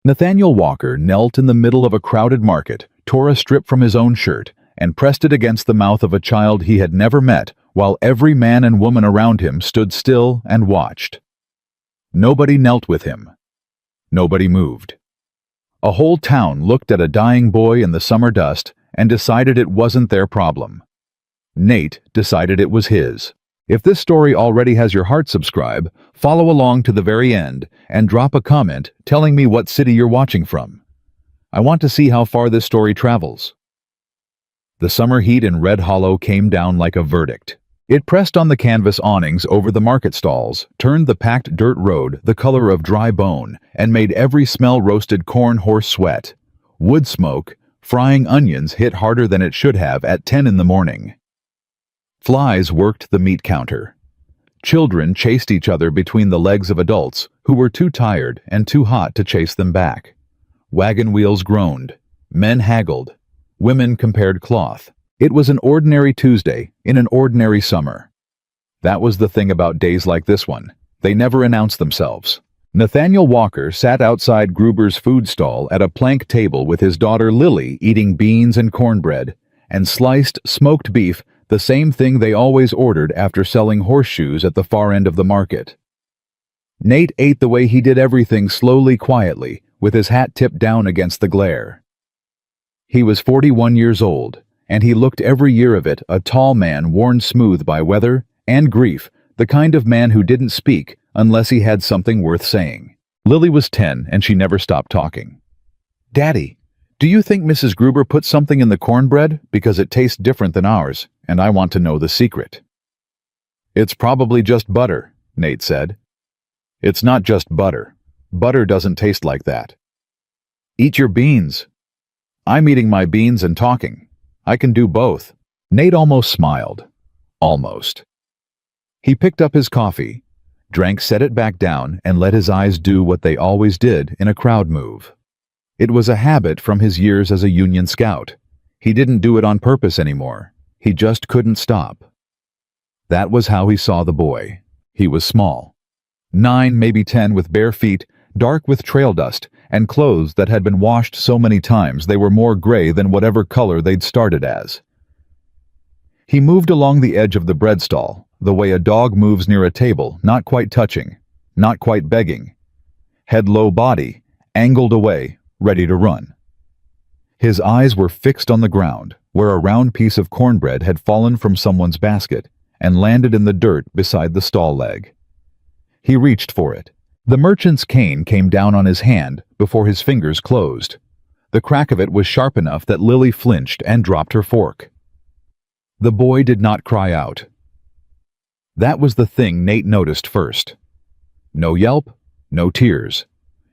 Nathaniel Walker knelt in the middle of a crowded market, tore a strip from his own shirt, and pressed it against the mouth of a child he had never met, while every man and woman around him stood still and watched. Nobody knelt with him. Nobody moved. A whole town looked at a dying boy in the summer dust and decided it wasn't their problem. Nate decided it was his. If this story already has your heart, subscribe, follow along to the very end, and drop a comment telling me what city you're watching from. I want to see how far this story travels. The summer heat in Red Hollow came down like a verdict. It pressed on the canvas awnings over the market stalls, turned the packed dirt road the color of dry bone, and made every smell roasted corn horse sweat. Wood smoke, frying onions hit harder than it should have at 10 in the morning. Flies worked the meat counter. Children chased each other between the legs of adults who were too tired and too hot to chase them back. Wagon wheels groaned. Men haggled. Women compared cloth. It was an ordinary Tuesday in an ordinary summer. That was the thing about days like this one. They never announced themselves. Nathaniel Walker sat outside Gruber's food stall at a plank table with his daughter Lily eating beans and cornbread, and sliced smoked beef, the same thing they always ordered after selling horseshoes at the far end of the market. Nate ate the way he did everything, slowly, quietly, with his hat tipped down against the glare. He was 41 years old, and he looked every year of it a tall man worn smooth by weather and grief, the kind of man who didn't speak unless he had something worth saying. Lily was 10, and she never stopped talking. "Daddy, do you think Mrs. Gruber put something in the cornbread? Because it tastes different than ours, and I want to know the secret." "It's probably just butter," Nate said. "It's not just butter. Butter doesn't taste like that." "Eat your beans." "I'm eating my beans and talking. I can do both." Nate almost smiled. Almost. He picked up his coffee, drank, set it back down, and let his eyes do what they always did in a crowd move. It was a habit from his years as a Union scout. He didn't do it on purpose anymore. He just couldn't stop. That was how he saw the boy. He was small. 9, maybe 10, with bare feet, dark with trail dust, and clothes that had been washed so many times they were more gray than whatever color they'd started as. He moved along the edge of the bread stall, the way a dog moves near a table, not quite touching, not quite begging. Head low, body angled away, ready to run. His eyes were fixed on the ground, where a round piece of cornbread had fallen from someone's basket and landed in the dirt beside the stall leg. He reached for it. The merchant's cane came down on his hand before his fingers closed. The crack of it was sharp enough that Lily flinched and dropped her fork. The boy did not cry out. That was the thing Nate noticed first. No yelp, no tears.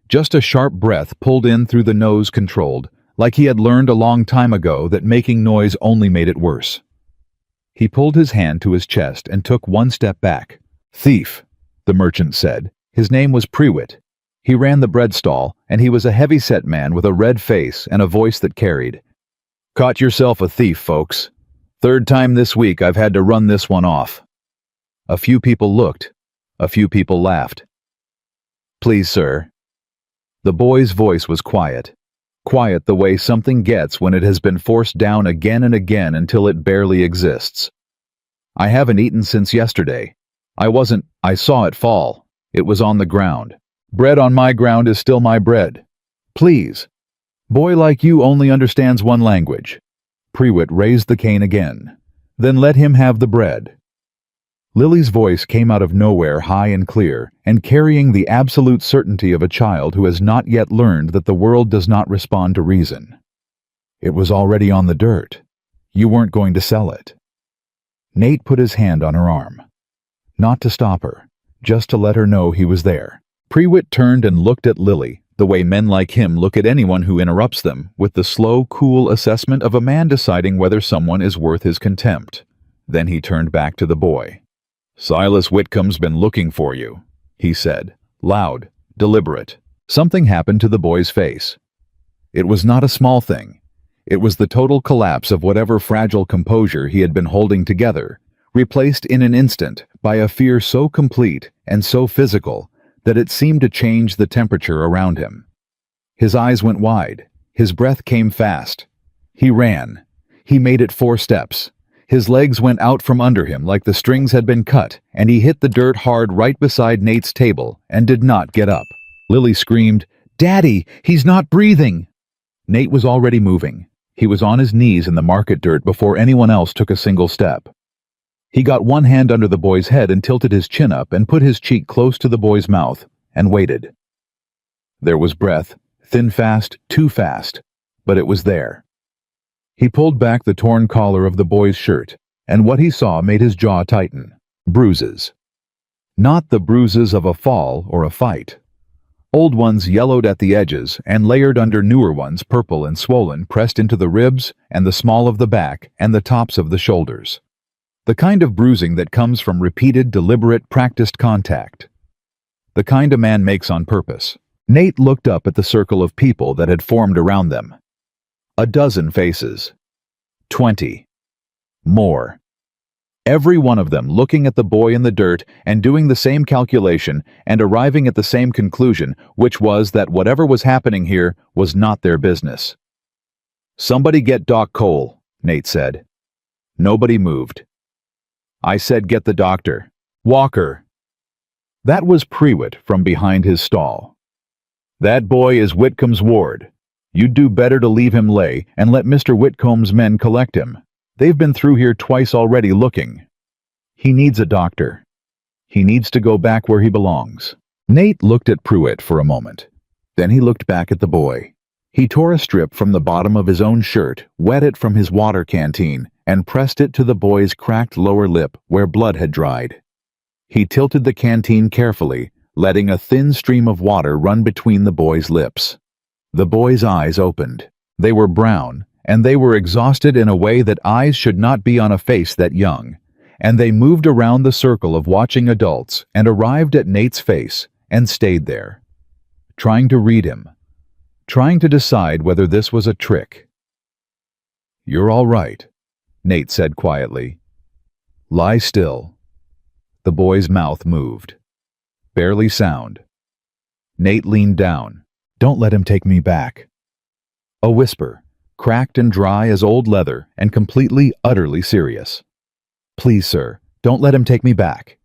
Just a sharp breath pulled in through the nose, controlled, like he had learned a long time ago that making noise only made it worse. He pulled his hand to his chest and took one step back. "Thief," the merchant said. His name was Prewitt. He ran the bread stall, and he was a heavy-set man with a red face and a voice that carried. "Caught yourself a thief, folks. 3rd time this week I've had to run this one off." A few people looked. A few people laughed. "Please, sir." The boy's voice was quiet. Quiet the way something gets when it has been forced down again and again until it barely exists. "I haven't eaten since yesterday. I saw it fall. It was on the ground. Bread on my ground is still my bread. Please. Boy like you only understands one language." Prewitt raised the cane again. "Then let him have the bread." Lily's voice came out of nowhere, high and clear, and carrying the absolute certainty of a child who has not yet learned that the world does not respond to reason. "It was already on the dirt. You weren't going to sell it." Nate put his hand on her arm. Not to stop her, just to let her know he was there. Prewitt turned and looked at Lily, the way men like him look at anyone who interrupts them, with the slow, cool assessment of a man deciding whether someone is worth his contempt. Then he turned back to the boy. "Silas Whitcomb's been looking for you," he said, loud, deliberate. Something happened to the boy's face. It was not a small thing. It was the total collapse of whatever fragile composure he had been holding together, replaced in an instant by a fear so complete and so physical that it seemed to change the temperature around him. His eyes went wide. His breath came fast. He ran. He made it 4 steps. His legs went out from under him like the strings had been cut, and he hit the dirt hard right beside Nate's table and did not get up. Lily screamed, "Daddy, he's not breathing!" Nate was already moving. He was on his knees in the market dirt before anyone else took a single step. He got one hand under the boy's head and tilted his chin up and put his cheek close to the boy's mouth and waited. There was breath, thin fast, too fast, but it was there. He pulled back the torn collar of the boy's shirt, and what he saw made his jaw tighten. Bruises. Not the bruises of a fall or a fight. Old ones yellowed at the edges and layered under newer ones, purple and swollen, pressed into the ribs and the small of the back and the tops of the shoulders. The kind of bruising that comes from repeated, deliberate, practiced contact. The kind a man makes on purpose. Nate looked up at the circle of people that had formed around them. A dozen faces. 20. More. Every one of them looking at the boy in the dirt and doing the same calculation and arriving at the same conclusion, which was that whatever was happening here was not their business. "Somebody get Doc Cole," Nate said. Nobody moved. "I said get the doctor. Walker." That was Prewitt from behind his stall. "That boy is Whitcomb's ward. You'd do better to leave him lay and let Mr. Whitcomb's men collect him. They've been through here twice already looking. He needs a doctor. He needs to go back where he belongs." Nate looked at Prewitt for a moment. Then he looked back at the boy. He tore a strip from the bottom of his own shirt, wet it from his water canteen, and pressed it to the boy's cracked lower lip where blood had dried. He tilted the canteen carefully, letting a thin stream of water run between the boy's lips. The boy's eyes opened. They were brown, and they were exhausted in a way that eyes should not be on a face that young, and they moved around the circle of watching adults and arrived at Nate's face and stayed there, trying to read him, trying to decide whether this was a trick. "You're all right," Nate said quietly. "Lie still." The boy's mouth moved. Barely sound. Nate leaned down. "Don't let him take me back." A whisper, cracked and dry as old leather and completely, utterly serious. "Please, sir, don't let him take me back."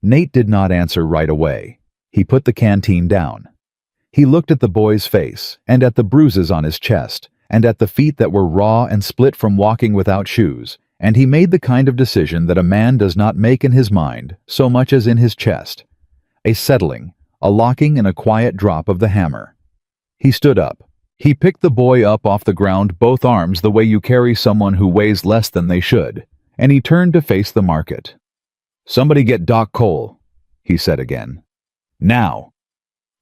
Nate did not answer right away. He put the canteen down. He looked at the boy's face and at the bruises on his chest and at the feet that were raw and split from walking without shoes, and he made the kind of decision that a man does not make in his mind so much as in his chest. A settling, a locking and a quiet drop of the hammer. He stood up. He picked the boy up off the ground, both arms the way you carry someone who weighs less than they should, and he turned to face the market. "Somebody get Doc Cole," he said again. "Now."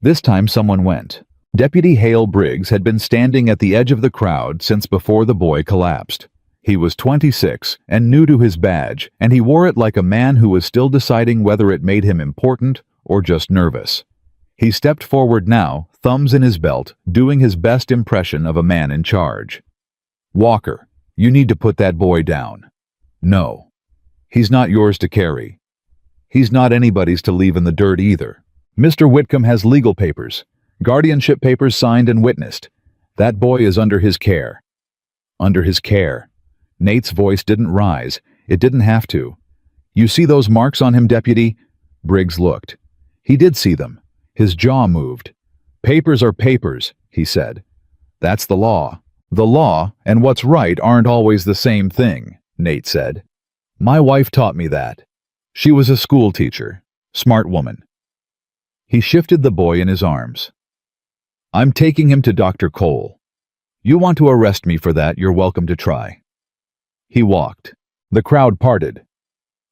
This time someone went. Deputy Hale Briggs had been standing at the edge of the crowd since before the boy collapsed. He was 26 and new to his badge, and he wore it like a man who was still deciding whether it made him important or just nervous. He stepped forward now, thumbs in his belt, doing his best impression of a man in charge. "Walker, you need to put that boy down. No. He's not yours to carry. He's not anybody's to leave in the dirt either. Mr. Whitcomb has legal papers, guardianship papers signed and witnessed. That boy is under his care." Under his care. Nate's voice didn't rise. It didn't have to. "You see those marks on him, Deputy?" Briggs looked. He did see them. His jaw moved. "Papers are papers," he said. "That's the law. The law and what's right aren't always the same thing," Nate said. "My wife taught me that. She was a school teacher. Smart woman." He shifted the boy in his arms. "I'm taking him to Dr. Cole. You want to arrest me for that, you're welcome to try." He walked. The crowd parted.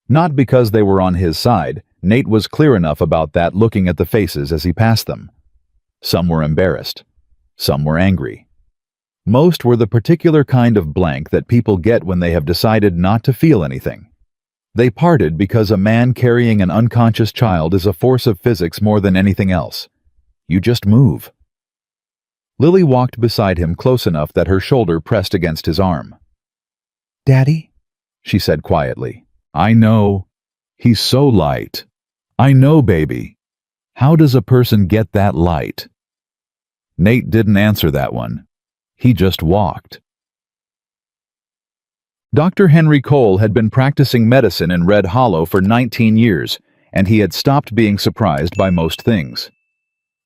Not because they were on his side. Nate was clear enough about that looking at the faces as he passed them. Some were embarrassed. Some were angry. Most were the particular kind of blank that people get when they have decided not to feel anything. They parted because a man carrying an unconscious child is a force of physics more than anything else. You just move. Lily walked beside him close enough that her shoulder pressed against his arm. "Daddy?" she said quietly. "I know. He's so light. I know, baby. How does a person get that light?" Nate didn't answer that one. He just walked. Dr. Henry Cole had been practicing medicine in Red Hollow for 19 years, and he had stopped being surprised by most things.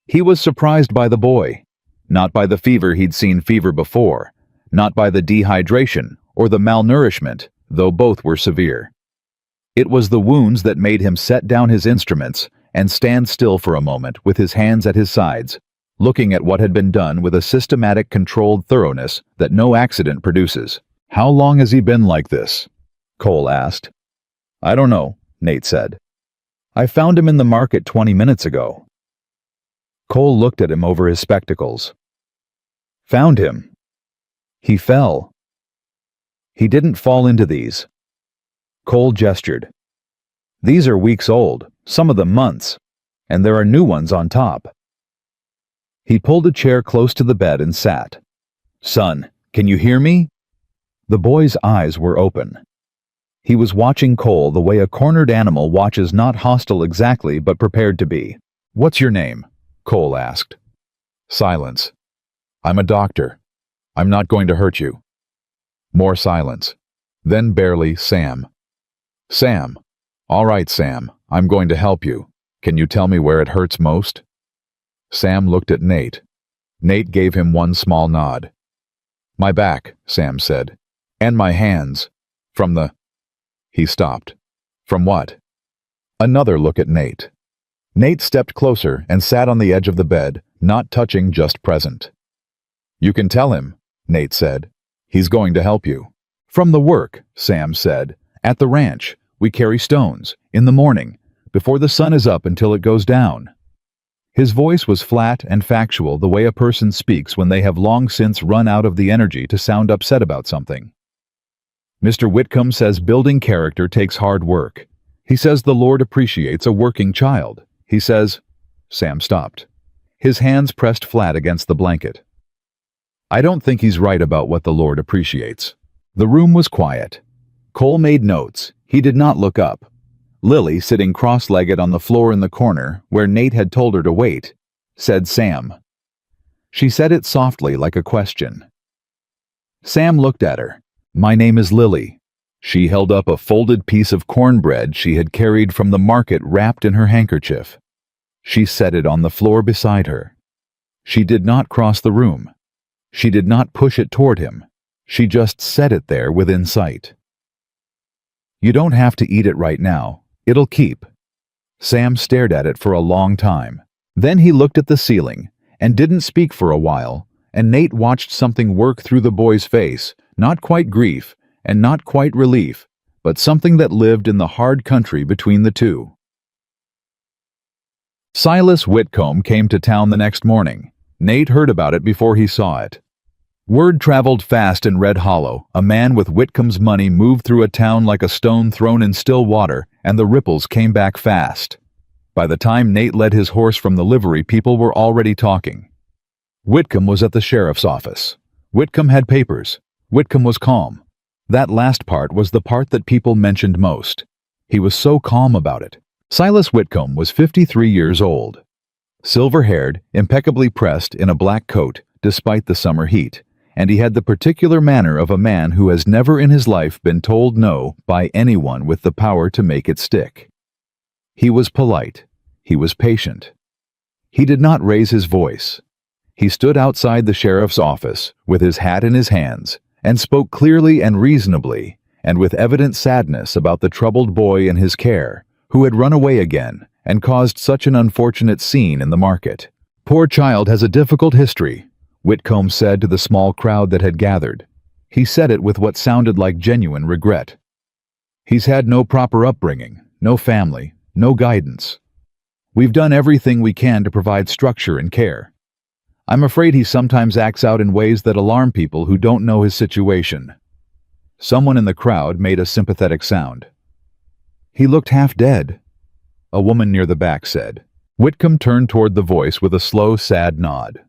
He was surprised by the boy, not by the fever he'd seen fever before, not by the dehydration or the malnourishment, though both were severe. It was the wounds that made him set down his instruments and stand still for a moment with his hands at his sides, looking at what had been done with a systematic, controlled thoroughness that no accident produces. "How long has he been like this?" Cole asked. "I don't know," Nate said. "I found him in the market 20 minutes ago." Cole looked at him over his spectacles. "Found him? He fell." "He didn't fall into these." Cole gestured. "These are weeks old, some of them months, and there are new ones on top." He pulled a chair close to the bed and sat. "Son, can you hear me?" The boy's eyes were open. He was watching Cole the way a cornered animal watches, not hostile exactly, but prepared to be. "What's your name?" Cole asked. Silence. "I'm a doctor. I'm not going to hurt you." More silence. Then barely, "Sam." "Sam. All right, Sam. I'm going to help you. Can you tell me where it hurts most?" Sam looked at Nate. Nate gave him one small nod. "My back," Sam said. "And my hands. From the—" He stopped. "From what?" Another look at Nate. Nate stepped closer and sat on the edge of the bed, not touching, just present. "You can tell him," Nate said. "He's going to help you." "From the work," Sam said. "At the ranch, we carry stones, in the morning, before the sun is up until it goes down." His voice was flat and factual, the way a person speaks when they have long since run out of the energy to sound upset about something. "Mr. Whitcomb says building character takes hard work. He says the Lord appreciates a working child. He says—" Sam stopped. His hands pressed flat against the blanket. "I don't think he's right about what the Lord appreciates." The room was quiet. Cole made notes. He did not look up. Lily, sitting cross-legged on the floor in the corner, where Nate had told her to wait, said Sam. She said it softly, like a question. Sam looked at her. "My name is Lily." She held up a folded piece of cornbread she had carried from the market wrapped in her handkerchief. She set it on the floor beside her. She did not cross the room. She did not push it toward him. She just set it there within sight. "You don't have to eat it right now. It'll keep." Sam stared at it for a long time. Then he looked at the ceiling and didn't speak for a while, and Nate watched something work through the boy's face, not quite grief and not quite relief, but something that lived in the hard country between the two. Silas Whitcomb came to town the next morning. Nate heard about it before he saw it. Word traveled fast in Red Hollow. A man with Whitcomb's money moved through a town like a stone thrown in still water, and the ripples came back fast. By the time Nate led his horse from the livery, people were already talking. Whitcomb was at the sheriff's office. Whitcomb had papers. Whitcomb was calm. That last part was the part that people mentioned most. He was so calm about it. Silas Whitcomb was 53 years old. Silver-haired, impeccably pressed in a black coat, despite the summer heat, and he had the particular manner of a man who has never in his life been told no by anyone with the power to make it stick. He was polite. He was patient. He did not raise his voice. He stood outside the sheriff's office with his hat in his hands and spoke clearly and reasonably, and with evident sadness, about the troubled boy in his care, who had run away again and caused such an unfortunate scene in the market. "Poor child has a difficult history," Whitcomb said to the small crowd that had gathered. He said it with what sounded like genuine regret. "He's had no proper upbringing, no family, no guidance. We've done everything we can to provide structure and care. I'm afraid he sometimes acts out in ways that alarm people who don't know his situation." Someone in the crowd made a sympathetic sound. "He looked half dead," a woman near the back said. Whitcomb turned toward the voice with a slow, sad nod.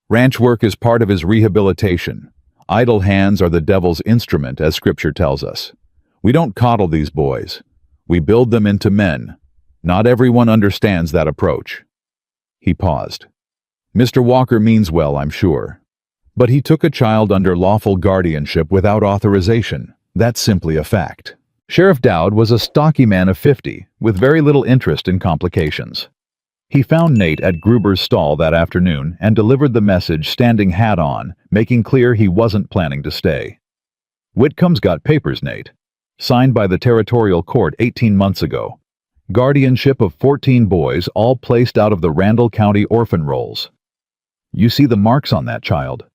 "Ranch work is part of his rehabilitation. Idle hands are the devil's instrument, as Scripture tells us. We don't coddle these boys. We build them into men. Not everyone understands that approach." He paused. Mr. Walker means well, I'm sure. But he took a child under lawful guardianship without authorization. That's simply a fact. Sheriff Dowd was a stocky man of 50, with very little interest in complications. He found Nate at Gruber's stall that afternoon and delivered the message standing hat on, making clear he wasn't planning to stay. "Whitcomb's got papers, Nate. Signed by the territorial court 18 months ago. Guardianship of 14 boys, all placed out of the Randall County orphan rolls. You see the marks on that child.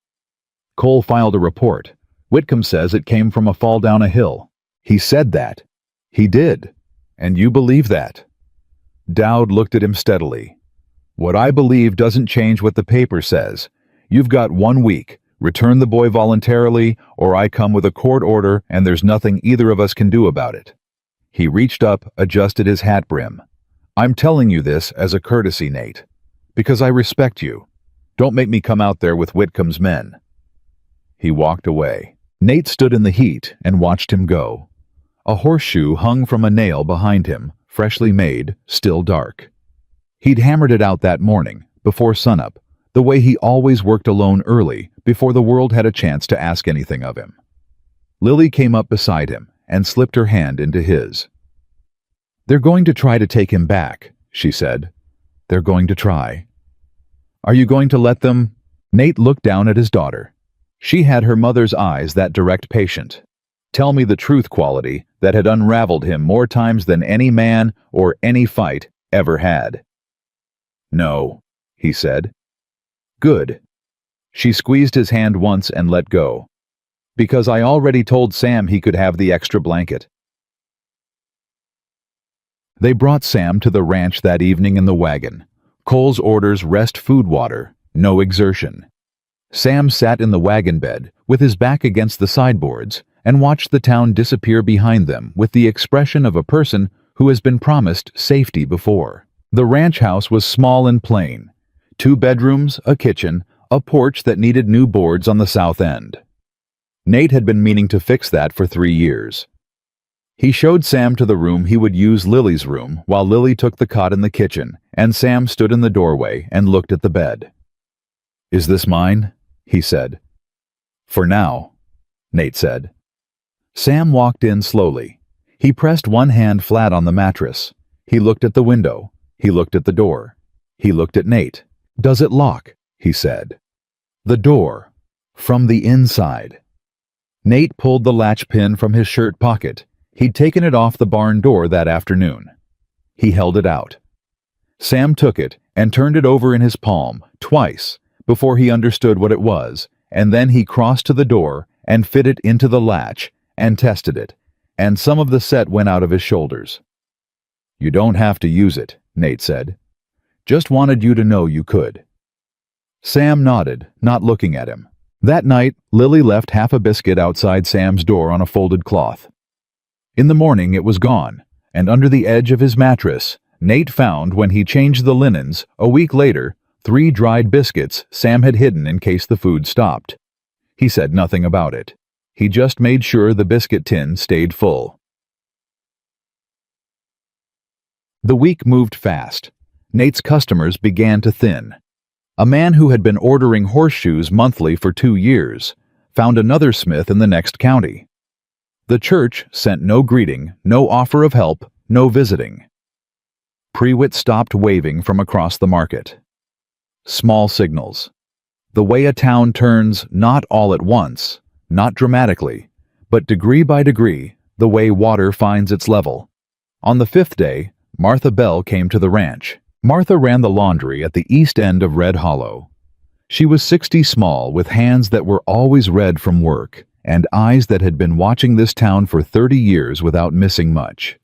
Cole filed a report. Whitcomb says it came from a fall down a hill. He said that. He did. And you believe that?" Dowd looked at him steadily. "What I believe doesn't change what the paper says. You've got 1 week. Return the boy voluntarily, or I come with a court order and there's nothing either of us can do about it." He reached up, adjusted his hat brim. "I'm telling you this as a courtesy, Nate. Because I respect you. Don't make me come out there with Whitcomb's men." He walked away. Nate stood in the heat and watched him go. A horseshoe hung from a nail behind him, freshly made, still dark. He'd hammered it out that morning, before sunup, the way he always worked alone early, before the world had a chance to ask anything of him. Lily came up beside him and slipped her hand into his. "They're going to try to take him back," she said. "They're going to try." "Are you going to let them?" Nate looked down at his daughter. She had her mother's eyes, that direct patient. Tell me the truth quality that had unraveled him more times than any man or any fight ever had. "No," he said. "Good." She squeezed his hand once and let go. "Because I already told Sam he could have the extra blanket." They brought Sam to the ranch that evening in the wagon. Cole's orders: rest, food, water, no exertion. Sam sat in the wagon bed, with his back against the sideboards, and watched the town disappear behind them with the expression of a person who has been promised safety before. The ranch house was small and plain. 2 bedrooms, a kitchen, a porch that needed new boards on the south end. Nate had been meaning to fix that for 3 years. He showed Sam to the room he would use Lily's room while Lily took the cot in the kitchen, and Sam stood in the doorway and looked at the bed. "Is this mine?" he said. "For now," Nate said. Sam walked in slowly. He pressed one hand flat on the mattress. He looked at the window. He looked at the door. He looked at Nate. "Does it lock?" he said. "The door. From the inside." Nate pulled the latch pin from his shirt pocket. He'd taken it off the barn door that afternoon. He held it out. Sam took it and turned it over in his palm, twice, before he understood what it was, and then he crossed to the door and fit it into the latch and tested it, and some of the set went out of his shoulders. "You don't have to use it," Nate said. "Just wanted you to know you could." Sam nodded, not looking at him. That night, Lily left half a biscuit outside Sam's door on a folded cloth. In the morning it was gone, and under the edge of his mattress, Nate found, when he changed the linens, a week later, 3 dried biscuits Sam had hidden in case the food stopped. He said nothing about it. He just made sure the biscuit tin stayed full. The week moved fast. Nate's customers began to thin. A man who had been ordering horseshoes monthly for 2 years found another smith in the next county. The church sent no greeting, no offer of help, no visiting. Prewitt stopped waving from across the market. Small signals. The way a town turns, not all at once, not dramatically, but degree by degree, the way water finds its level. On the 5th day, Martha Bell came to the ranch. Martha ran the laundry at the east end of Red Hollow. She was 60 small, with hands that were always red from work, and eyes that had been watching this town for 30 years without missing much.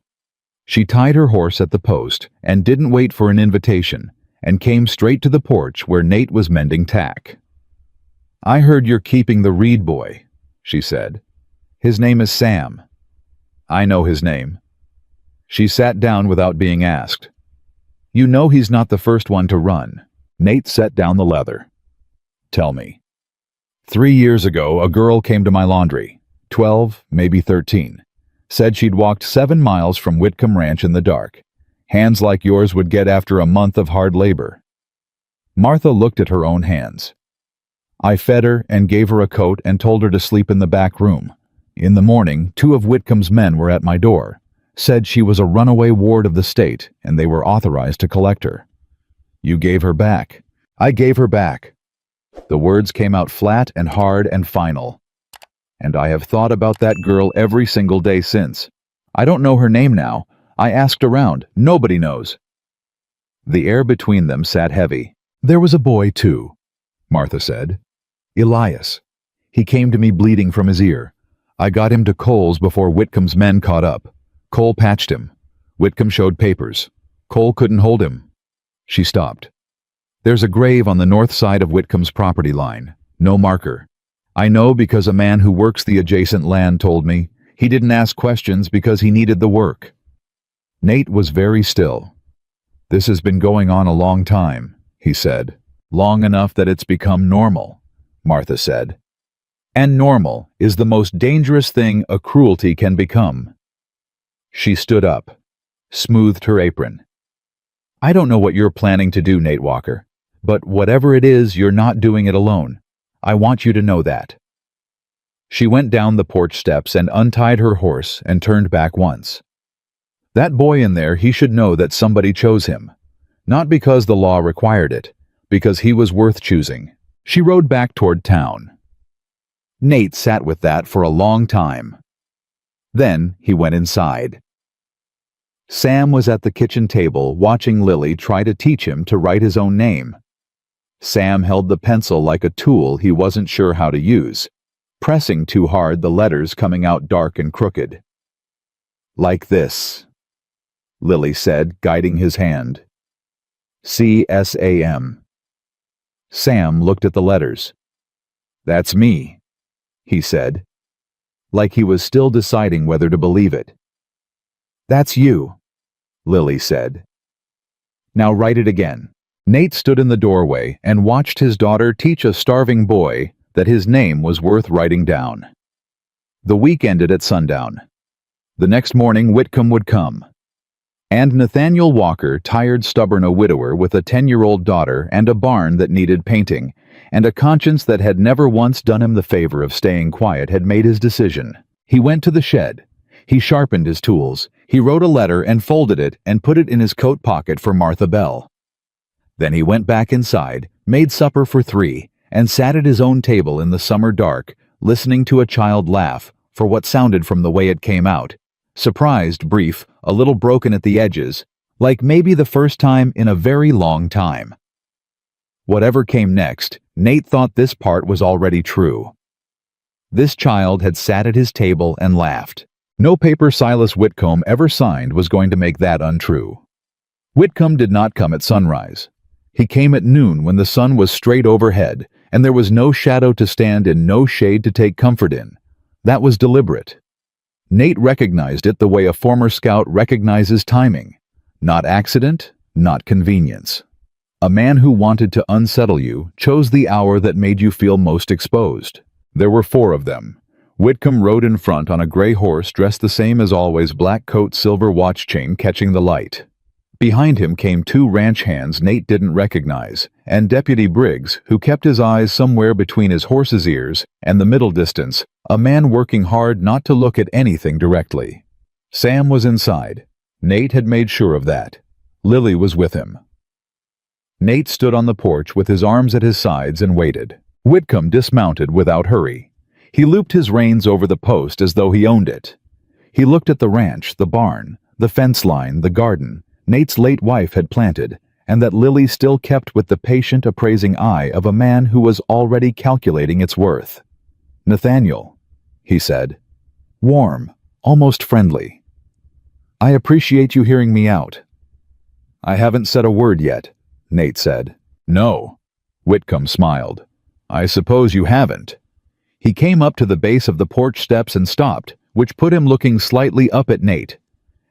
She tied her horse at the post and didn't wait for an invitation, and came straight to the porch where Nate was mending tack. "I heard you're keeping the Reed boy," she said. "His name is Sam." "I know his name." She sat down without being asked. "You know he's not the first one to run." Nate set down the leather. "Tell me." 3 years ago, a girl came to my laundry, 12, maybe 13. Said she'd walked 7 miles from Whitcomb Ranch in the dark. Hands like yours would get after a month of hard labor. Martha looked at her own hands. I fed her and gave her a coat and told her to sleep in the back room. In the morning, 2 of Whitcomb's men were at my door, said she was a runaway ward of the state and they were authorized to collect her. You gave her back. I gave her back. The words came out flat and hard and final. And I have thought about that girl every single day since. I don't know her name now. I asked around. Nobody knows. The air between them sat heavy. There was a boy, too, Martha said. Elias. He came to me bleeding from his ear. I got him to Cole's before Whitcomb's men caught up. Cole patched him. Whitcomb showed papers. Cole couldn't hold him. She stopped. There's a grave on the north side of Whitcomb's property line. No marker. I know because a man who works the adjacent land told me. He didn't ask questions because he needed the work. Nate was very still. This has been going on a long time, he said. Long enough that it's become normal, Martha said. And normal is the most dangerous thing a cruelty can become. She stood up, smoothed her apron. I don't know what you're planning to do, Nate Walker, but whatever it is, you're not doing it alone. I want you to know that. She went down the porch steps and untied her horse and turned back once. That boy in there, he should know that somebody chose him. Not because the law required it, because he was worth choosing. She rode back toward town. Nate sat with that for a long time. Then he went inside. Sam was at the kitchen table watching Lily try to teach him to write his own name. Sam held the pencil like a tool he wasn't sure how to use, pressing too hard, the letters coming out dark and crooked. Like this, Lily said, guiding his hand. C-S-A-M. Sam looked at the letters. That's me, he said, like he was still deciding whether to believe it. That's you, Lily said. Now write it again. Nate stood in the doorway and watched his daughter teach a starving boy that his name was worth writing down. The week ended at sundown. The next morning Whitcomb would come. And Nathaniel Walker, tired, stubborn, a widower with a 10-year-old daughter and a barn that needed painting, and a conscience that had never once done him the favor of staying quiet, had made his decision. He went to the shed. He sharpened his tools. He wrote a letter and folded it and put it in his coat pocket for Martha Bell. Then he went back inside, made supper for 3, and sat at his own table in the summer dark, listening to a child laugh, for what sounded from the way it came out. Surprised, brief, a little broken at the edges, like maybe the first time in a very long time. Whatever came next, Nate thought this part was already true. This child had sat at his table and laughed. No paper Silas Whitcomb ever signed was going to make that untrue. Whitcomb did not come at sunrise. He came at noon when the sun was straight overhead, and there was no shadow to stand in, no shade to take comfort in. That was deliberate. Nate recognized it the way a former scout recognizes timing. Not accident, not convenience. A man who wanted to unsettle you chose the hour that made you feel most exposed. There were 4 of them. Whitcomb rode in front on a gray horse dressed the same as always, black coat, silver watch chain catching the light. Behind him came 2 ranch hands Nate didn't recognize, and Deputy Briggs, who kept his eyes somewhere between his horse's ears and the middle distance, a man working hard not to look at anything directly. Sam was inside. Nate had made sure of that. Lily was with him. Nate stood on the porch with his arms at his sides and waited. Whitcomb dismounted without hurry. He looped his reins over the post as though he owned it. He looked at the ranch, the barn, the fence line, the garden Nate's late wife had planted, and that Lily still kept with the patient, appraising eye of a man who was already calculating its worth. Nathaniel, he said. Warm, almost friendly. I appreciate you hearing me out. I haven't said a word yet, Nate said. No, Whitcomb smiled. I suppose you haven't. He came up to the base of the porch steps and stopped, which put him looking slightly up at Nate.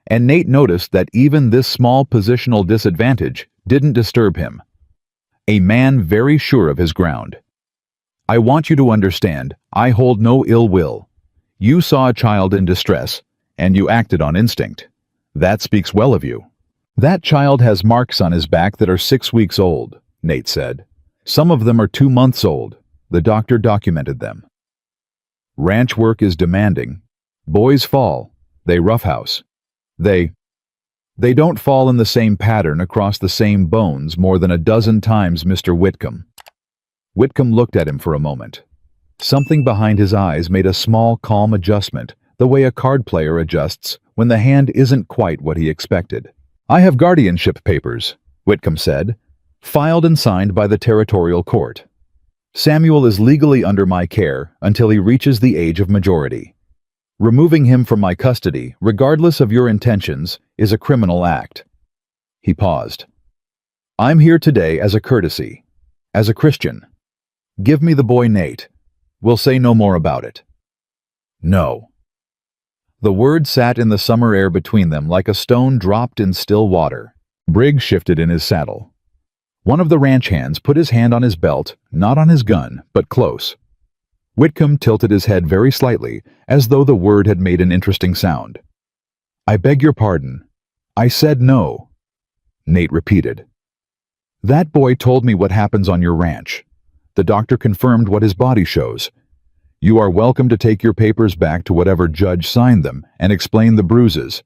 And Nate noticed that even this small positional disadvantage didn't disturb him. A man very sure of his ground. I want you to understand, I hold no ill will. You saw a child in distress, and you acted on instinct. That speaks well of you. That child has marks on his back that are 6 weeks old. Nate said. Some of them are 2 months old. The doctor documented them. Ranch work is demanding. Boys fall. They roughhouse. They don't fall in the same pattern across the same bones more than a dozen times, Mr. Whitcomb. Whitcomb looked at him for a moment. Something behind his eyes made a small, calm adjustment, the way a card player adjusts when the hand isn't quite what he expected. I have guardianship papers, Whitcomb said, filed and signed by the territorial court. Samuel is legally under my care until he reaches the age of majority. Removing him from my custody, regardless of your intentions, is a criminal act. He paused. I'm here today as a courtesy, as a Christian. Give me the boy Nate. We'll say no more about it. No. The word sat in the summer air between them like a stone dropped in still water. Briggs shifted in his saddle. One of the ranch hands put his hand on his belt, not on his gun, but close. Whitcomb tilted his head very slightly, as though the word had made an interesting sound. I beg your pardon. I said no. Nate repeated. That boy told me what happens on your ranch. The doctor confirmed what his body shows. You are welcome to take your papers back to whatever judge signed them and explain the bruises.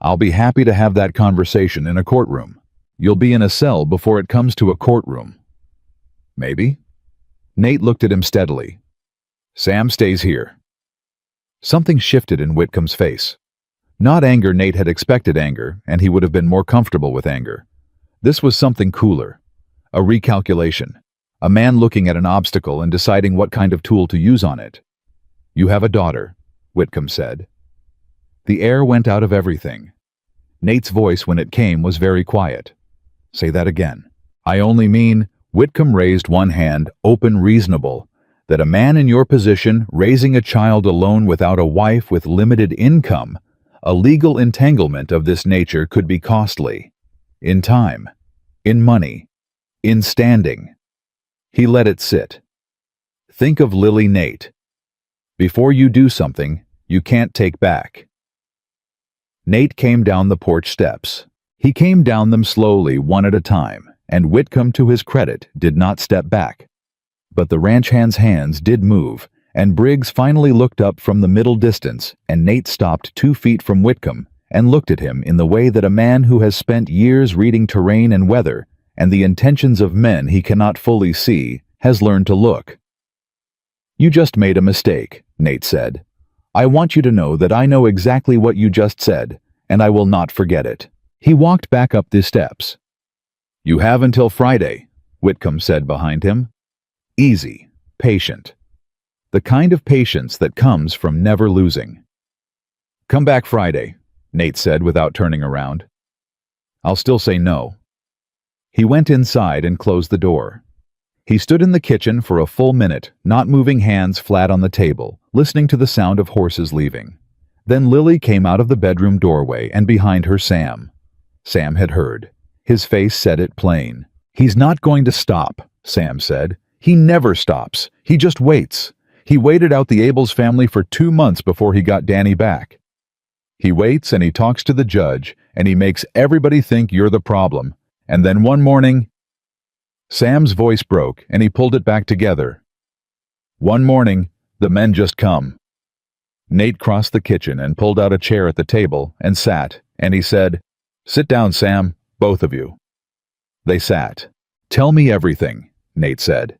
I'll be happy to have that conversation in a courtroom. You'll be in a cell before it comes to a courtroom. Maybe? Nate looked at him steadily. Sam stays here. Something shifted in Whitcomb's face. Not anger. Nate had expected anger, and he would have been more comfortable with anger. This was something cooler. A recalculation. A man looking at an obstacle and deciding what kind of tool to use on it. You have a daughter, Whitcomb said. The air went out of everything. Nate's voice, when it came, was very quiet. Say that again. I only mean, Whitcomb raised one hand, open, reasonable, that a man in your position, raising a child alone without a wife with limited income, a legal entanglement of this nature could be costly. In time, in money, in standing. He let it sit. Think of Lily Nate. Before you do something, you can't take back. Nate came down the porch steps. He came down them slowly, one at a time, and Whitcomb, to his credit, did not step back. But the ranch hand's hands did move, and Briggs finally looked up from the middle distance, and Nate stopped 2 feet from Whitcomb and looked at him in the way that a man who has spent years reading terrain and weather and the intentions of men he cannot fully see has learned to look. You just made a mistake, Nate said. I want you to know that I know exactly what you just said, and I will not forget it. He walked back up the steps. You have until Friday, Whitcomb said behind him. Easy, patient. The kind of patience that comes from never losing. Come back Friday, Nate said without turning around. I'll still say no. He went inside and closed the door. He stood in the kitchen for a full minute, not moving, hands flat on the table, listening to the sound of horses leaving. Then Lily came out of the bedroom doorway, and behind her Sam. Sam had heard. His face said it plain. He's not going to stop, Sam said. He never stops. He just waits. He waited out the Abels family for 2 months before he got Danny back. He waits and he talks to the judge, and he makes everybody think you're the problem. And then one morning, Sam's voice broke, and he pulled it back together. One morning, the men just come. Nate crossed the kitchen and pulled out a chair at the table and sat, and he said, Sit down, Sam, both of you. They sat. Tell me everything, Nate said.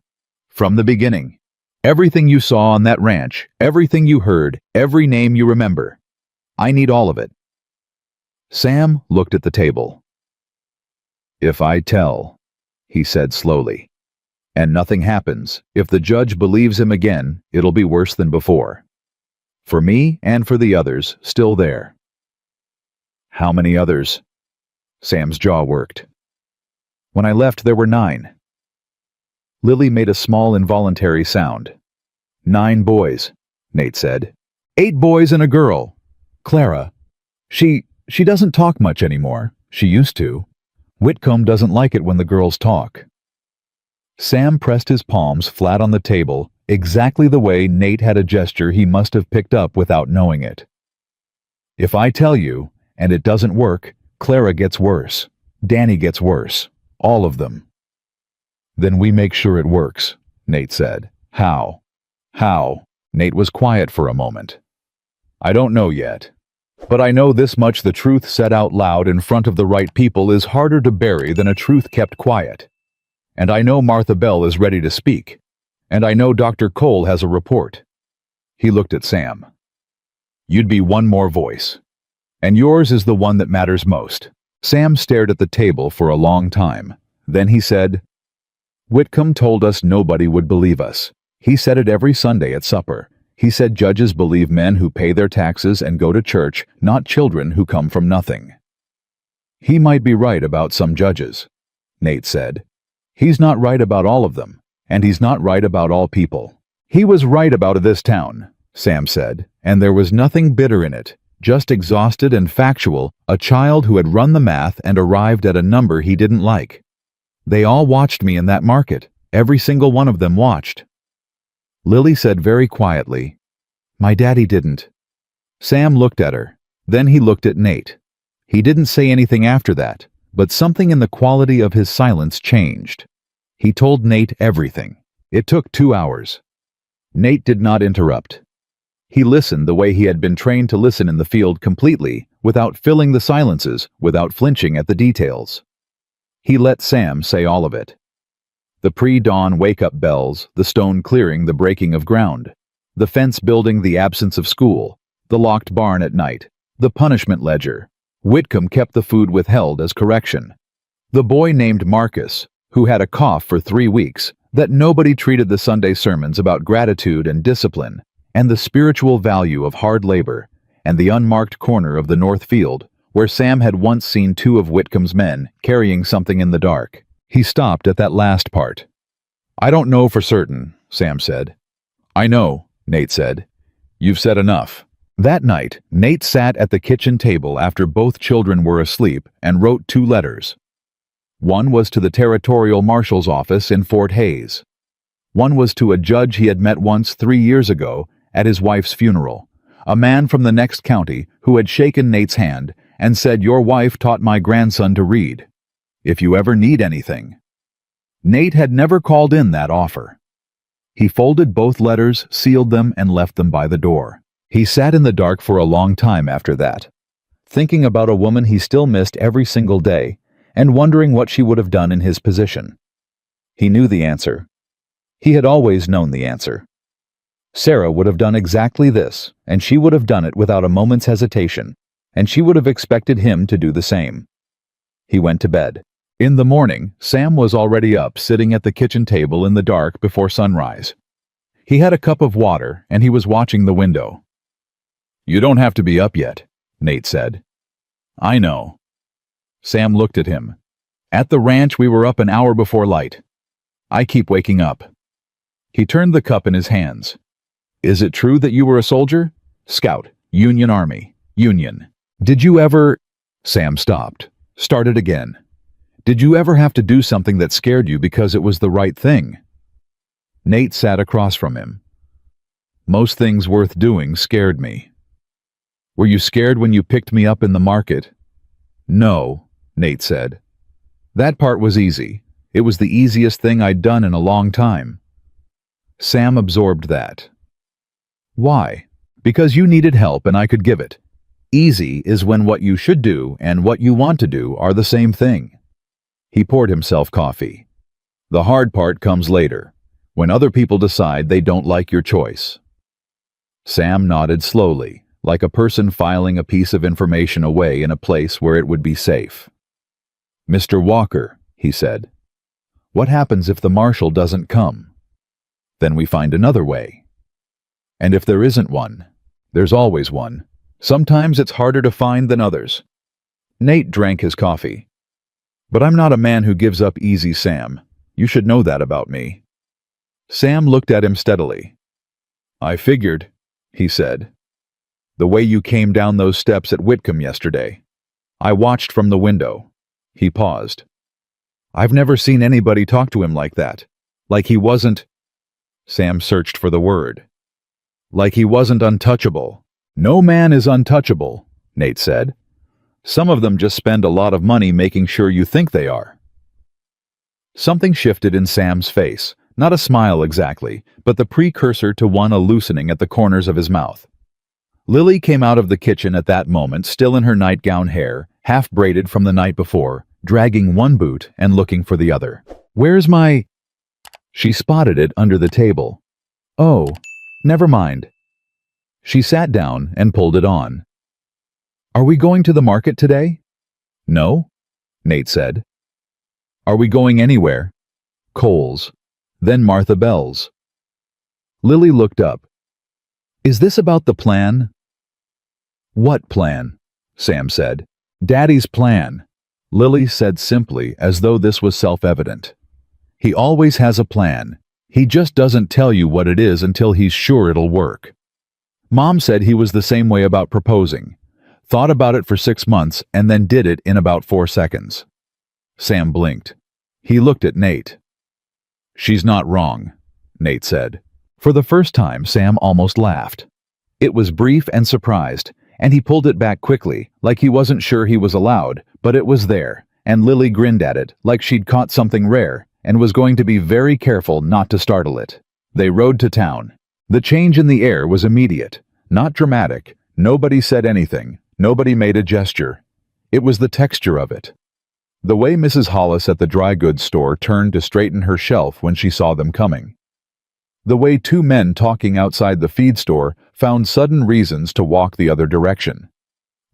From the beginning. Everything you saw on that ranch, everything you heard, every name you remember. I need all of it. Sam looked at the table. If I tell, he said slowly, and nothing happens, if the judge believes him again, it'll be worse than before. For me and for the others still there. How many others? Sam's jaw worked. When I left, there were 9. Lily made a small involuntary sound. 9 boys, Nate said. 8 boys and a girl. Clara. She doesn't talk much anymore. She used to. Whitcomb doesn't like it when the girls talk. Sam pressed his palms flat on the table, exactly the way Nate had a gesture he must have picked up without knowing it. If I tell you, and it doesn't work, Clara gets worse. Danny gets worse. All of them. Then we make sure it works, Nate said. How? How? Nate was quiet for a moment. I don't know yet. But I know this much: the truth said out loud in front of the right people is harder to bury than a truth kept quiet. And I know Martha Bell is ready to speak. And I know Dr. Cole has a report. He looked at Sam. You'd be one more voice. And yours is the one that matters most. Sam stared at the table for a long time. Then he said, Whitcomb told us nobody would believe us. He said it every Sunday at supper. He said judges believe men who pay their taxes and go to church, not children who come from nothing. He might be right about some judges, Nate said. He's not right about all of them, and he's not right about all people. He was right about this town, Sam said, and there was nothing bitter in it, just exhausted and factual, a child who had run the math and arrived at a number he didn't like. They all watched me in that market. Every single one of them watched. Lily said very quietly, My daddy didn't. Sam looked at her. Then he looked at Nate. He didn't say anything after that, but something in the quality of his silence changed. He told Nate everything. It took 2 hours. Nate did not interrupt. He listened the way he had been trained to listen in the field, completely, without filling the silences, without flinching at the details. He let Sam say all of it. The pre-dawn wake-up bells, the stone clearing, the breaking of ground, the fence building, the absence of school, the locked barn at night, the punishment ledger. Whitcomb kept the food withheld as correction. The boy named Marcus, who had a cough for 3 weeks, that nobody treated the Sunday sermons about gratitude and discipline, and the spiritual value of hard labor, and the unmarked corner of the north field, where Sam had once seen 2 of Whitcomb's men carrying something in the dark. He stopped at that last part. I don't know for certain, Sam said. I know, Nate said. You've said enough. That night, Nate sat at the kitchen table after both children were asleep and wrote 2 letters. One was to the territorial marshal's office in Fort Hays. One was to a judge he had met once 3 years ago at his wife's funeral, a man from the next county who had shaken Nate's hand and said, Your wife taught my grandson to read. If you ever need anything. Nate had never called in that offer. He folded both letters, sealed them, and left them by the door. He sat in the dark for a long time after that, thinking about a woman he still missed every single day, and wondering what she would have done in his position. He knew the answer. He had always known the answer. Sarah would have done exactly this, and she would have done it without a moment's hesitation, and she would have expected him to do the same. He went to bed. In the morning, Sam was already up, sitting at the kitchen table in the dark before sunrise. He had a cup of water, and he was watching the window. You don't have to be up yet, Nate said. I know. Sam looked at him. At the ranch, we were up an hour before light. I keep waking up. He turned the cup in his hands. Is it true that you were a soldier? Scout, Union Army, Union. Did you ever... Sam stopped. Started again. Did you ever have to do something that scared you because it was the right thing? Nate sat across from him. Most things worth doing scared me. Were you scared when you picked me up in the market? No, Nate said. That part was easy. It was the easiest thing I'd done in a long time. Sam absorbed that. Why? Because you needed help and I could give it. Easy is when what you should do and what you want to do are the same thing. He poured himself coffee. The hard part comes later, when other people decide they don't like your choice. Sam nodded slowly, like a person filing a piece of information away in a place where it would be safe. Mr. Walker, he said, what happens if the marshal doesn't come? Then we find another way. And if there isn't one, there's always one. Sometimes it's harder to find than others. Nate drank his coffee. But I'm not a man who gives up easy, Sam. You should know that about me. Sam looked at him steadily. I figured, he said. The way you came down those steps at Whitcomb yesterday. I watched from the window. He paused. I've never seen anybody talk to him like that. Like he wasn't... Sam searched for the word. Like he wasn't untouchable. No man is untouchable, Nate said. Some of them just spend a lot of money making sure you think they are. Something shifted in Sam's face, not a smile exactly, but the precursor to one, a loosening at the corners of his mouth. Lily came out of the kitchen at that moment, still in her nightgown hair, half braided from the night before, dragging one boot and looking for the other. "Where's my—" She spotted it under the table. "Oh, never mind." She sat down and pulled it on. "Are we going to the market today?" "No," Nate said. "Are we going anywhere?" "Cole's. Then Martha Bell's." Lily looked up. "Is this about the plan?" "What plan?" Sam said. "Daddy's plan," Lily said simply, as though this was self-evident. "He always has a plan. He just doesn't tell you what it is until he's sure it'll work. Mom said he was the same way about proposing. Thought about it for 6 months and then did it in about 4 seconds. Sam blinked. He looked at Nate. "She's not wrong," Nate said. For the first time, Sam almost laughed. It was brief and surprised, and he pulled it back quickly, like he wasn't sure he was allowed, but it was there, and Lily grinned at it, like she'd caught something rare, and was going to be very careful not to startle it. They rode to town. The change in the air was immediate, not dramatic. Nobody said anything. Nobody made a gesture. It was the texture of it. The way Mrs. Hollis at the dry goods store turned to straighten her shelf when she saw them coming. The way 2 men talking outside the feed store found sudden reasons to walk the other direction.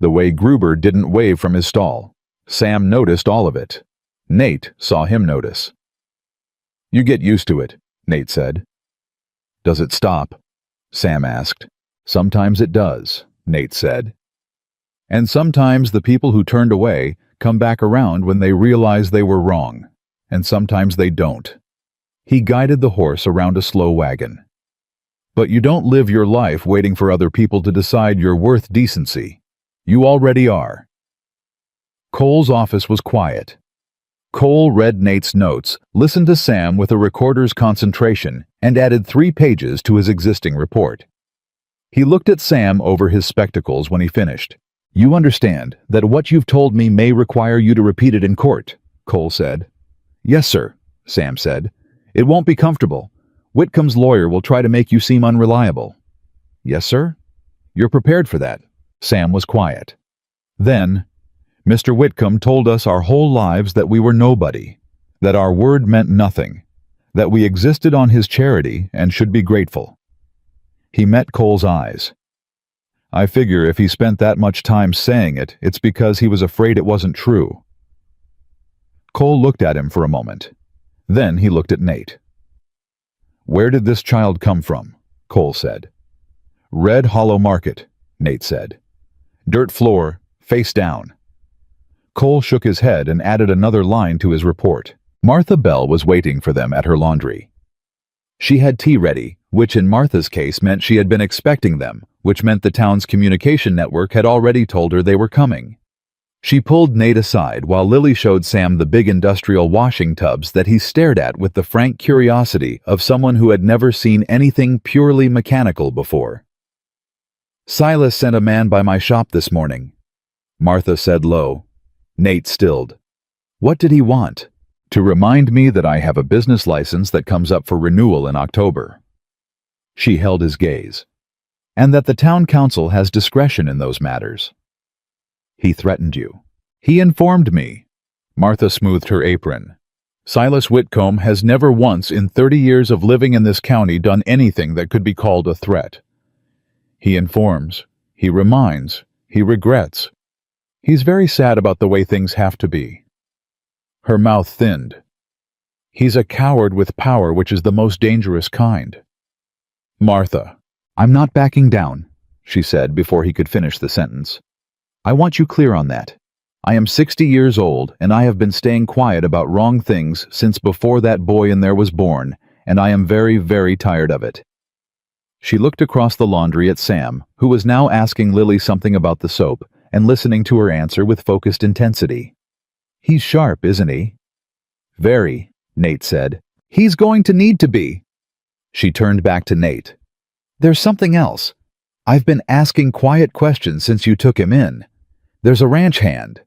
The way Gruber didn't wave from his stall. Sam noticed all of it. Nate saw him notice. "You get used to it," Nate said. "Does it stop?" Sam asked. "Sometimes it does," Nate said. "And sometimes the people who turned away come back around when they realize they were wrong, and sometimes they don't." He guided the horse around a slow wagon. "But you don't live your life waiting for other people to decide you're worth decency. You already are." Cole's office was quiet. Cole read Nate's notes, listened to Sam with a recorder's concentration, and added 3 pages to his existing report. He looked at Sam over his spectacles when he finished. "You understand that what you've told me may require you to repeat it in court," Cole said. "Yes, sir," Sam said. "It won't be comfortable. Whitcomb's lawyer will try to make you seem unreliable." "Yes, sir?" "You're prepared for that." Sam was quiet. Then, "Mr. Whitcomb told us our whole lives that we were nobody, that our word meant nothing, that we existed on his charity and should be grateful." He met Cole's eyes. "I figure if he spent that much time saying it, it's because he was afraid it wasn't true." Cole looked at him for a moment. Then he looked at Nate. "Where did this child come from?" Cole said. "Red Hollow Market," Nate said. "Dirt floor, face down." Cole shook his head and added another line to his report. Martha Bell was waiting for them at her laundry. She had tea ready, which in Martha's case meant she had been expecting them, which meant the town's communication network had already told her they were coming. She pulled Nate aside while Lily showed Sam the big industrial washing tubs that he stared at with the frank curiosity of someone who had never seen anything purely mechanical before. "Silas sent a man by my shop this morning," Martha said low. Nate stilled. "What did he want?" "To remind me that I have a business license that comes up for renewal in October." She held his gaze. "And that the town council has discretion in those matters." "He threatened you." "He informed me." Martha smoothed her apron. "Silas Whitcomb has never once in 30 years of living in this county done anything that could be called a threat. He informs, he reminds, he regrets. He's very sad about the way things have to be." Her mouth thinned. "He's a coward with power, which is the most dangerous kind." "Martha, I'm not backing down," she said before he could finish the sentence. "I want you clear on that. I am 60 years old, and I have been staying quiet about wrong things since before that boy in there was born, and I am very, very tired of it." She looked across the laundry at Sam, who was now asking Lily something about the soap, and listening to her answer with focused intensity. "He's sharp, isn't he?" "Very," Nate said. "He's going to need to be." She turned back to Nate. "There's something else. I've been asking quiet questions since you took him in. There's a ranch hand.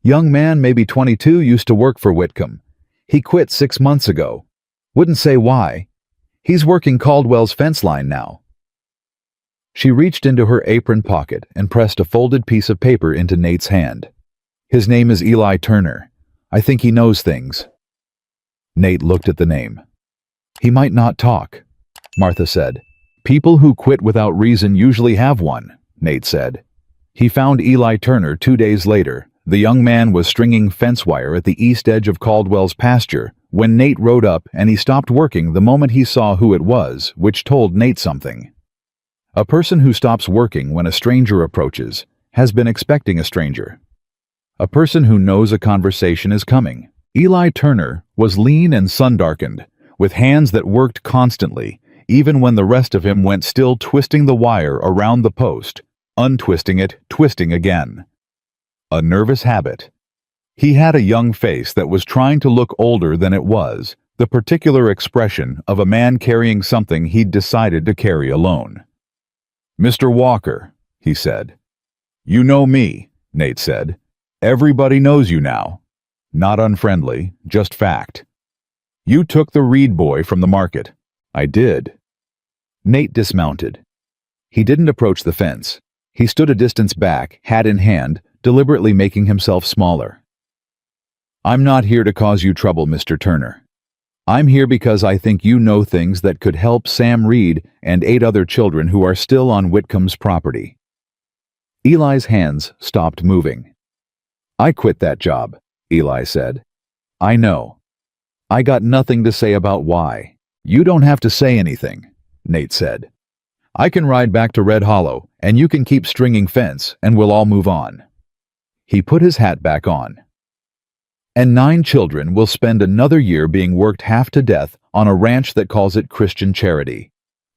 Young man, maybe 22, used to work for Whitcomb. He quit 6 months ago. Wouldn't say why. He's working Caldwell's fence line now. She reached into her apron pocket and pressed a folded piece of paper into Nate's hand. His name is Eli Turner. I think he knows things. Nate looked at the name. He might not talk, Martha said. People who quit without reason usually have one, Nate said. He found Eli Turner 2 days later. The young man was stringing fence wire at the east edge of Caldwell's pasture when Nate rode up, and he stopped working the moment he saw who it was, which told Nate something. A person who stops working when a stranger approaches has been expecting a stranger. A person who knows a conversation is coming. Eli Turner was lean and sun-darkened, with hands that worked constantly, even when the rest of him went still twisting the wire around the post, untwisting it, twisting again. A nervous habit. He had a young face that was trying to look older than it was, the particular expression of a man carrying something he'd decided to carry alone. "Mr. Walker," he said. "You know me," Nate said. "Everybody knows you now." Not unfriendly, just fact. "You took the Reed boy from the market." "I did." Nate dismounted. He didn't approach the fence. He stood a distance back, hat in hand, deliberately making himself smaller. "I'm not here to cause you trouble, Mr. Turner. I'm here because I think you know things that could help Sam Reed and 8 other children who are still on Whitcomb's property." Eli's hands stopped moving. "I quit that job," Eli said. "I know. I got nothing to say about why." "You don't have to say anything," Nate said. "I can ride back to Red Hollow, and you can keep stringing fence, and we'll all move on." He put his hat back on. "And 9 children will spend another year being worked half to death on a ranch that calls it Christian charity.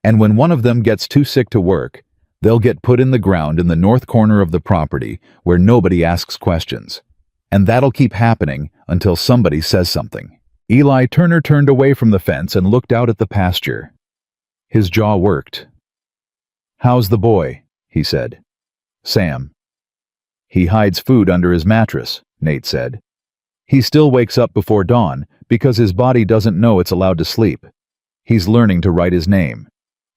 And when one of them gets too sick to work, they'll get put in the ground in the north corner of the property where nobody asks questions. And that'll keep happening until somebody says something." Eli Turner turned away from the fence and looked out at the pasture. His jaw worked. "How's the boy?" he said. "Sam." "He hides food under his mattress," Nate said. "He still wakes up before dawn because his body doesn't know it's allowed to sleep. He's learning to write his name.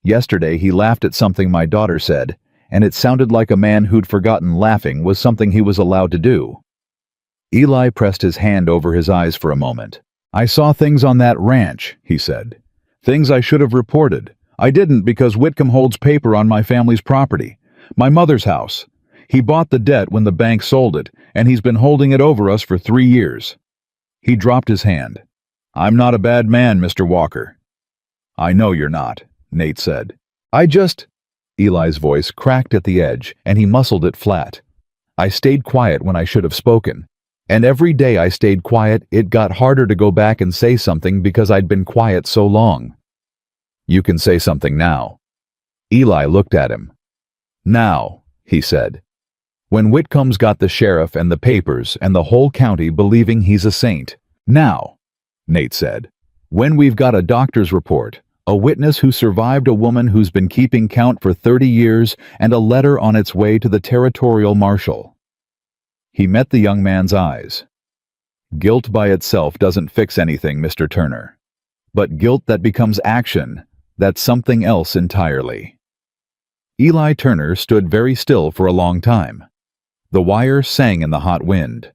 Yesterday he laughed at something my daughter said, and it sounded like a man who'd forgotten laughing was something he was allowed to do." Eli pressed his hand over his eyes for a moment. "I saw things on that ranch," he said. "Things I should have reported. I didn't because Whitcomb holds paper on my family's property, my mother's house. He bought the debt when the bank sold it, and he's been holding it over us for 3 years. He dropped his hand. "I'm not a bad man, Mr. Walker." "I know you're not," Nate said. "I just—" Eli's voice cracked at the edge, and he muscled it flat. "I stayed quiet when I should have spoken. And every day I stayed quiet, it got harder to go back and say something because I'd been quiet so long." "You can say something now." Eli looked at him. "Now," he said. "When Whitcomb's got the sheriff and the papers and the whole county believing he's a saint. Now," Nate said. "When we've got a doctor's report, a witness who survived a woman who's been keeping count for 30 years, and a letter on its way to the territorial marshal." He met the young man's eyes. "Guilt by itself doesn't fix anything, Mr. Turner. But guilt that becomes action, that's something else entirely." Eli Turner stood very still for a long time. The wire sang in the hot wind.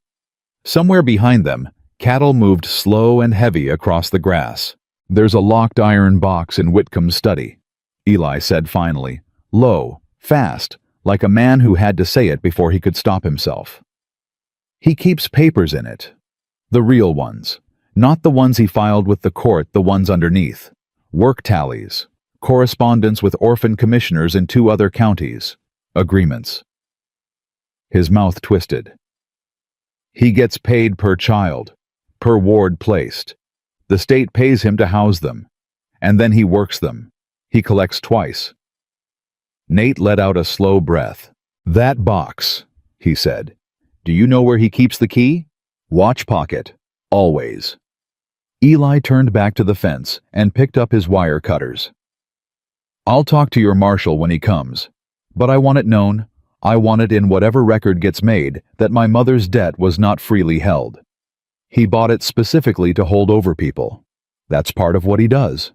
Somewhere behind them, cattle moved slow and heavy across the grass. "There's a locked iron box in Whitcomb's study," Eli said finally, low, fast, like a man who had to say it before he could stop himself. "He keeps papers in it. The real ones. Not the ones he filed with the court, the ones underneath. Work tallies. Correspondence with orphan commissioners in 2 other counties. Agreements." His mouth twisted. "He gets paid per child, per ward placed. The state pays him to house them. And then he works them. He collects twice." Nate let out a slow breath. "That box," he said. "Do you know where he keeps the key?" "Watch pocket. Always." Eli turned back to the fence and picked up his wire cutters. "I'll talk to your marshal when he comes. But I want it known, I want it in whatever record gets made, that my mother's debt was not freely held." He bought it specifically to hold over people. That's part of what he does.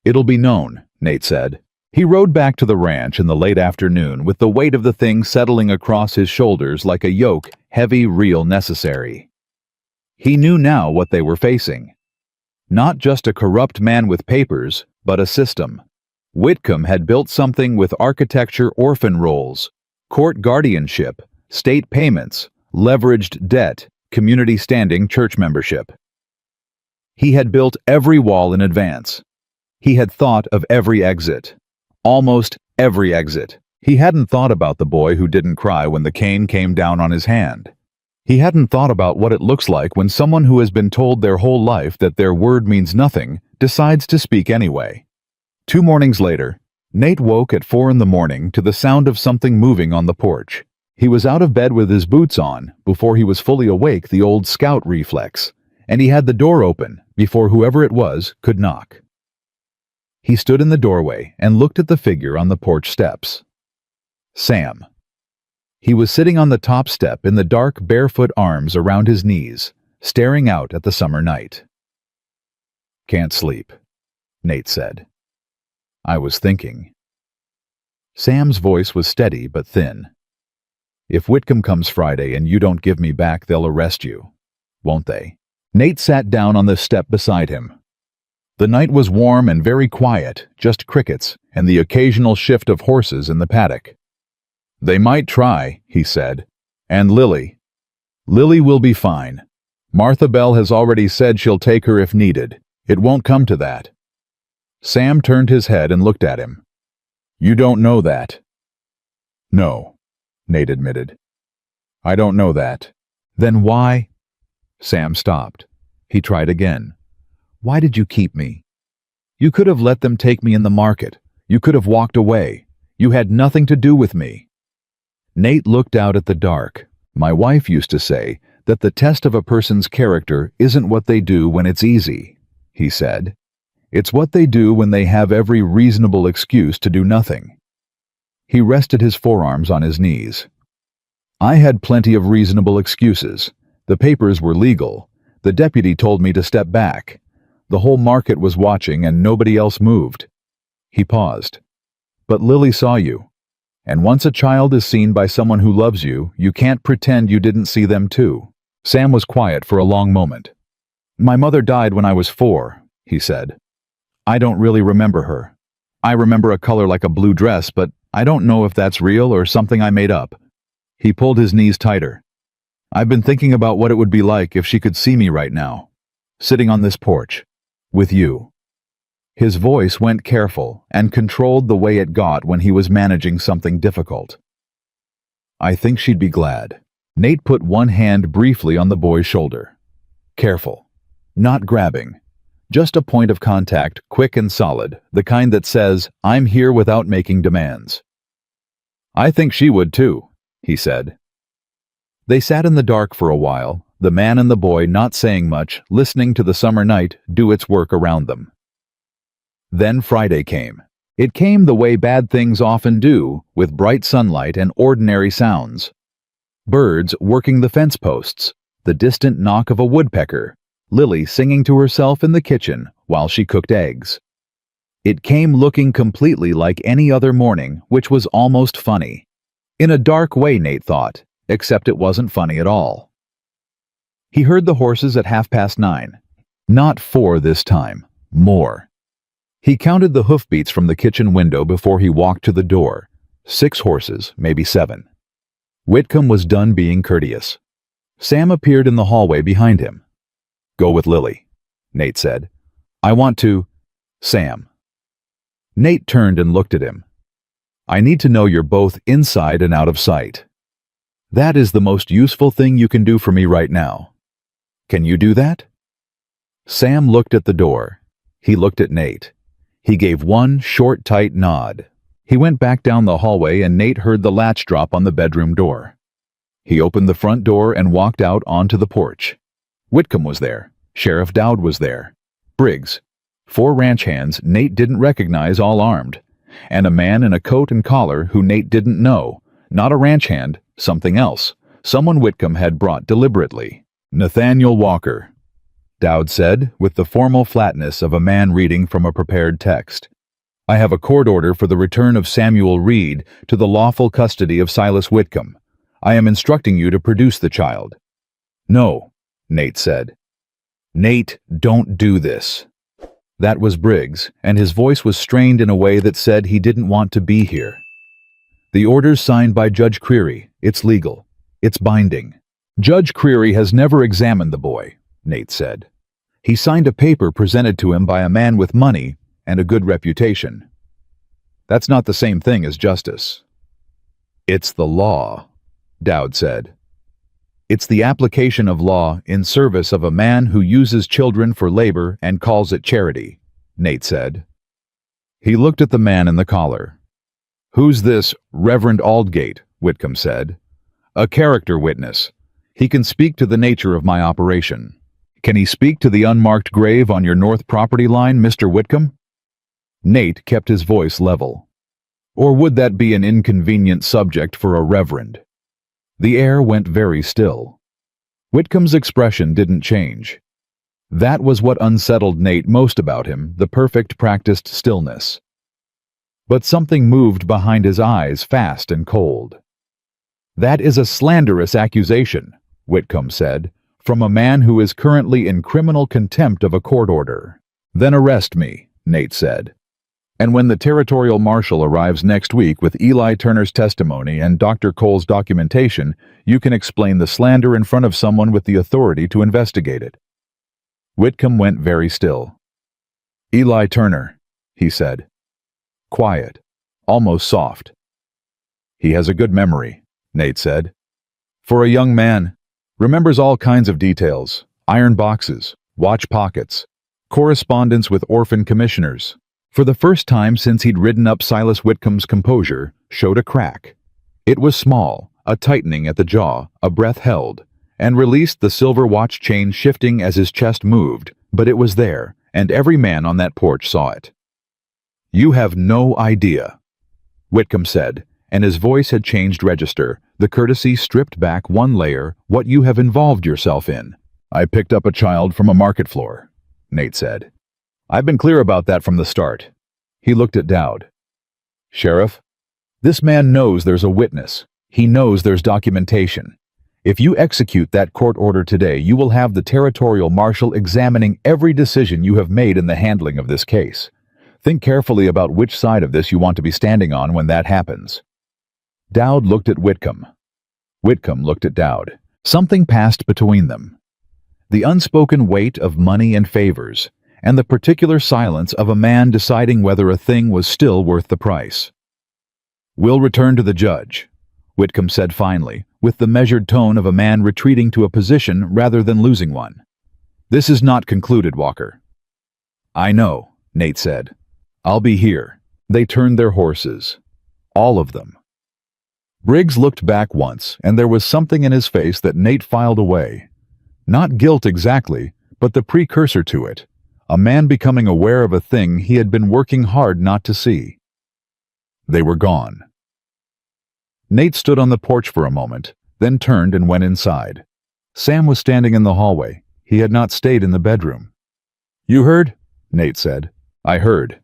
It'll be known, Nate said. He rode back to the ranch in the late afternoon with the weight of the thing settling across his shoulders like a yoke, heavy, real, necessary. He knew now what they were facing. Not just a corrupt man with papers, but a system. Whitcomb had built something with architecture orphan rolls, court guardianship, state payments, leveraged debt, community standing church membership. He had built every wall in advance. He had thought of every exit. Almost every exit. He hadn't thought about the boy who didn't cry when the cane came down on his hand. He hadn't thought about what it looks like when someone who has been told their whole life that their word means nothing decides to speak anyway. 2 mornings later, Nate woke at 4 a.m. to the sound of something moving on the porch. He was out of bed with his boots on before he was fully awake, the old scout reflex, and he had the door open before whoever it was could knock. He stood in the doorway and looked at the figure on the porch steps. Sam. He was sitting on the top step in the dark, barefoot, arms around his knees, staring out at the summer night. "Can't sleep," Nate said. "I was thinking." Sam's voice was steady but thin. "If Whitcomb comes Friday and you don't give me back, they'll arrest you, won't they?" Nate sat down on the step beside him. The night was warm and very quiet, just crickets and the occasional shift of horses in the paddock. "They might try," he said. "And Lily. Lily will be fine. Martha Bell has already said she'll take her if needed. It won't come to that." Sam turned his head and looked at him. "You don't know that." "No," Nate admitted. "I don't know that." "Then why?" Sam stopped. He tried again. "Why did you keep me? You could have let them take me in the market. You could have walked away. You had nothing to do with me." Nate looked out at the dark. "My wife used to say that the test of a person's character isn't what they do when it's easy," he said. "It's what they do when they have every reasonable excuse to do nothing." He rested his forearms on his knees. "I had plenty of reasonable excuses. The papers were legal. The deputy told me to step back. The whole market was watching and nobody else moved." He paused. "But Lily saw you. And once a child is seen by someone who loves you, you can't pretend you didn't see them too." Sam was quiet for a long moment. "My mother died when I was 4, he said. "I don't really remember her. I remember a color like a blue dress, but I don't know if that's real or something I made up." He pulled his knees tighter. "I've been thinking about what it would be like if she could see me right now, sitting on this porch, with you." His voice went careful and controlled the way it got when he was managing something difficult. "I think she'd be glad." Nate put one hand briefly on the boy's shoulder. Careful. Not grabbing. Just a point of contact, quick and solid, the kind that says, "I'm here," without making demands. "I think she would too," he said. They sat in the dark for a while, the man and the boy not saying much, listening to the summer night do its work around them. Then Friday came. It came the way bad things often do, with bright sunlight and ordinary sounds. Birds working the fence posts, the distant knock of a woodpecker, Lily singing to herself in the kitchen while she cooked eggs. It came looking completely like any other morning, which was almost funny. In a dark way, Nate thought, except it wasn't funny at all. He heard the horses at 9:30. Not 4 this time, more. He counted the hoofbeats from the kitchen window before he walked to the door. 6 horses, maybe 7. Whitcomb was done being courteous. Sam appeared in the hallway behind him. "Go with Lily," Nate said. "I want to—" "Sam." Nate turned and looked at him. "I need to know you're both inside and out of sight. That is the most useful thing you can do for me right now. Can you do that?" Sam looked at the door. He looked at Nate. He gave one short, tight nod. He went back down the hallway and Nate heard the latch drop on the bedroom door. He opened the front door and walked out onto the porch. Whitcomb was there. Sheriff Dowd was there. Briggs. 4 ranch hands Nate didn't recognize, all armed. And a man in a coat and collar who Nate didn't know. Not a ranch hand, something else. Someone Whitcomb had brought deliberately. Nathaniel Walker, Dowd said, with the formal flatness of a man reading from a prepared text. I have a court order for the return of Samuel Reed to the lawful custody of Silas Whitcomb. I am instructing you to produce the child. No, Nate said. Nate, don't do this. That was Briggs, and his voice was strained in a way that said he didn't want to be here. The order's signed by Judge Creary. It's legal. It's binding. Judge Creary has never examined the boy, Nate said. He signed a paper presented to him by a man with money and a good reputation. That's not the same thing as justice. It's the law, Dowd said. It's the application of law in service of a man who uses children for labor and calls it charity, Nate said. He looked at the man in the collar. Who's this Reverend Aldgate? Whitcomb said. A character witness. He can speak to the nature of my operation. Can he speak to the unmarked grave on your north property line, Mr. Whitcomb? Nate kept his voice level. Or would that be an inconvenient subject for a reverend? The air went very still. Whitcomb's expression didn't change. That was what unsettled Nate most about him, the perfect practiced stillness. But something moved behind his eyes, fast and cold. That is a slanderous accusation, Whitcomb said, from a man who is currently in criminal contempt of a court order. Then arrest me, Nate said. And when the territorial marshal arrives next week with Eli Turner's testimony and Dr. Cole's documentation, you can explain the slander in front of someone with the authority to investigate it. Whitcomb went very still. Eli Turner, he said. Quiet, almost soft. He has a good memory, Nate said. For a young man, remembers all kinds of details, iron boxes, watch pockets, correspondence with orphan commissioners. For the first time since he'd ridden up Silas Whitcomb's composure, showed a crack. It was small, a tightening at the jaw, a breath held, and released the silver watch chain shifting as his chest moved, but it was there, and every man on that porch saw it. You have no idea, Whitcomb said, and his voice had changed register, the courtesy stripped back one layer, what you have involved yourself in. I picked up a child from a market floor, Nate said. I've been clear about that from the start. He looked at Dowd. Sheriff, this man knows there's a witness. He knows there's documentation. If you execute that court order today, you will have the territorial marshal examining every decision you have made in the handling of this case. Think carefully about which side of this you want to be standing on when that happens. Dowd looked at Whitcomb. Whitcomb looked at Dowd. Something passed between them. The unspoken weight of money and favors, and the particular silence of a man deciding whether a thing was still worth the price. We'll return to the judge, Whitcomb said finally, with the measured tone of a man retreating to a position rather than losing one. This is not concluded, Walker. I know, Nate said. I'll be here. They turned their horses. All of them. Briggs looked back once, and there was something in his face that Nate filed away. Not guilt exactly, but the precursor to it. A man becoming aware of a thing he had been working hard not to see. They were gone. Nate stood on the porch for a moment, then turned and went inside. Sam was standing in the hallway. He had not stayed in the bedroom. You heard? Nate said. I heard.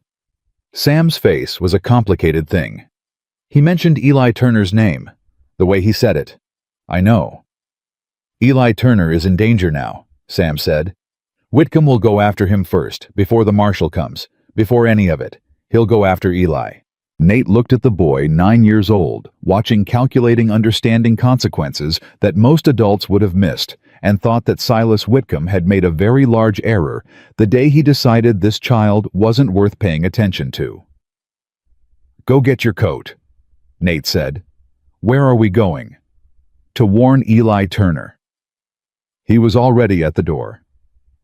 Sam's face was a complicated thing. He mentioned Eli Turner's name, the way he said it. I know. Eli Turner is in danger now, Sam said. Whitcomb will go after him first, before the marshal comes, before any of it. He'll go after Eli. Nate looked at the boy, 9 years old, watching calculating understanding consequences that most adults would have missed, and thought that Silas Whitcomb had made a very large error the day he decided this child wasn't worth paying attention to. Go get your coat, Nate said. Where are we going? To warn Eli Turner. He was already at the door.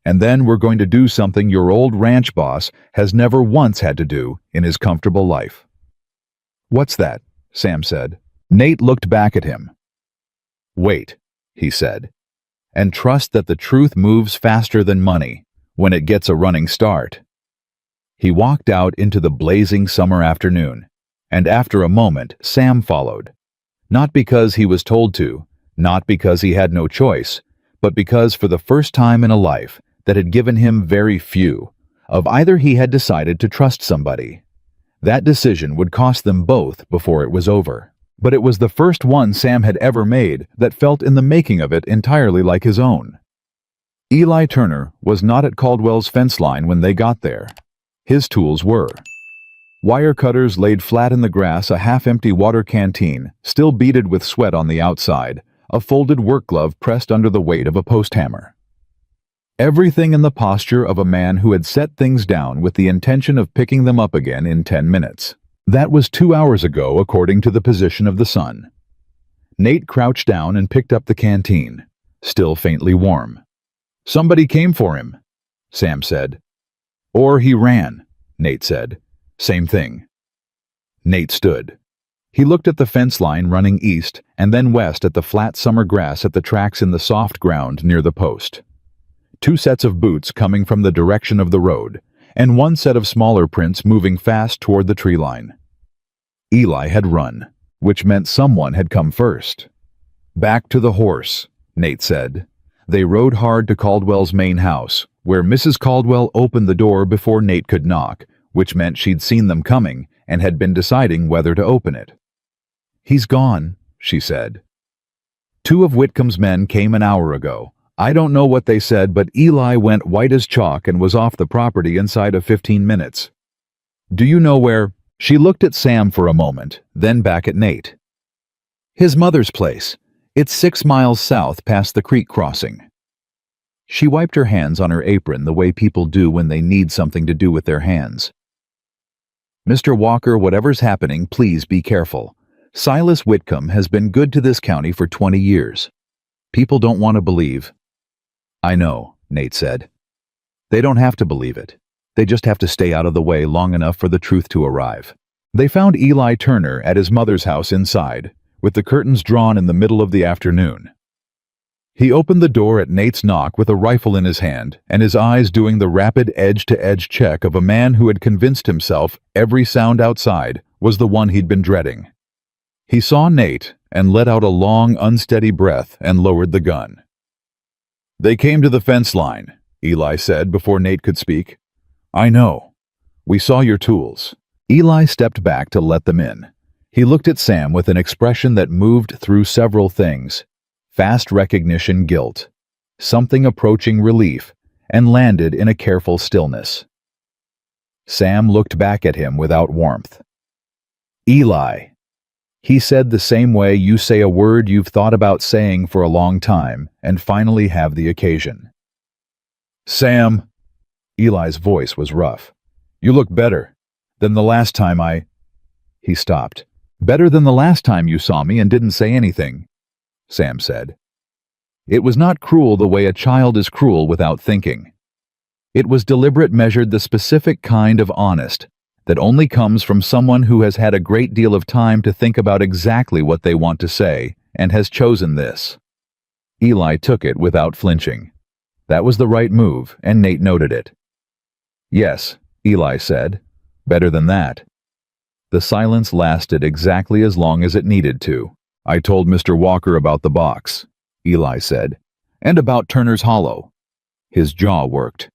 And then we're going to do something your old ranch boss has never once had to do in his comfortable life. What's that? Sam said. Nate looked back at him. Wait, he said, and trust that the truth moves faster than money when it gets a running start. He walked out into the blazing summer afternoon, and after a moment Sam followed. Not because he was told to, not because he had no choice, but because for the first time in a life that had given him very few, of either he had decided to trust somebody. That decision would cost them both before it was over. But it was the first one Sam had ever made that felt in the making of it entirely like his own. Eli Turner was not at Caldwell's fence line when they got there. His tools were. Wire cutters laid flat in the grass, a half-empty water canteen, still beaded with sweat on the outside, a folded work glove pressed under the weight of a post hammer. Everything in the posture of a man who had set things down with the intention of picking them up again in 10 minutes. That was 2 hours ago, according to the position of the sun. Nate crouched down and picked up the canteen, still faintly warm. "Somebody came for him," Sam said. "Or he ran," Nate said. "Same thing." Nate stood. He looked at the fence line running east and then west at the flat summer grass at the tracks in the soft ground near the post. 2 sets of boots coming from the direction of the road, and 1 set of smaller prints moving fast toward the tree line. Eli had run, which meant someone had come first. "Back to the horse," Nate said. They rode hard to Caldwell's main house, where Mrs. Caldwell opened the door before Nate could knock, which meant she'd seen them coming and had been deciding whether to open it. "He's gone," she said. "2 of Whitcomb's men came an hour ago. I don't know what they said, but Eli went white as chalk and was off the property inside of 15 minutes. Do you know where?" She looked at Sam for a moment, then back at Nate. "His mother's place. It's 6 miles south past the creek crossing." She wiped her hands on her apron the way people do when they need something to do with their hands. "Mr. Walker, whatever's happening, please be careful. Silas Whitcomb has been good to this county for 20 years. People don't want to believe." "I know," Nate said. "They don't have to believe it. They just have to stay out of the way long enough for the truth to arrive." They found Eli Turner at his mother's house inside, with the curtains drawn in the middle of the afternoon. He opened the door at Nate's knock with a rifle in his hand and his eyes doing the rapid edge-to-edge check of a man who had convinced himself every sound outside was the one he'd been dreading. He saw Nate and let out a long, unsteady breath and lowered the gun. "They came to the fence line," Eli said before Nate could speak. "I know. We saw your tools." Eli stepped back to let them in. He looked at Sam with an expression that moved through several things: fast recognition, guilt, something approaching relief, and landed in a careful stillness. Sam looked back at him without warmth. "Eli," he said, the same way you say a word you've thought about saying for a long time and finally have the occasion. "Sam," Eli's voice was rough. "You look better than the last time He stopped. "Better than the last time you saw me and didn't say anything," Sam said. It was not cruel the way a child is cruel without thinking. It was deliberate, measured, the specific kind of honest that only comes from someone who has had a great deal of time to think about exactly what they want to say and has chosen this. Eli took it without flinching. That was the right move, and Nate noted it. "Yes," Eli said. "Better than that." The silence lasted exactly as long as it needed to. "I told Mr. Walker about the box," Eli said, "and about Turner's Hollow." His jaw worked.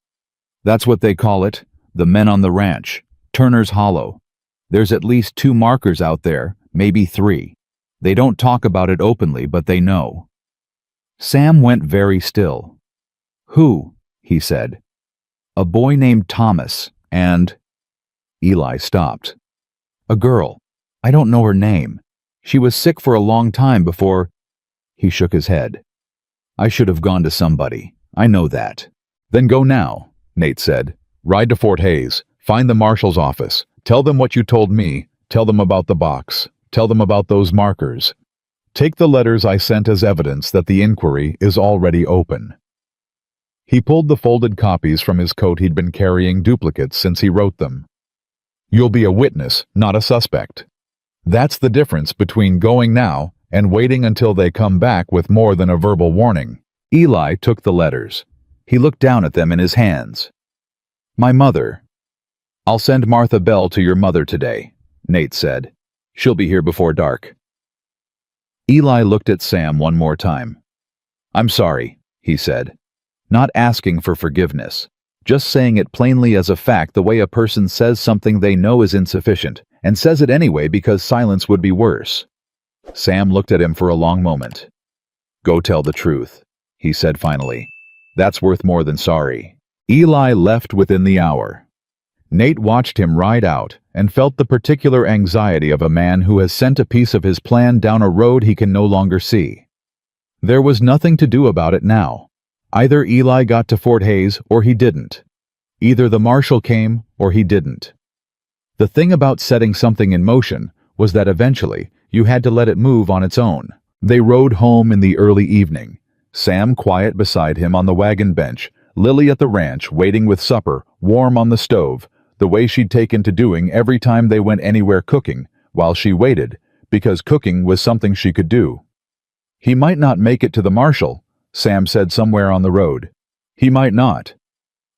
"That's what they call it, the men on the ranch, Turner's Hollow. There's at least 2 markers out there, maybe 3. They don't talk about it openly, but they know." Sam went very still. "Who?" he said. "A boy named Thomas, and—" Eli stopped. "A girl. I don't know her name. She was sick for a long time before—" He shook his head. "I should have gone to somebody. I know that." "Then go now," Nate said. "Ride to Fort Hays. Find the marshal's office. Tell them what you told me. Tell them about the box. Tell them about those markers. Take the letters I sent as evidence that the inquiry is already open." He pulled the folded copies from his coat. He'd been carrying duplicates since he wrote them. "You'll be a witness, not a suspect. That's the difference between going now and waiting until they come back with more than a verbal warning." Eli took the letters. He looked down at them in his hands. "My mother. I'll send Martha Bell to your mother today," Nate said. "She'll be here before dark." Eli looked at Sam one more time. "I'm sorry," he said, not asking for forgiveness, just saying it plainly as a fact, the way a person says something they know is insufficient, and says it anyway because silence would be worse. Sam looked at him for a long moment. "Go tell the truth," he said finally. "That's worth more than sorry." Eli left within the hour. Nate watched him ride out and felt the particular anxiety of a man who has sent a piece of his plan down a road he can no longer see. There was nothing to do about it now. Either Eli got to Fort Hays or he didn't. Either the marshal came or he didn't. The thing about setting something in motion was that eventually you had to let it move on its own. They rode home in the early evening, Sam quiet beside him on the wagon bench, Lily at the ranch waiting with supper, warm on the stove, the way she'd taken to doing every time they went anywhere cooking, while she waited, because cooking was something she could do. "He might not make it to the marshal," Sam said somewhere on the road. "He might not.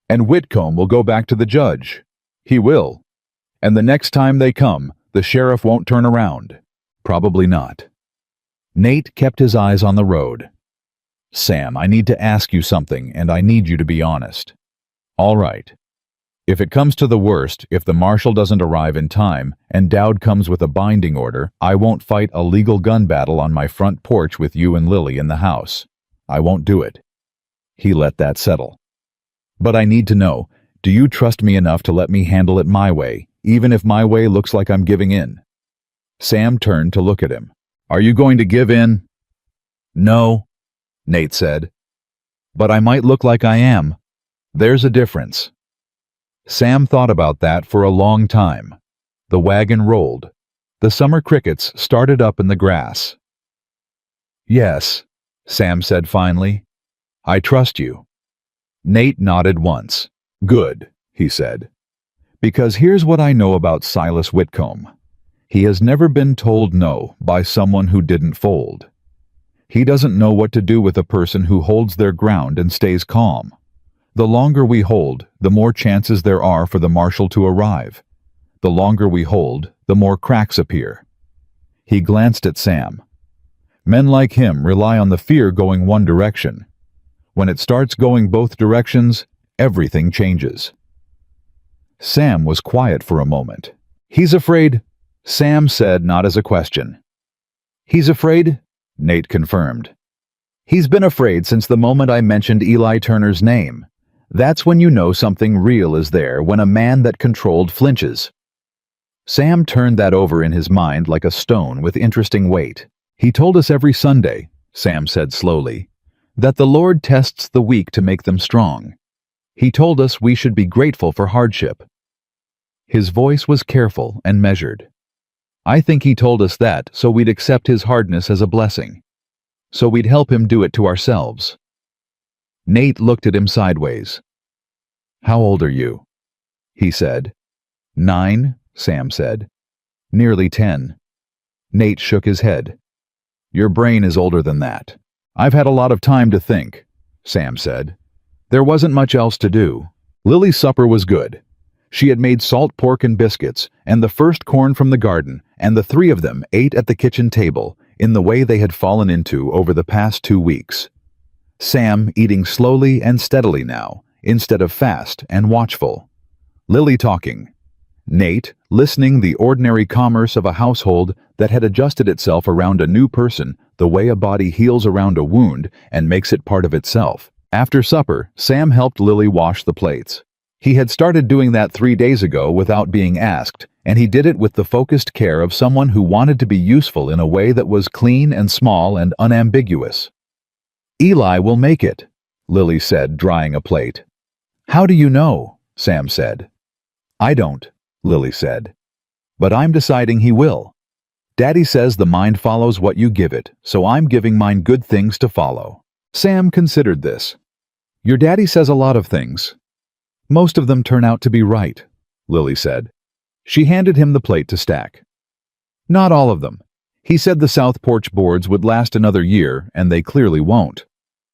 And Whitcomb will go back to the judge. He will. And the next time they come, the sheriff won't turn around. Probably not." Nate kept his eyes on the road. "Sam, I need to ask you something, and I need you to be honest." "All right. If it comes to the worst, if the marshal doesn't arrive in time, and Dowd comes with a binding order, I won't fight a legal gun battle on my front porch with you and Lily in the house. I won't do it." He let that settle. "But I need to know, do you trust me enough to let me handle it my way, even if my way looks like I'm giving in?" Sam turned to look at him. "Are you going to give in?" "No," Nate said. "But I might look like I am. There's a difference." Sam thought about that for a long time. The wagon rolled. The summer crickets started up in the grass. "Yes," Sam said finally. "I trust you." Nate nodded once. "Good," he said. "Because here's what I know about Silas Whitcomb. He has never been told no by someone who didn't fold. He doesn't know what to do with a person who holds their ground and stays calm. The longer we hold, the more chances there are for the marshal to arrive. The longer we hold, the more cracks appear." He glanced at Sam. "Men like him rely on the fear going one direction. When it starts going both directions, everything changes." Sam was quiet for a moment. "He's afraid," Sam said, not as a question. "He's afraid," Nate confirmed. "He's been afraid since the moment I mentioned Eli Turner's name. That's when you know something real is there, when a man that controlled flinches." Sam turned that over in his mind like a stone with interesting weight. "He told us every Sunday," Sam said slowly, "that the Lord tests the weak to make them strong. He told us we should be grateful for hardship." His voice was careful and measured. "I think he told us that so we'd accept his hardness as a blessing. So we'd help him do it to ourselves." Nate looked at him sideways. "How old are you?" he said. "9, Sam said. "Nearly 10. Nate shook his head. "Your brain is older than that." "I've had a lot of time to think," Sam said. "There wasn't much else to do. Lily's supper was good. She had made salt pork and biscuits, and the first corn from the garden, and the three of them ate at the kitchen table, in the way they had fallen into over the past 2 weeks. Sam eating slowly and steadily now, instead of fast and watchful. Lily talking. Nate listening the ordinary commerce of a household that had adjusted itself around a new person the way a body heals around a wound and makes it part of itself. After supper, Sam helped Lily wash the plates. He had started doing that 3 days ago without being asked, and he did it with the focused care of someone who wanted to be useful in a way that was clean and small and unambiguous. "Eli will make it," Lily said, drying a plate. "How do you know?" Sam said. "I don't," Lily said. "But I'm deciding he will. Daddy says the mind follows what you give it, so I'm giving mine good things to follow." Sam considered this. "Your daddy says a lot of things. Most of them turn out to be right," Lily said. She handed him the plate to stack. "Not all of them. He said the south porch boards would last another year, and they clearly won't.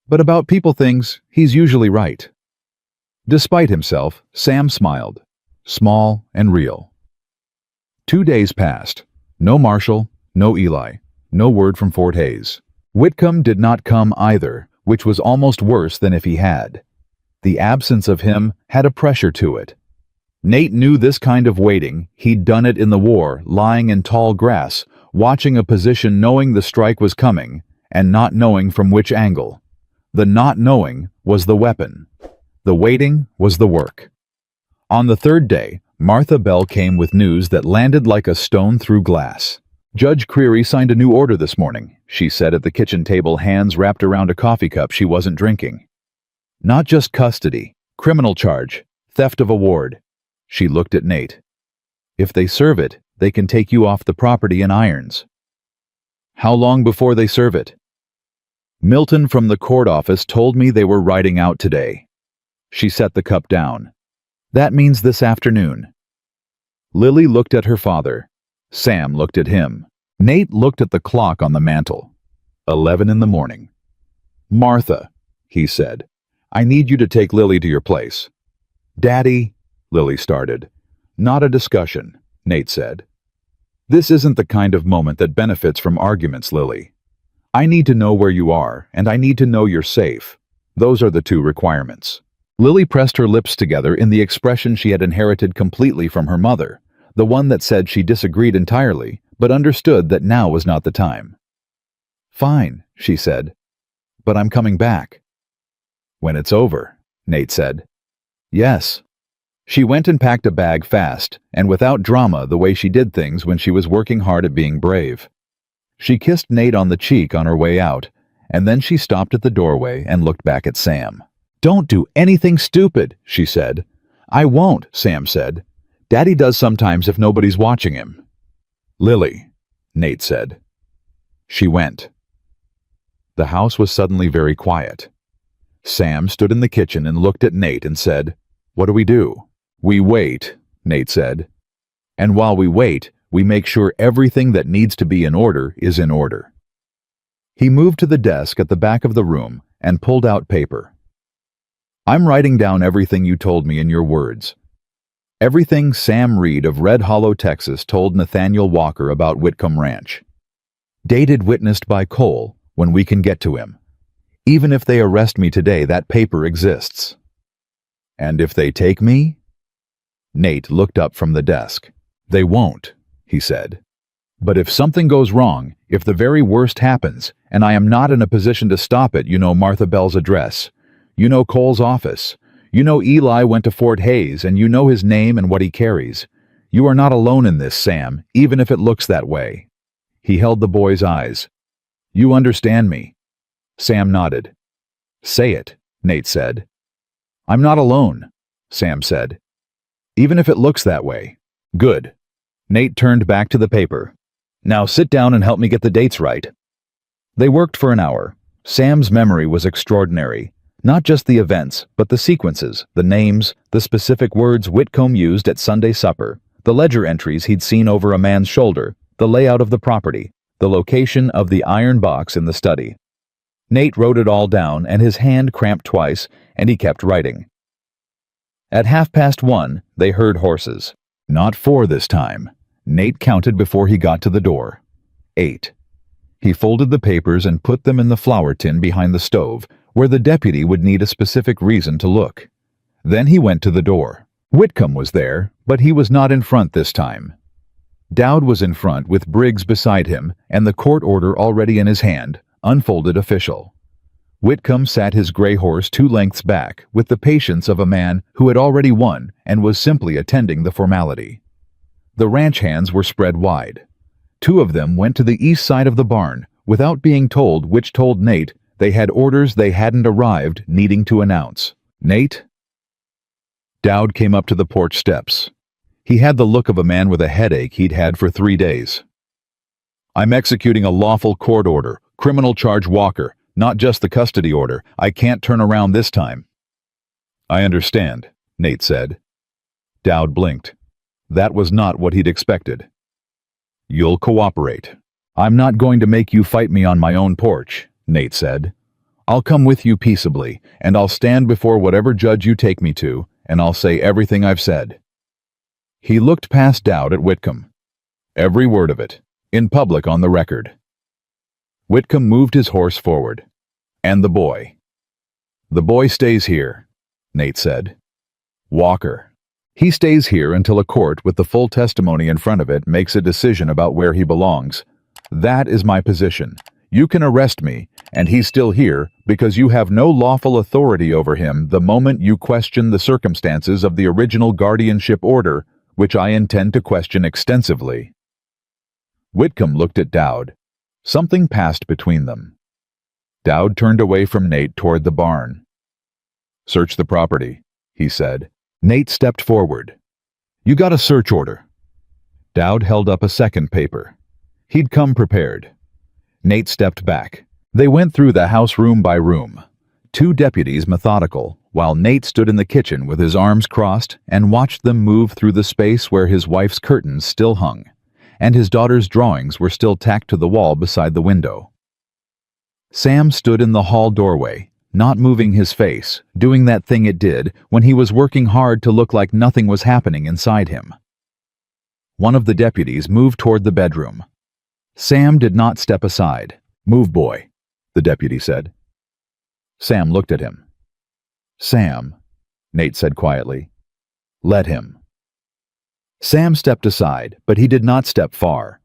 But about people things, he's usually right." Despite himself, Sam smiled, small and real. 2 days passed. No Marshall, no Eli, no word from Fort Hays. Whitcomb did not come either, which was almost worse than if he had. The absence of him had a pressure to it. Nate knew this kind of waiting. He'd done it in the war, lying in tall grass, watching a position, knowing the strike was coming, and not knowing from which angle. The not knowing was the weapon. The waiting was the work. On the third day, Martha Bell came with news that landed like a stone through glass. "Judge Creary signed a new order this morning," she said at the kitchen table, hands wrapped around a coffee cup she wasn't drinking. "Not just custody, criminal charge, theft of a ward." She looked at Nate. "If they serve it, they can take you off the property in irons." "How long before they serve it?" "Milton from the court office told me they were writing out today." She set the cup down. "That means this afternoon." Lily looked at her father. Sam looked at him. Nate looked at the clock on the mantel. 11 in the morning. "Martha," he said, "I need you to take Lily to your place." "Daddy," Lily started. "Not a discussion," Nate said. "This isn't the kind of moment that benefits from arguments, Lily. I need to know where you are, and I need to know you're safe. Those are the two requirements." Lily pressed her lips together in the expression she had inherited completely from her mother, the one that said she disagreed entirely, but understood that now was not the time. "Fine," she said, "but I'm coming back." "When it's over," Nate said. "Yes." She went and packed a bag fast, and without drama, the way she did things when she was working hard at being brave. She kissed Nate on the cheek on her way out, and then she stopped at the doorway and looked back at Sam. "Don't do anything stupid," she said. "I won't," Sam said. "Daddy does sometimes if nobody's watching him." "Lily," Nate said. She went. The house was suddenly very quiet. Sam stood in the kitchen and looked at Nate and said, "What do we do?" "We wait," Nate said. "And while we wait, we make sure everything that needs to be in order is in order." He moved to the desk at the back of the room and pulled out paper. "I'm writing down everything you told me in your words. Everything Sam Reed of Red Hollow, Texas told Nathaniel Walker about Whitcomb Ranch. Dated, witnessed by Cole, when we can get to him. Even if they arrest me today, that paper exists." "And if they take me?" Nate looked up from the desk. "They won't," he said. "But if something goes wrong, if the very worst happens, and I am not in a position to stop it, you know Martha Bell's address. You know Cole's office. You know Eli went to Fort Hays, and you know his name and what he carries. You are not alone in this, Sam, even if it looks that way." He held the boy's eyes. "You understand me?" Sam nodded. "Say it," Nate said. "I'm not alone," Sam said. "Even if it looks that way." "Good." Nate turned back to the paper. "Now sit down and help me get the dates right." They worked for an hour. Sam's memory was extraordinary. Not just the events, but the sequences, the names, the specific words Whitcomb used at Sunday supper, the ledger entries he'd seen over a man's shoulder, the layout of the property, the location of the iron box in the study. Nate wrote it all down, and his hand cramped twice, and he kept writing. At 1:30, they heard horses. Not 4 this time. Nate counted before he got to the door. 8. He folded the papers and put them in the flour tin behind the stove, where the deputy would need a specific reason to look. Then he went to the door. Whitcomb was there, but he was not in front this time. Dowd was in front with Briggs beside him and the court order already in his hand, unfolded official. Whitcomb sat his gray horse 2 lengths back with the patience of a man who had already won and was simply attending the formality. The ranch hands were spread wide. 2 of them went to the east side of the barn without being told, which told Nate they had orders they hadn't arrived needing to announce. "Nate?" Dowd came up to the porch steps. He had the look of a man with a headache he'd had for 3 days. "I'm executing a lawful court order, criminal charge Walker, not just the custody order. I can't turn around this time." "I understand," Nate said. Dowd blinked. That was not what he'd expected. "You'll cooperate. I'm not going to make you fight me on my own porch," Nate said. "I'll come with you peaceably, and I'll stand before whatever judge you take me to, and I'll say everything I've said." He looked past Dowd at Whitcomb. "Every word of it, in public on the record." Whitcomb moved his horse forward. "And the boy," The boy stays here, Nate said. Walker. He stays here until a court with the full testimony in front of it makes a decision about where he belongs. That is my position. You can arrest me, and he's still here because you have no lawful authority over him the moment you question the circumstances of the original guardianship order, which I intend to question extensively. Whitcomb looked at Dowd. Something passed between them. Dowd turned away from Nate toward the barn. Search the property, he said. Nate stepped forward. You got a search order. Dowd held up a second paper. He'd come prepared. Nate stepped back. They went through the house room by room, 2 deputies methodical, while Nate stood in the kitchen with his arms crossed and watched them move through the space where his wife's curtains still hung, and his daughter's drawings were still tacked to the wall beside the window. Sam stood in the hall doorway, not moving his face, doing that thing it did when he was working hard to look like nothing was happening inside him. One of the deputies moved toward the bedroom. Sam did not step aside. Move, boy, the deputy said. Sam looked at him. Sam, Nate said quietly. Let him. Sam stepped aside, but he did not step far.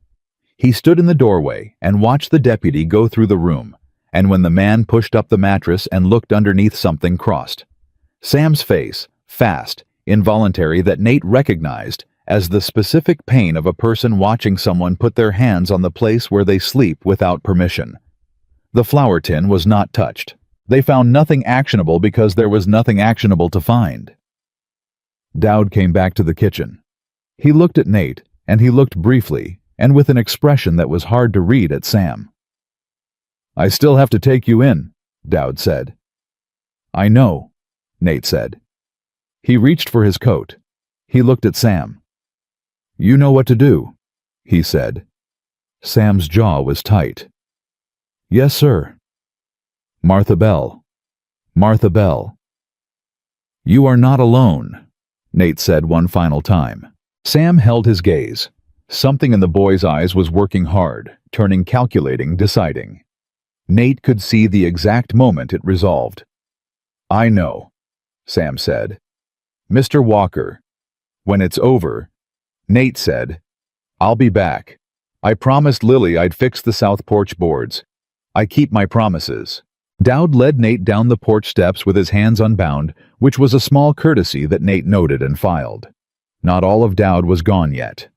He stood in the doorway and watched the deputy go through the room, and when the man pushed up the mattress and looked underneath, something crossed. Sam's face, fast, involuntary, that Nate recognized as the specific pain of a person watching someone put their hands on the place where they sleep without permission. The flour tin was not touched. They found nothing actionable because there was nothing actionable to find. Dowd came back to the kitchen. He looked at Nate, and he looked briefly, and with an expression that was hard to read, at Sam. I still have to take you in, Dowd said. I know, Nate said. He reached for his coat. He looked at Sam. You know what to do, he said. Sam's jaw was tight. Yes, sir. Martha Bell. Martha Bell. You are not alone, Nate said one final time. Sam held his gaze. Something in the boy's eyes was working hard, turning, calculating, deciding. Nate could see the exact moment it resolved. I know, Sam said. Mr. Walker, when it's over, Nate said, I'll be back. I promised Lily I'd fix the south porch boards. I keep my promises. Dowd led Nate down the porch steps with his hands unbound, which was a small courtesy that Nate noted and filed. Not all of Dowd was gone yet.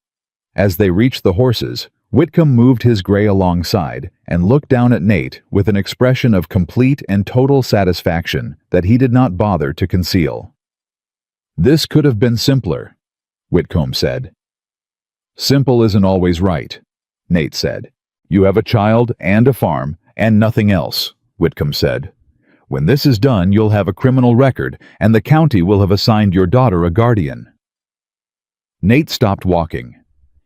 As they reached the horses, Whitcomb moved his gray alongside and looked down at Nate with an expression of complete and total satisfaction that he did not bother to conceal. This could have been simpler, Whitcomb said. Simple isn't always right, Nate said. You have a child and a farm and nothing else, Whitcomb said. When this is done, you'll have a criminal record, and the county will have assigned your daughter a guardian. Nate stopped walking.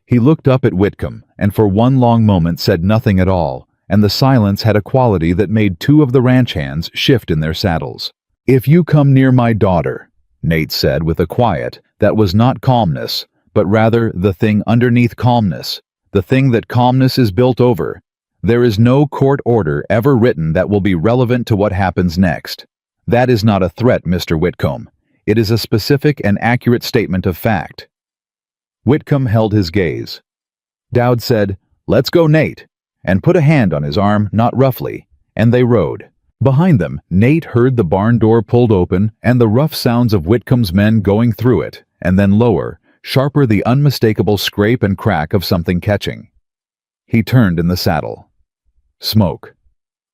He looked up at Whitcomb, and for one long moment said nothing at all, and the silence had a quality that made 2 of the ranch hands shift in their saddles. If you come near my daughter, Nate said with a quiet that was not calmness, but rather the thing underneath calmness, the thing that calmness is built over, there is no court order ever written that will be relevant to what happens next. That is not a threat, Mr. Whitcomb. It is a specific and accurate statement of fact. Whitcomb held his gaze. Dowd said, Let's go, Nate, and put a hand on his arm, not roughly, and they rode. Behind them, Nate heard the barn door pulled open and the rough sounds of Whitcomb's men going through it, and then lower, sharper, the unmistakable scrape and crack of something catching. He turned in the saddle. Smoke.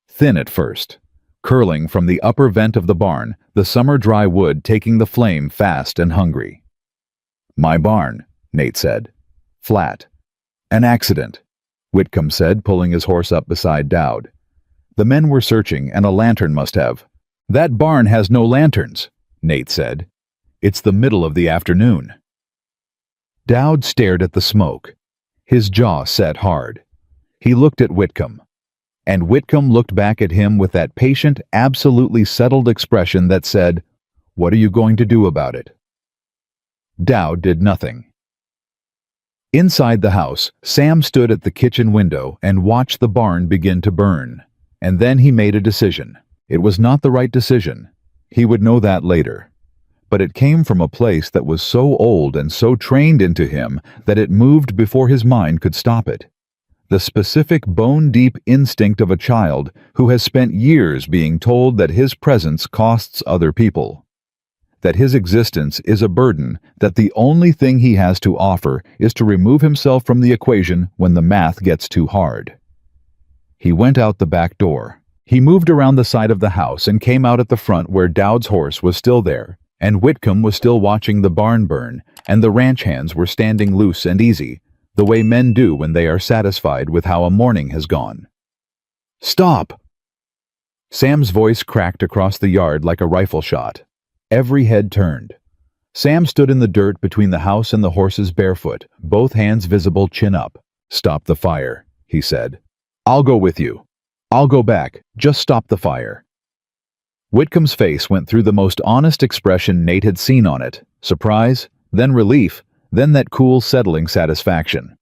Thin at first, curling from the upper vent of the barn, the summer dry wood taking the flame fast and hungry. My barn, Nate said. Flat. An accident, Whitcomb said, pulling his horse up beside Dowd. The men were searching, and a lantern must have. That barn has no lanterns, Nate said. It's the middle of the afternoon. Dowd stared at the smoke. His jaw set hard. He looked at Whitcomb. And Whitcomb looked back at him with that patient, absolutely settled expression that said, What are you going to do about it? Dowd did nothing. Inside the house, Sam stood at the kitchen window and watched the barn begin to burn. And then he made a decision. It was not the right decision. He would know that later. But it came from a place that was so old and so trained into him that it moved before his mind could stop it. The specific bone-deep instinct of a child who has spent years being told that his presence costs other people, that his existence is a burden, that the only thing he has to offer is to remove himself from the equation when the math gets too hard. He went out the back door. He moved around the side of the house and came out at the front where Dowd's horse was still there, and Whitcomb was still watching the barn burn, and the ranch hands were standing loose and easy, the way men do when they are satisfied with how a morning has gone. "Stop!" Sam's voice cracked across the yard like a rifle shot. Every head turned. Sam stood in the dirt between the house and the horses barefoot, both hands visible chin up. "Stop the fire," he said. "I'll go with you. I'll go back. Just stop the fire." Whitcomb's face went through the most honest expression Nate had seen on it. Surprise, then relief, then that cool, settling satisfaction.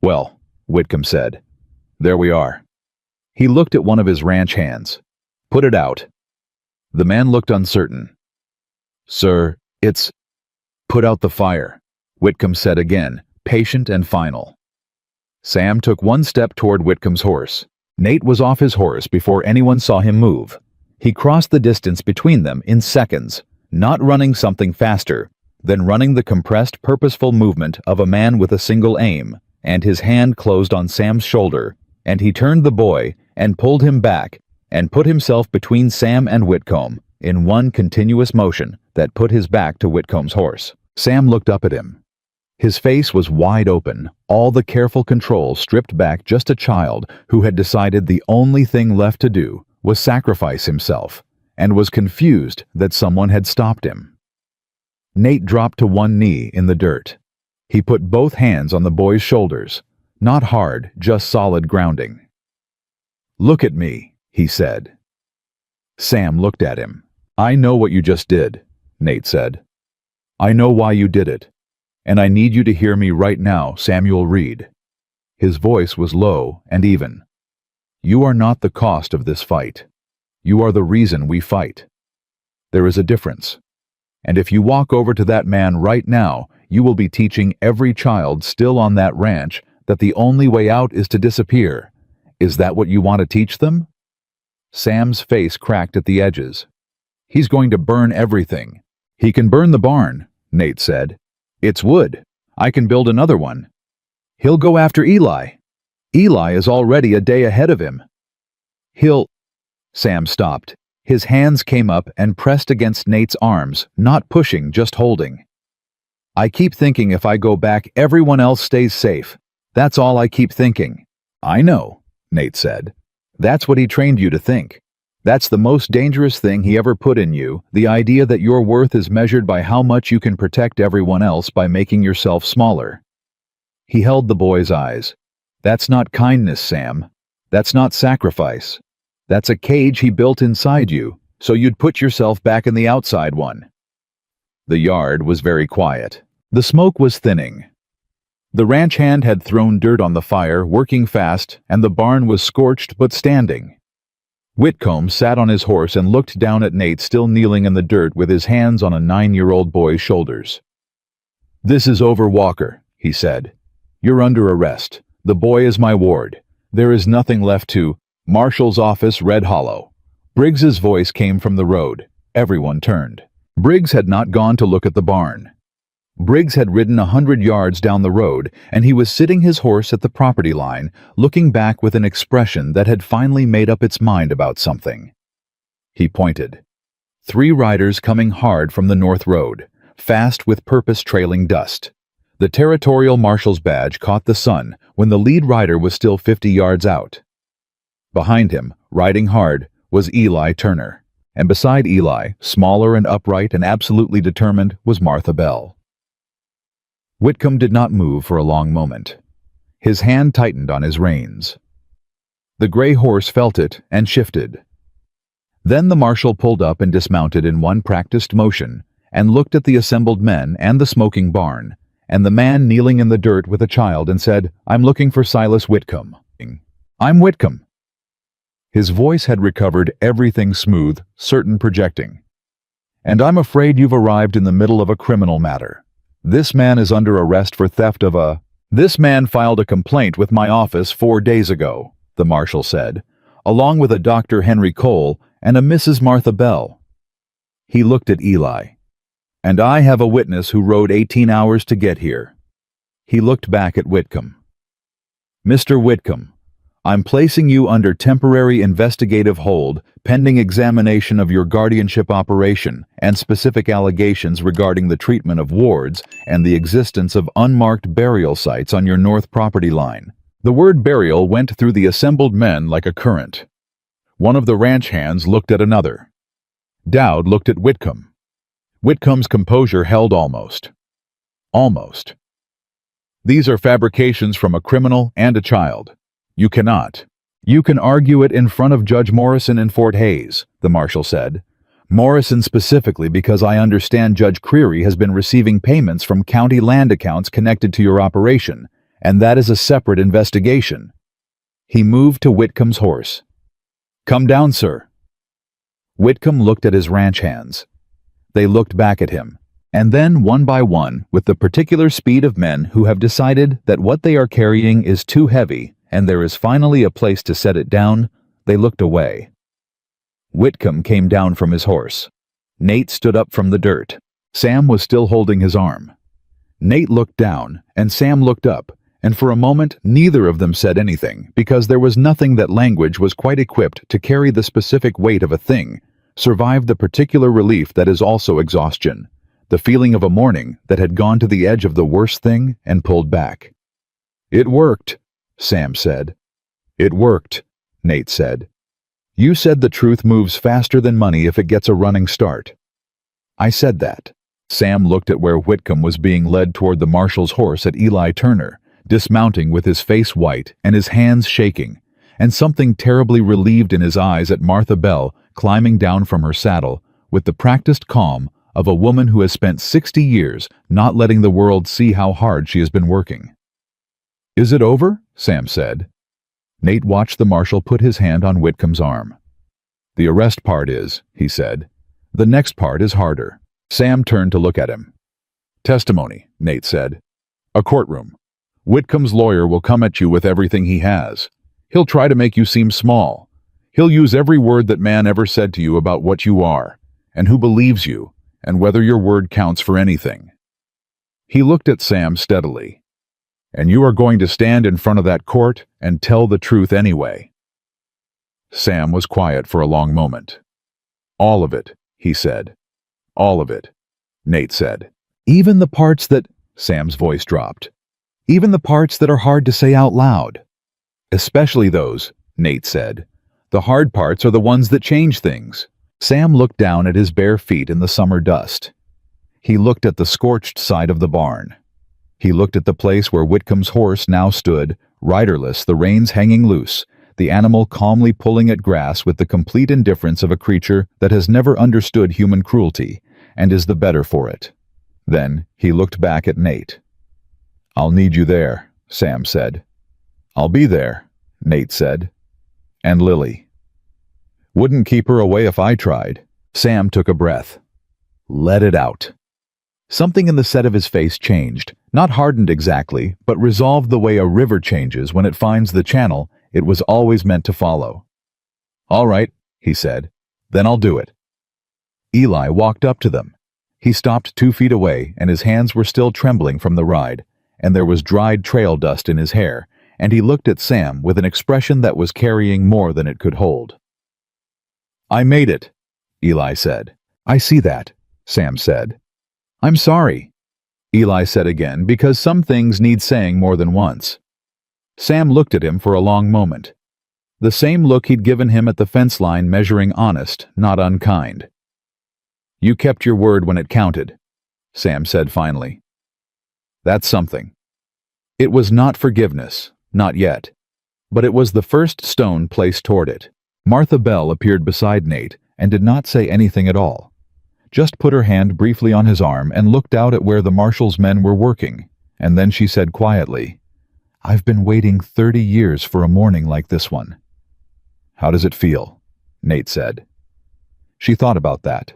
"Well," Whitcomb said, "there we are." He looked at one of his ranch hands. "Put it out." The man looked uncertain. "Sir, it's—" "Put out the fire," Whitcomb said again, patient and final. Sam took one step toward Whitcomb's horse. Nate was off his horse before anyone saw him move. He crossed the distance between them in seconds, not running something faster, than running the compressed, purposeful movement of a man with a single aim, and his hand closed on Sam's shoulder, and he turned the boy and pulled him back and put himself between Sam and Whitcomb in one continuous motion that put his back to Whitcomb's horse. Sam looked up at him. His face was wide open, all the careful control stripped back, just a child who had decided the only thing left to do was sacrifice himself, and was confused that someone had stopped him. Nate dropped to one knee in the dirt. He put both hands on the boy's shoulders, not hard, just solid grounding. "Look at me," he said. Sam looked at him. "I know what you just did," Nate said. "I know why you did it. And I need you to hear me right now, Samuel Reed." His voice was low and even. "You are not the cost of this fight. You are the reason we fight. There is a difference. And if you walk over to that man right now, you will be teaching every child still on that ranch that the only way out is to disappear. Is that what you want to teach them?" Sam's face cracked at the edges. "He's going to burn everything." "He can burn the barn," Nate said. "It's wood. I can build another one. He'll go after Eli. Eli is already a day ahead of him. He'll—" Sam stopped. His hands came up and pressed against Nate's arms, not pushing, just holding. "I keep thinking if I go back, everyone else stays safe. That's all I keep thinking." "I know," Nate said. "That's what he trained you to think. That's the most dangerous thing he ever put in you, the idea that your worth is measured by how much you can protect everyone else by making yourself smaller." He held the boy's eyes. "That's not kindness, Sam. That's not sacrifice. That's a cage he built inside you, so you'd put yourself back in the outside one." The yard was very quiet. The smoke was thinning. The ranch hand had thrown dirt on the fire, working fast, and the barn was scorched but standing. Whitcomb sat on his horse and looked down at Nate, still kneeling in the dirt with his hands on a 9-year-old boy's shoulders. "This is over, Walker," he said. "You're under arrest. The boy is my ward. There is nothing left to—" "Marshal's office, Red Hollow." Briggs's voice came from the road. Everyone turned. Briggs had not gone to look at the barn. Briggs had ridden 100 yards down the road, and he was sitting his horse at the property line, looking back with an expression that had finally made up its mind about something. He pointed. 3 riders coming hard from the north road, fast with purpose trailing dust. The territorial marshal's badge caught the sun when the lead rider was still 50 yards out. Behind him, riding hard, was Eli Turner, and beside Eli, smaller and upright and absolutely determined, was Martha Bell. Whitcomb did not move for a long moment. His hand tightened on his reins. The gray horse felt it and shifted. Then the marshal pulled up and dismounted in one practiced motion and looked at the assembled men and the smoking barn, and the man kneeling in the dirt with a child, and said, "I'm looking for Silas Whitcomb." "I'm Whitcomb." His voice had recovered everything smooth, certain projecting. "And I'm afraid you've arrived in the middle of a criminal matter. This man is under arrest for theft of a—" "This man filed a complaint with my office 4 days ago," the marshal said, "along with a Dr. Henry Cole and a Mrs. Martha Bell." He looked at Eli. "And I have a witness who rode 18 hours to get here." He looked back at Whitcomb. "Mr. Whitcomb, I'm placing you under temporary investigative hold pending examination of your guardianship operation and specific allegations regarding the treatment of wards and the existence of unmarked burial sites on your north property line." The word burial went through the assembled men like a current. One of the ranch hands looked at another. Dowd looked at Whitcomb. Whitcomb's composure held almost. Almost. "These are fabrications from a criminal and a child. You cannot. You can argue it in front of Judge Morrison in Fort Hays," the marshal said. "Morrison specifically because I understand Judge Creary has been receiving payments from county land accounts connected to your operation, and that is a separate investigation." He moved to Whitcomb's horse. "Come down, sir." Whitcomb looked at his ranch hands. They looked back at him, and then one by one, with the particular speed of men who have decided that what they are carrying is too heavy and there is finally a place to set it down, they looked away. Whitcomb came down from his horse. Nate stood up from the dirt. Sam was still holding his arm. Nate looked down, and Sam looked up, and for a moment neither of them said anything, because there was nothing that language was quite equipped to carry the specific weight of a thing, survive the particular relief that is also exhaustion, the feeling of a morning that had gone to the edge of the worst thing and pulled back. "It worked," Sam said. "It worked," Nate said. "You said the truth moves faster than money if it gets a running start." "I said that." Sam looked at where Whitcomb was being led toward the marshal's horse at Eli Turner, dismounting with his face white and his hands shaking, and something terribly relieved in his eyes at Martha Bell climbing down from her saddle with the practiced calm of a woman who has spent 60 years not letting the world see how hard she has been working. "Is it over?" Sam said. Nate watched the marshal put his hand on Whitcomb's arm. "The arrest part is," he said. "The next part is harder." Sam turned to look at him. "Testimony," Nate said. "A courtroom. Whitcomb's lawyer will come at you with everything he has. He'll try to make you seem small. He'll use every word that man ever said to you about what you are, and who believes you, and whether your word counts for anything." He looked at Sam steadily. "And you are going to stand in front of that court and tell the truth anyway." Sam was quiet for a long moment. "All of it," he said. "All of it," Nate said. "Even the parts that—" Sam's voice dropped. "Even the parts that are hard to say out loud." "Especially those," Nate said. "The hard parts are the ones that change things." Sam looked down at his bare feet in the summer dust. He looked at the scorched side of the barn. He looked at the place where Whitcomb's horse now stood, riderless, the reins hanging loose, the animal calmly pulling at grass with the complete indifference of a creature that has never understood human cruelty and is the better for it. Then he looked back at Nate. "I'll need you there," Sam said. "I'll be there," Nate said. "And Lily." "Wouldn't keep her away if I tried." Sam took a breath. "Let it out." Something in the set of his face changed, not hardened exactly, but resolved the way a river changes when it finds the channel it was always meant to follow. "All right," he said. "Then I'll do it." Eli walked up to them. He stopped 2 feet away, and his hands were still trembling from the ride, and there was dried trail dust in his hair, and he looked at Sam with an expression that was carrying more than it could hold. "I made it," Eli said. "I see that," Sam said. "I'm sorry," Eli said again, because some things need saying more than once. Sam looked at him for a long moment. The same look he'd given him at the fence line, measuring honest, not unkind. "You kept your word when it counted," Sam said finally. "That's something." It was not forgiveness, not yet, but it was the first stone placed toward it. Martha Bell appeared beside Nate and did not say anything at all. Just put her hand briefly on his arm and looked out at where the marshal's men were working, and then she said quietly, "I've been waiting 30 years for a morning like this one." "How does it feel?" Nate said. She thought about that.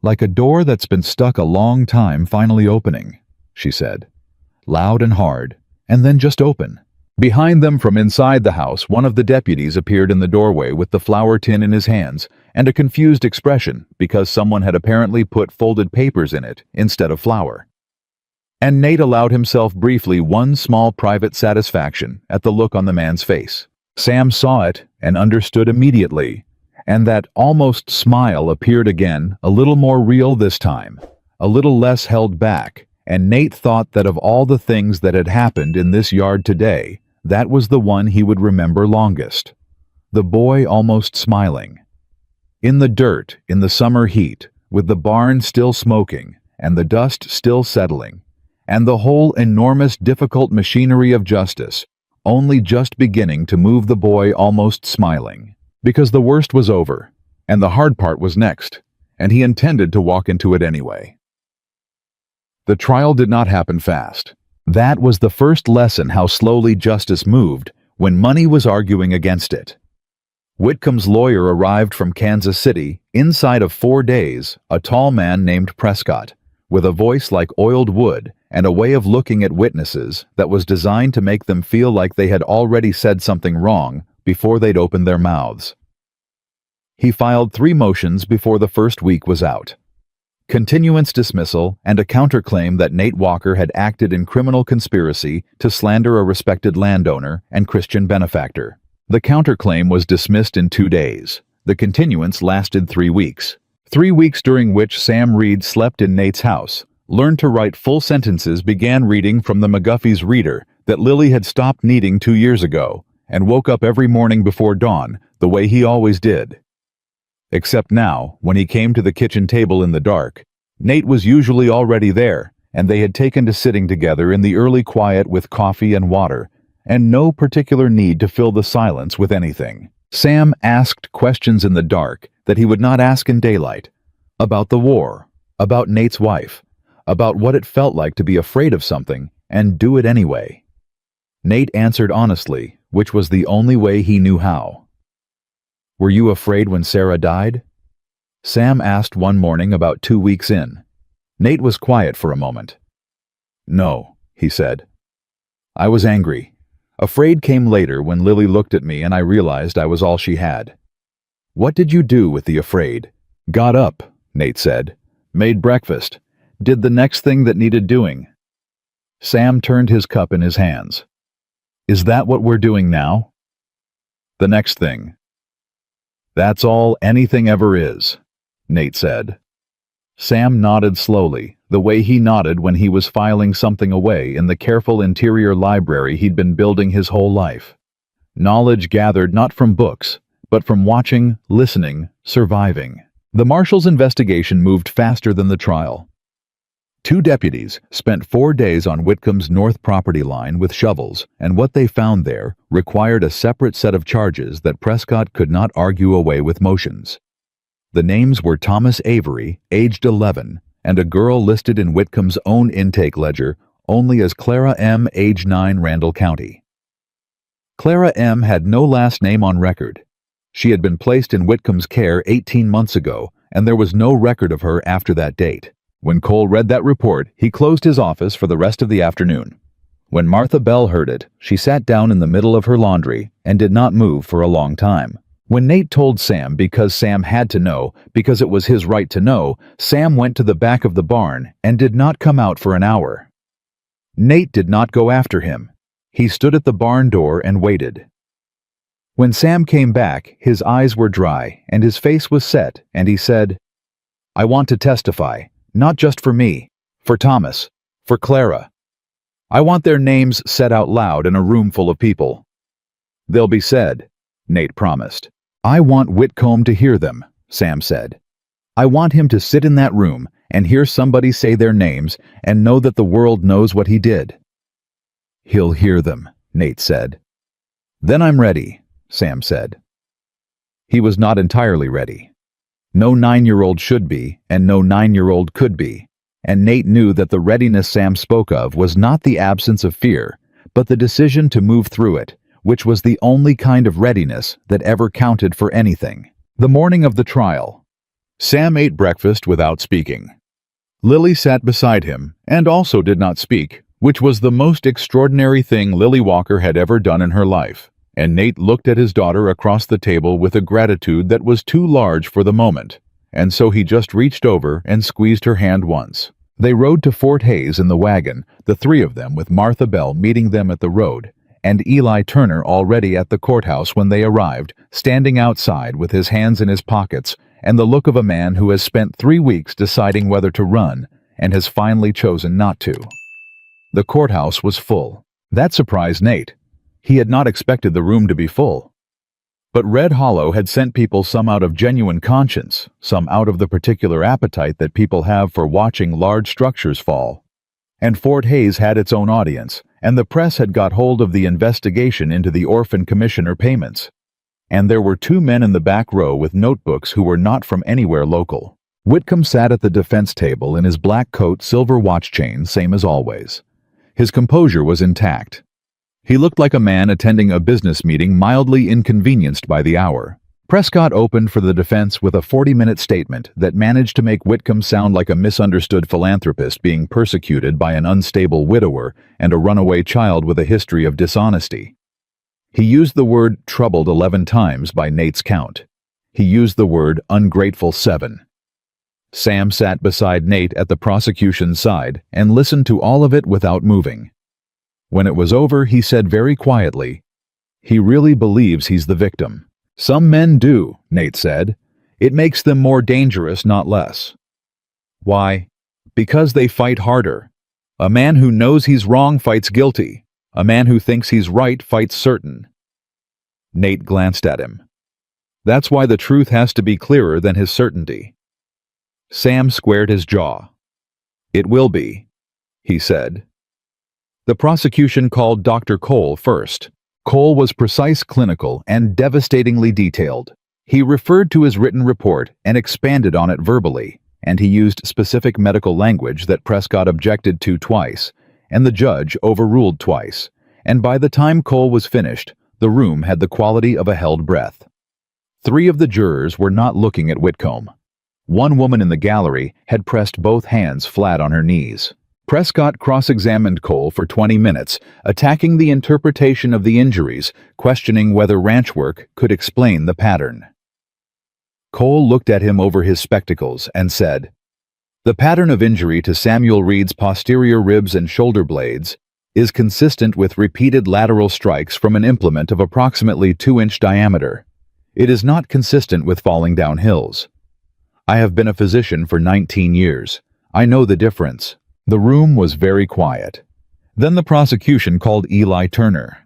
"Like a door that's been stuck a long time finally opening," she said. "Loud and hard, and then just open." Behind them from inside the house, one of the deputies appeared in the doorway with the flour tin in his hands and a confused expression because someone had apparently put folded papers in it instead of flour. And Nate allowed himself briefly one small private satisfaction at the look on the man's face. Sam saw it and understood immediately, and that almost smile appeared again, a little more real this time, a little less held back, and Nate thought that of all the things that had happened in this yard today, that was the one he would remember longest. The boy almost smiling. In the dirt, in the summer heat, with the barn still smoking, and the dust still settling, and the whole enormous difficult machinery of justice only just beginning to move the boy almost smiling. Because the worst was over, and the hard part was next, and he intended to walk into it anyway. The trial did not happen fast. That was the first lesson how slowly justice moved when money was arguing against it. Whitcomb's lawyer arrived from Kansas City inside of 4 days, a tall man named Prescott, with a voice like oiled wood and a way of looking at witnesses that was designed to make them feel like they had already said something wrong before they'd opened their mouths. He filed 3 motions before the first week was out. Continuance dismissal and a counterclaim that Nate Walker had acted in criminal conspiracy to slander a respected landowner and Christian benefactor. The counterclaim was dismissed in 2 days. The continuance lasted 3 weeks. 3 weeks during which Sam Reed slept in Nate's house, learned to write full sentences, began reading from the McGuffey's Reader that Lily had stopped needing 2 years ago, and woke up every morning before dawn the way he always did. Except now, when he came to the kitchen table in the dark, Nate was usually already there, and they had taken to sitting together in the early quiet with coffee and water, and no particular need to fill the silence with anything. Sam asked questions in the dark that he would not ask in daylight, about the war, about Nate's wife, about what it felt like to be afraid of something and do it anyway. Nate answered honestly, which was the only way he knew how. "Were you afraid when Sarah died?" Sam asked one morning about 2 weeks in. Nate was quiet for a moment. "No," he said. "I was angry. Afraid came later when Lily looked at me and I realized I was all she had." "What did you do with the afraid?" "Got up," Nate said. "Made breakfast. Did the next thing that needed doing." Sam turned his cup in his hands. "Is that what we're doing now?" "The next thing." "That's all anything ever is," Nate said. Sam nodded slowly, the way he nodded when he was filing something away in the careful interior library he'd been building his whole life. Knowledge gathered not from books, but from watching, listening, surviving. The marshal's investigation moved faster than the trial. 2 deputies spent 4 days on Whitcomb's north property line with shovels, and what they found there required a separate set of charges that Prescott could not argue away with motions. The names were Thomas Avery, aged 11, and a girl listed in Whitcomb's own intake ledger only as Clara M., age 9, Randall County. Clara M. had no last name on record. She had been placed in Whitcomb's care 18 months ago, and there was no record of her after that date. When Cole read that report, he closed his office for the rest of the afternoon. When Martha Bell heard it, she sat down in the middle of her laundry and did not move for a long time. When Nate told Sam because Sam had to know, because it was his right to know, Sam went to the back of the barn and did not come out for an hour. Nate did not go after him. He stood at the barn door and waited. When Sam came back, his eyes were dry and his face was set, and he said, "I want to testify. Not just for me, for Thomas, for Clara. I want their names said out loud in a room full of people." "They'll be said," Nate promised. "I want Whitcomb to hear them," Sam said. "I want him to sit in that room and hear somebody say their names and know that the world knows what he did." "He'll hear them," Nate said. "Then I'm ready," Sam said. He was not entirely ready. No 9-year-old should be, and no 9-year-old could be, and Nate knew that the readiness Sam spoke of was not the absence of fear, but the decision to move through it, which was the only kind of readiness that ever counted for anything. The morning of the trial. Sam ate breakfast without speaking. Lily sat beside him and also did not speak, which was the most extraordinary thing Lily Walker had ever done in her life, and Nate looked at his daughter across the table with a gratitude that was too large for the moment, and so he just reached over and squeezed her hand once. They rode to Fort Hays in the wagon, the three of them with Martha Bell meeting them at the road, and Eli Turner already at the courthouse when they arrived, standing outside with his hands in his pockets and the look of a man who has spent 3 weeks deciding whether to run and has finally chosen not to. The courthouse was full. That surprised Nate. He had not expected the room to be full. But Red Hollow had sent people, some out of genuine conscience, some out of the particular appetite that people have for watching large structures fall. And Fort Hays had its own audience, and the press had got hold of the investigation into the orphan commissioner payments. And there were 2 men in the back row with notebooks who were not from anywhere local. Whitcomb sat at the defense table in his black coat, silver watch chain, same as always. His composure was intact. He looked like a man attending a business meeting mildly inconvenienced by the hour. Prescott opened for the defense with a 40-minute statement that managed to make Whitcomb sound like a misunderstood philanthropist being persecuted by an unstable widower and a runaway child with a history of dishonesty. He used the word troubled 11 times by Nate's count. He used the word ungrateful 7. Sam sat beside Nate at the prosecution's side and listened to all of it without moving. When it was over, he said very quietly, "He really believes he's the victim." "Some men do," Nate said. "It makes them more dangerous, not less." "Why?" "Because they fight harder. A man who knows he's wrong fights guilty. A man who thinks he's right fights certain." Nate glanced at him. "That's why the truth has to be clearer than his certainty." Sam squared his jaw. "It will be," he said. The prosecution called Dr. Cole first. Cole was precise, clinical, and devastatingly detailed. He referred to his written report and expanded on it verbally, and he used specific medical language that Prescott objected to twice, and the judge overruled twice, and by the time Cole was finished, the room had the quality of a held breath. 3 of the jurors were not looking at Whitcomb. One woman in the gallery had pressed both hands flat on her knees. Prescott cross-examined Cole for 20 minutes, attacking the interpretation of the injuries, questioning whether ranch work could explain the pattern. Cole looked at him over his spectacles and said, "The pattern of injury to Samuel Reed's posterior ribs and shoulder blades is consistent with repeated lateral strikes from an implement of approximately 2-inch diameter. It is not consistent with falling down hills. I have been a physician for 19 years. I know the difference." The room was very quiet. Then the prosecution called Eli Turner.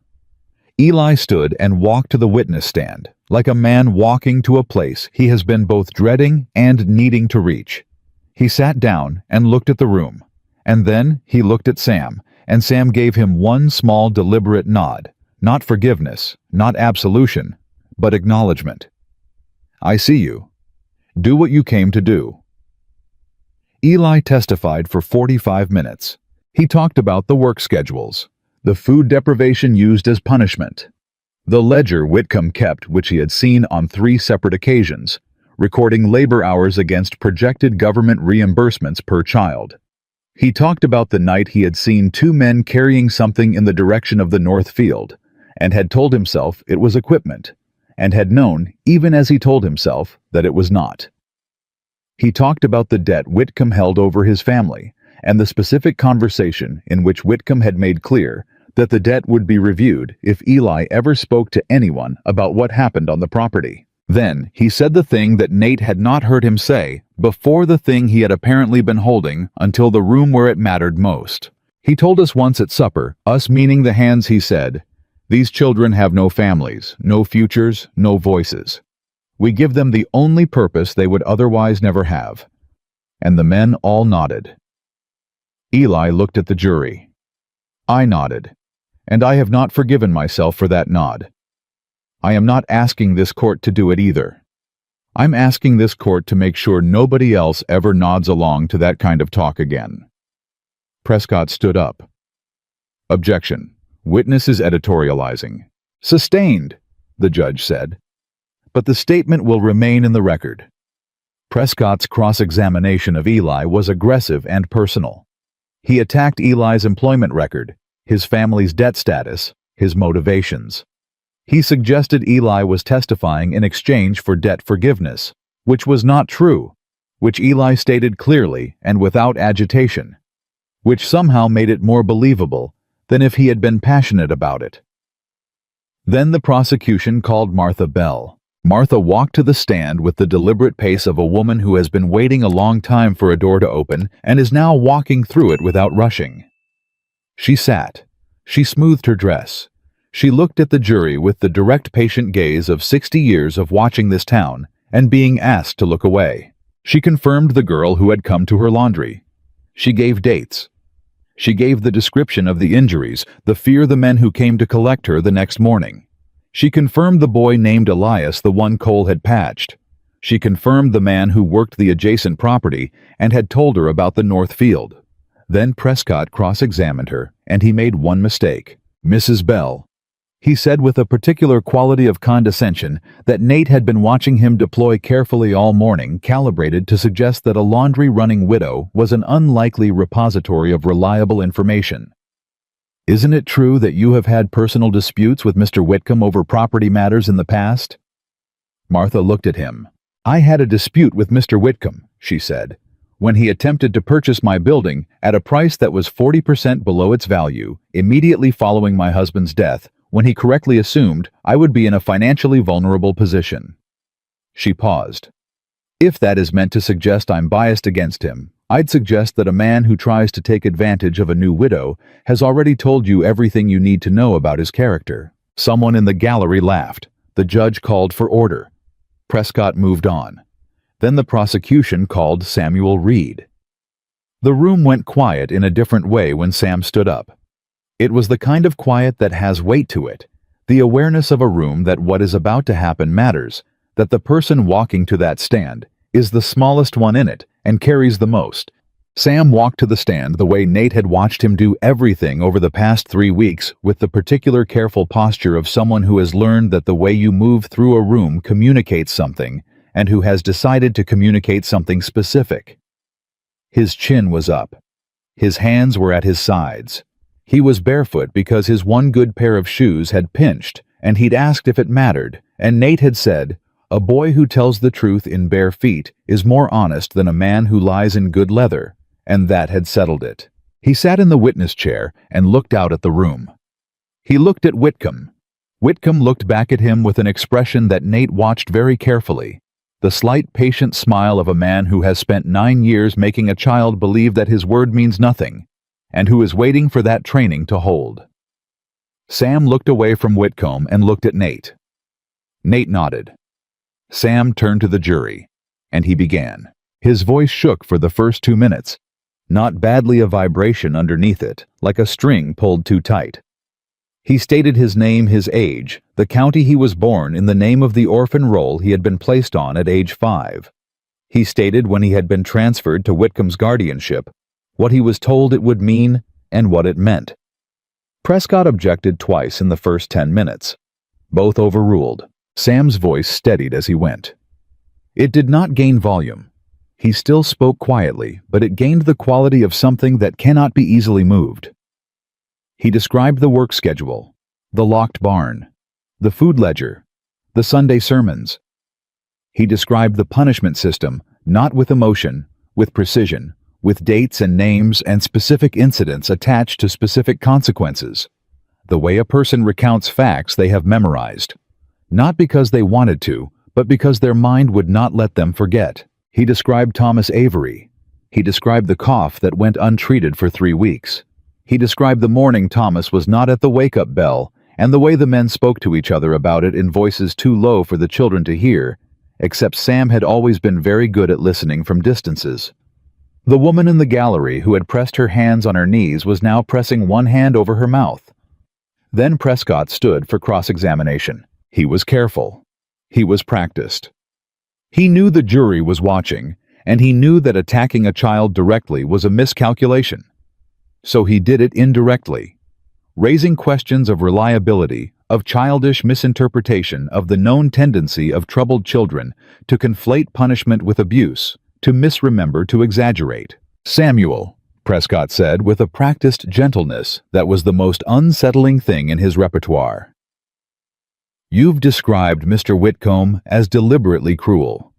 Eli stood and walked to the witness stand, like a man walking to a place he has been both dreading and needing to reach. He sat down and looked at the room, and then he looked at Sam, and Sam gave him one small deliberate nod, not forgiveness, not absolution, but acknowledgement. "I see you. Do what you came to do." Eli testified for 45 minutes. He talked about the work schedules, the food deprivation used as punishment, the ledger Whitcomb kept, which he had seen on 3 separate occasions, recording labor hours against projected government reimbursements per child. He talked about the night he had seen 2 men carrying something in the direction of the north field, and had told himself it was equipment, and had known, even as he told himself, that it was not. He talked about the debt Whitcomb held over his family, and the specific conversation in which Whitcomb had made clear that the debt would be reviewed if Eli ever spoke to anyone about what happened on the property. Then he said the thing that Nate had not heard him say before, the thing he had apparently been holding until the room where it mattered most. He told us once at supper, us meaning the hands, he said, "These children have no families, no futures, no voices. We give them the only purpose they would otherwise never have." And the men all nodded. Eli looked at the jury. I nodded, and I have not forgiven myself for that nod. I am not asking this court to do it either. I'm asking this court to make sure nobody else ever nods along to that kind of talk again. Prescott stood up. "Objection. Witness is editorializing. "Sustained," the judge said. "But the statement will remain in the record." Prescott's cross-examination of Eli was aggressive and personal. He attacked Eli's employment record, his family's debt status, his motivations. He suggested Eli was testifying in exchange for debt forgiveness, which was not true, which Eli stated clearly and without agitation, which somehow made it more believable than if he had been passionate about it. Then the prosecution called Martha Bell. Martha walked to the stand with the deliberate pace of a woman who has been waiting a long time for a door to open and is now walking through it without rushing. She sat. She smoothed her dress. She looked at the jury with the direct patient gaze of 60 years of watching this town and being asked to look away. She confirmed the girl who had come to her laundry. She gave dates. She gave the description of the injuries, the fear the men who came to collect her the next morning. She confirmed the boy named Elias, the one Cole had patched. She confirmed the man who worked the adjacent property and had told her about the north field. Then Prescott cross-examined her, and he made one mistake. "Mrs. Bell," he said with a particular quality of condescension that Nate had been watching him deploy carefully all morning, calibrated to suggest that a laundry-running widow was an unlikely repository of reliable information. "Isn't it true that you have had personal disputes with Mr. Whitcomb over property matters in the past?" Martha looked at him. "I had a dispute with Mr. Whitcomb," she said, "when he attempted to purchase my building at a price that was 40% below its value, immediately following my husband's death, when he correctly assumed I would be in a financially vulnerable position." She paused. "If that is meant to suggest I'm biased against him, I'd suggest that a man who tries to take advantage of a new widow has already told you everything you need to know about his character." Someone in the gallery laughed. The judge called for order. Prescott moved on. Then the prosecution called Samuel Reed. The room went quiet in a different way when Sam stood up. It was the kind of quiet that has weight to it, the awareness of a room that what is about to happen matters, that the person walking to that stand is the smallest one in it and carries the most. Sam walked to the stand the way Nate had watched him do everything over the past 3 weeks, with the particular careful posture of someone who has learned that the way you move through a room communicates something, and who has decided to communicate something specific. His chin was up. His hands were at his sides. He was barefoot because his one good pair of shoes had pinched, and he'd asked if it mattered, and Nate had said, "A boy who tells the truth in bare feet is more honest than a man who lies in good leather," and that had settled it. He sat in the witness chair and looked out at the room. He looked at Whitcomb. Whitcomb looked back at him with an expression that Nate watched very carefully, the slight patient smile of a man who has spent 9 years making a child believe that his word means nothing, and who is waiting for that training to hold. Sam looked away from Whitcomb and looked at Nate. Nate nodded. Sam turned to the jury, and he began. His voice shook for the first 2 minutes, not badly a vibration underneath it, like a string pulled too tight. He stated his name, his age, the county he was born in, the name of the orphan roll he had been placed on at age 5. He stated when he had been transferred to Whitcomb's guardianship, what he was told it would mean, and what it meant. Prescott objected twice in the first 10 minutes. Both overruled. Sam's voice steadied as he went. It did not gain volume. He still spoke quietly, but it gained the quality of something that cannot be easily moved. He described the work schedule, the locked barn, the food ledger, the Sunday sermons. He described the punishment system, not with emotion, with precision, with dates and names and specific incidents attached to specific consequences. The way a person recounts facts they have memorized. Not because they wanted to, but because their mind would not let them forget. He described Thomas Avery. He described the cough that went untreated for 3 weeks. He described the morning Thomas was not at the wake-up bell, and the way the men spoke to each other about it in voices too low for the children to hear, except Sam had always been very good at listening from distances. The woman in the gallery who had pressed her hands on her knees was now pressing one hand over her mouth. Then Prescott stood for cross-examination. He was careful. He was practiced. He knew the jury was watching, and he knew that attacking a child directly was a miscalculation. So he did it indirectly. raising questions of reliability, of childish misinterpretation of the known tendency of troubled children to conflate punishment with abuse, to misremember, to exaggerate. "Samuel," Prescott said with a practiced gentleness that was the most unsettling thing in his repertoire, "you've described Mr. Whitcomb as deliberately cruel.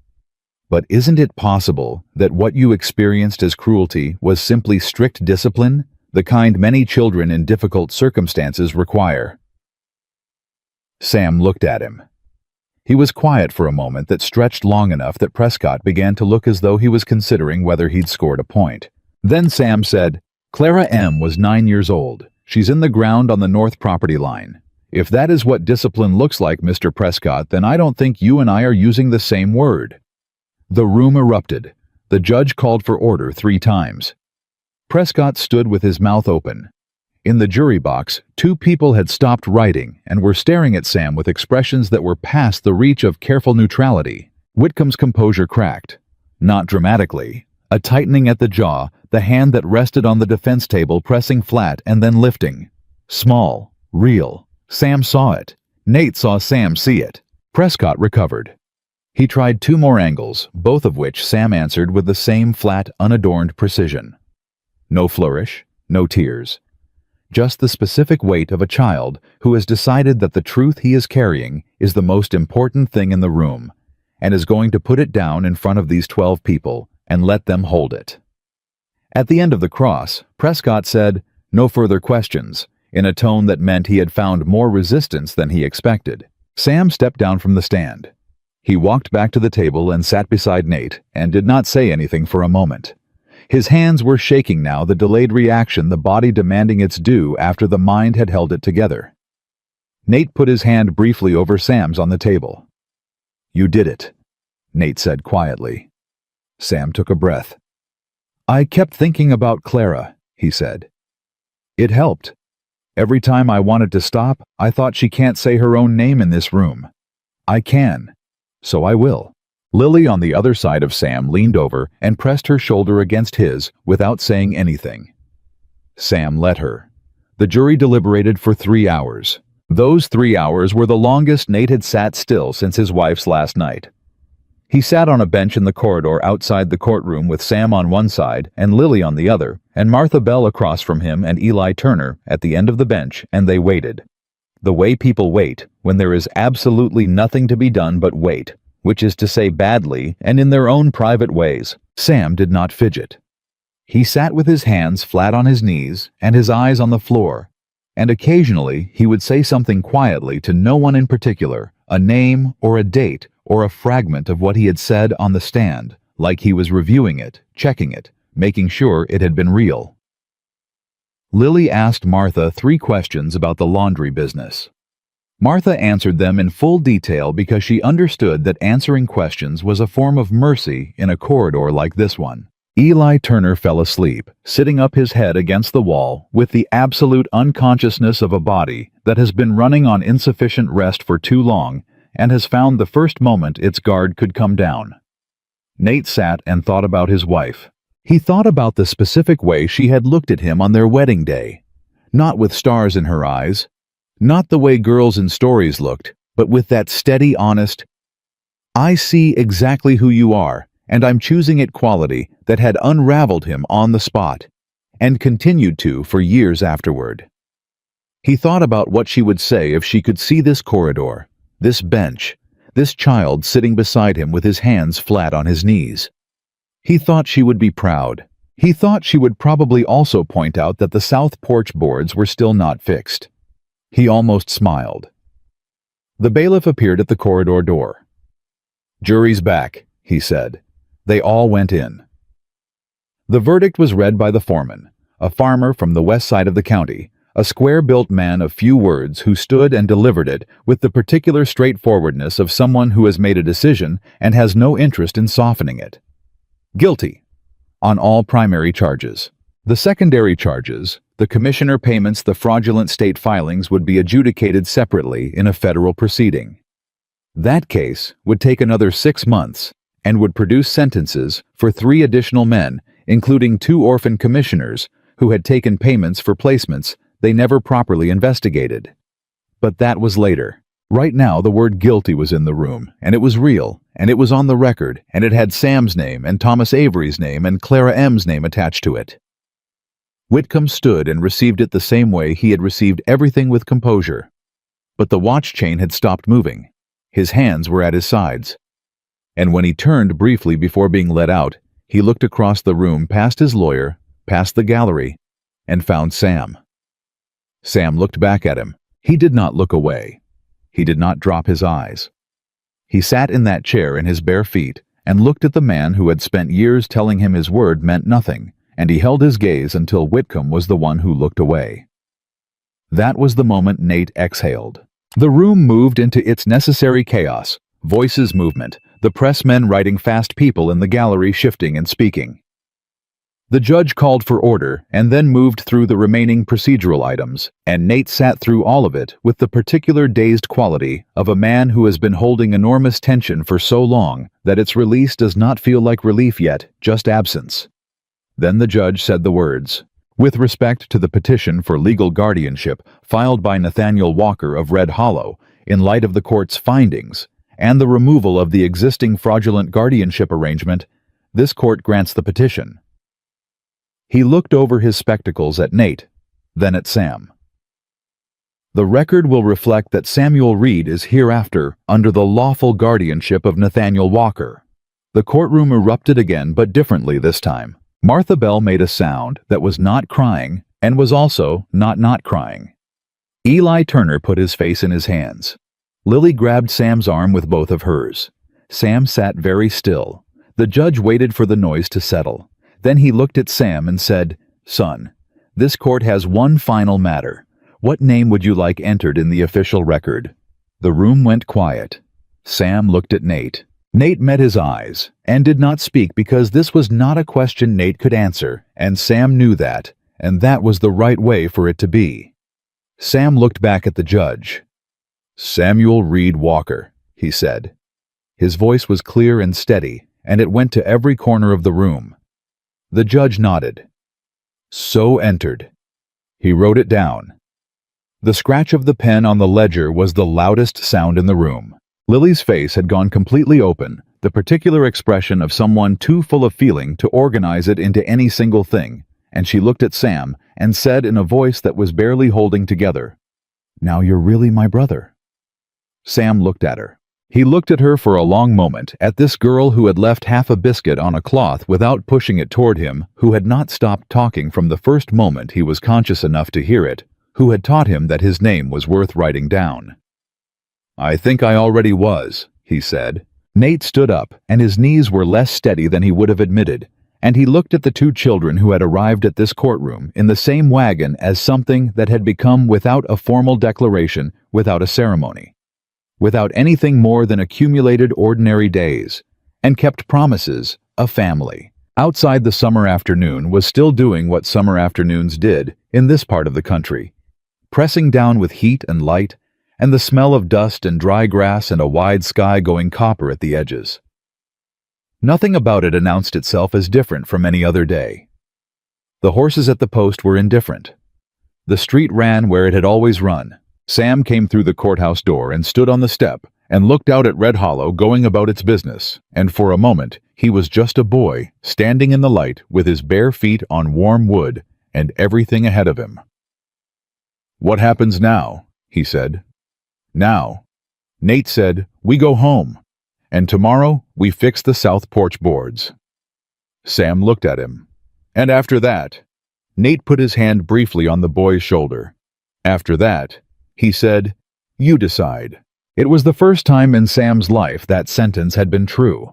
But isn't it possible that what you experienced as cruelty was simply strict discipline, the kind many children in difficult circumstances require?" Sam looked at him. He was quiet for a moment that stretched long enough that Prescott began to look as though he was considering whether he'd scored a point. Then Sam said, "Clara M. was 9 years old. She's in the ground on the north property line. If that is what discipline looks like, Mr. Prescott, then I don't think you and I are using the same word." The room erupted. The judge called for order 3 times. Prescott stood with his mouth open. In the jury box, 2 people had stopped writing and were staring at Sam with expressions that were past the reach of careful neutrality. Whitcomb's composure cracked. Not dramatically. A tightening at the jaw, the hand that rested on the defense table pressing flat and then lifting. Small. Real. Sam saw it. Nate saw Sam see it. Prescott recovered. He tried 2 more angles, both of which Sam answered with the same flat, unadorned precision. No flourish, no tears. Just the specific weight of a child who has decided that the truth he is carrying is the most important thing in the room, and is going to put it down in front of these 12 people and let them hold it. At the end of the cross, Prescott said, "No further questions," in a tone that meant he had found more resistance than he expected. Sam stepped down from the stand. He walked back to the table and sat beside Nate and did not say anything for a moment. His hands were shaking now, the delayed reaction, the body demanding its due after the mind had held it together. Nate put his hand briefly over Sam's on the table. "You did it," Nate said quietly. Sam took a breath. "I kept thinking about Clara," he said. "It helped. Every time I wanted to stop, I thought she can't say her own name in this room. I can. So I will." Lily on the other side of Sam leaned over and pressed her shoulder against his without saying anything. Sam let her. The jury deliberated for 3 hours. Those 3 hours were the longest Nate had sat still since his wife's last night. He sat on a bench in the corridor outside the courtroom with Sam on one side and Lily on the other, and Martha Bell across from him and Eli Turner at the end of the bench, and they waited. The way people wait when there is absolutely nothing to be done but wait, which is to say badly and in their own private ways. Sam did not fidget. He sat with his hands flat on his knees and his eyes on the floor, and occasionally he would say something quietly to no one in particular, a name or a date or a fragment of what he had said on the stand, like he was reviewing it, checking it, making sure it had been real. Lily asked Martha 3 questions about the laundry business. Martha answered them in full detail because she understood that answering questions was a form of mercy in a corridor like this one. Eli Turner fell asleep, sitting up his head against the wall with the absolute unconsciousness of a body that has been running on insufficient rest for too long and has found the first moment its guard could come down. Nate sat and thought about his wife. He thought about the specific way she had looked at him on their wedding day, not with stars in her eyes, not the way girls in stories looked, but with that steady, honest, "I see exactly who you are, and I'm choosing it" quality that had unraveled him on the spot, and continued to for years afterward. He thought about what she would say if she could see this corridor, this bench, this child sitting beside him with his hands flat on his knees. He thought she would be proud. He thought she would probably also point out that the south porch boards were still not fixed. He almost smiled. The bailiff appeared at the corridor door. "Jury's back," he said. They all went in. The verdict was read by the foreman, a farmer from the west side of the county, a square-built man of few words who stood and delivered it with the particular straightforwardness of someone who has made a decision and has no interest in softening it. Guilty on all primary charges. The secondary charges, the commissioner payments, the fraudulent state filings, would be adjudicated separately in a federal proceeding. That case would take another 6 months and would produce sentences for 3 additional men, including 2 orphan commissioners who had taken payments for placements they never properly investigated. But that was later. Right now, the word guilty was in the room, and it was real, and it was on the record, and it had Sam's name and Thomas Avery's name and Clara M's name attached to it. Whitcomb stood and received it the same way he had received everything, with composure. But the watch chain had stopped moving. His hands were at his sides. And when he turned briefly before being let out, he looked across the room past his lawyer, past the gallery, and found Sam. Sam looked back at him. He did not look away. He did not drop his eyes. He sat in that chair in his bare feet and looked at the man who had spent years telling him his word meant nothing, and he held his gaze until Whitcomb was the one who looked away. That was the moment Nate exhaled. The room moved into its necessary chaos, voices movement, the pressmen writing fast, people in the gallery shifting and speaking. The judge called for order and then moved through the remaining procedural items, and Nate sat through all of it with the particular dazed quality of a man who has been holding enormous tension for so long that its release does not feel like relief yet, just absence. Then the judge said the words, "With respect to the petition for legal guardianship filed by Nathaniel Walker of Red Hollow, in light of the court's findings, and the removal of the existing fraudulent guardianship arrangement, this court grants the petition." He looked over his spectacles at Nate, then at Sam. "The record will reflect that Samuel Reed is hereafter under the lawful guardianship of Nathaniel Walker." The courtroom erupted again, but differently this time. Martha Bell made a sound that was not crying and was also not crying. Eli Turner put his face in his hands. Lily grabbed Sam's arm with both of hers. Sam sat very still. The judge waited for the noise to settle. Then he looked at Sam and said, "Son, this court has one final matter. What name would you like entered in the official record?" The room went quiet. Sam looked at Nate. Nate met his eyes and did not speak because this was not a question Nate could answer, and Sam knew that, and that was the right way for it to be. Sam looked back at the judge. "Samuel Reed Walker," he said. His voice was clear and steady, and it went to every corner of the room. The judge nodded. "So entered." He wrote it down. The scratch of the pen on the ledger was the loudest sound in the room. Lily's face had gone completely open, the particular expression of someone too full of feeling to organize it into any single thing, and she looked at Sam and said in a voice that was barely holding together, "Now you're really my brother." Sam looked at her. He looked at her for a long moment, at this girl who had left half a biscuit on a cloth without pushing it toward him, who had not stopped talking from the first moment he was conscious enough to hear it, who had taught him that his name was worth writing down. "I think I already was," he said. Nate stood up, and his knees were less steady than he would have admitted, and he looked at the two children who had arrived at this courtroom in the same wagon as something that had become, without a formal declaration, without a ceremony, without anything more than accumulated ordinary days, and kept promises, a family. Outside, the summer afternoon was still doing what summer afternoons did in this part of the country, pressing down with heat and light, and the smell of dust and dry grass and a wide sky going copper at the edges. Nothing about it announced itself as different from any other day. The horses at the post were indifferent. The street ran where it had always run. Sam came through the courthouse door and stood on the step and looked out at Red Hollow going about its business, and for a moment he was just a boy standing in the light with his bare feet on warm wood and everything ahead of him. "What happens now?" he said. "Now," Nate said, "we go home, and tomorrow we fix the south porch boards." Sam looked at him. "And after that?" Nate put his hand briefly on the boy's shoulder. "After that," he said, "you decide." It was the first time in Sam's life that sentence had been true.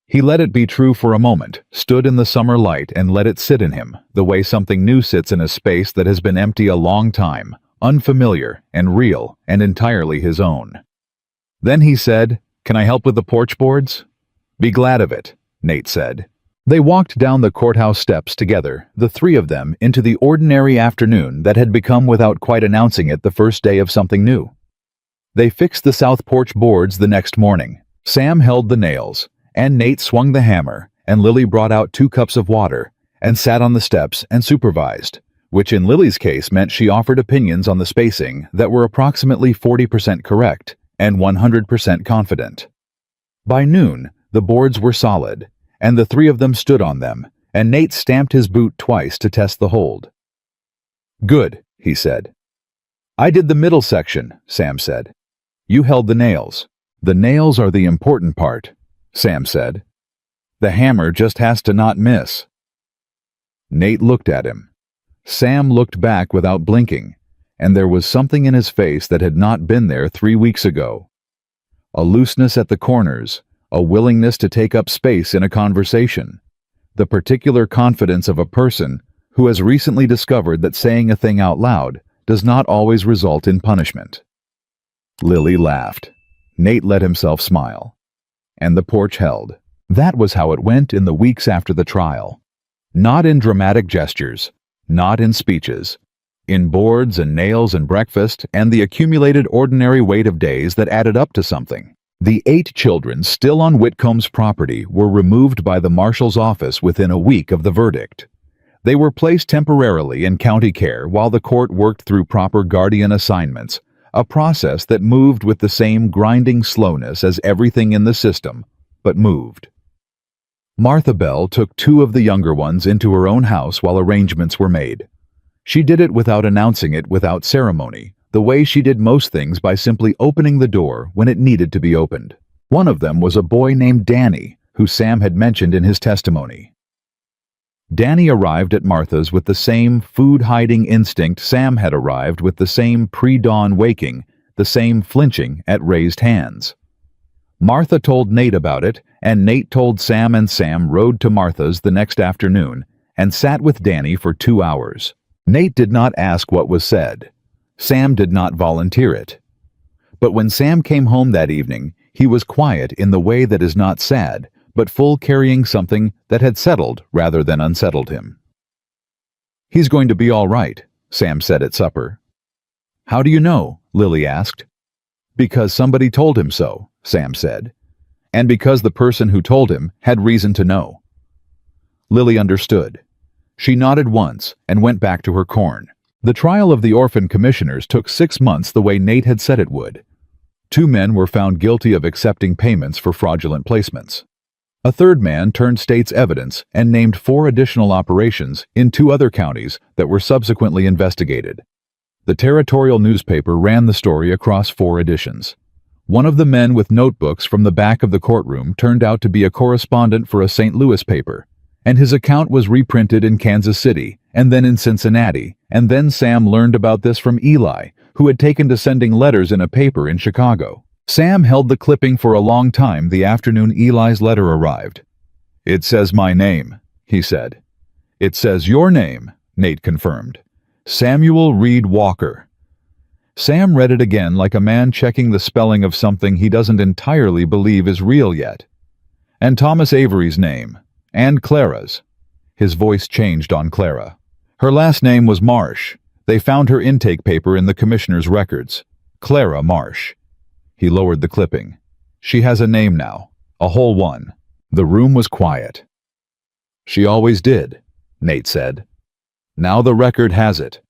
He let it be true for a moment, stood in the summer light and let it sit in him, the way something new sits in a space that has been empty a long time, unfamiliar and real and entirely his own. Then he said, "Can I help with the porch boards?" "Be glad of it," Nate said. They walked down the courthouse steps together, the three of them, into the ordinary afternoon that had become, without quite announcing it, the first day of something new. They fixed the south porch boards the next morning. Sam held the nails, and Nate swung the hammer, and Lily brought out 2 cups of water, and sat on the steps and supervised, which in Lily's case meant she offered opinions on the spacing that were approximately 40% correct and 100% confident. By noon, the boards were solid, and the three of them stood on them, and Nate stamped his boot twice to test the hold. "Good," he said. "I did the middle section," Sam said. "You held the nails." "The nails are the important part," Sam said. "The hammer just has to not miss." Nate looked at him. Sam looked back without blinking, and there was something in his face that had not been there 3 weeks ago. A looseness at the corners, a willingness to take up space in a conversation, the particular confidence of a person who has recently discovered that saying a thing out loud does not always result in punishment. Lily laughed. Nate let himself smile. And the porch held. That was how it went in the weeks after the trial. Not in dramatic gestures, not in speeches, in boards and nails and breakfast and the accumulated ordinary weight of days that added up to something. The 8 children still on Whitcomb's property were removed by the marshal's office within a week of the verdict. They were placed temporarily in county care while the court worked through proper guardian assignments, a process that moved with the same grinding slowness as everything in the system, but moved. Martha Bell took 2 of the younger ones into her own house while arrangements were made. She did it without announcing it, without ceremony, the way she did most things, by simply opening the door when it needed to be opened. One of them was a boy named Danny, who Sam had mentioned in his testimony. Danny arrived at Martha's with the same food-hiding instinct Sam had arrived with, the same pre-dawn waking, the same flinching at raised hands. Martha told Nate about it, and Nate told Sam, and Sam rode to Martha's the next afternoon and sat with Danny for 2 hours. Nate did not ask what was said. Sam did not volunteer it. But when Sam came home that evening, he was quiet in the way that is not sad, but full, carrying something that had settled rather than unsettled him. "He's going to be all right," Sam said at supper. "How do you know?" Lily asked. "Because somebody told him so," Sam said, "and because the person who told him had reason to know." Lily understood. She nodded once and went back to her corn. The trial of the orphan commissioners took 6 months, the way Nate had said it would. 2 men were found guilty of accepting payments for fraudulent placements. A third man turned state's evidence and named 4 additional operations in 2 other counties that were subsequently investigated. The territorial newspaper ran the story across 4 editions. One of the men with notebooks from the back of the courtroom turned out to be a correspondent for a St. Louis paper, and his account was reprinted in Kansas City, and then in Cincinnati, and then Sam learned about this from Eli, who had taken to sending letters in a paper in Chicago. Sam held the clipping for a long time the afternoon Eli's letter arrived. "It says my name," he said. "It says your name," Nate confirmed. "Samuel Reed Walker." Sam read it again like a man checking the spelling of something he doesn't entirely believe is real yet. "And Thomas Avery's name. And Clara's." His voice changed on Clara. "Her last name was Marsh. They found her intake paper in the commissioner's records. Clara Marsh." He lowered the clipping. "She has a name now. A whole one." The room was quiet. "She always did," Nate said. "Now the record has it."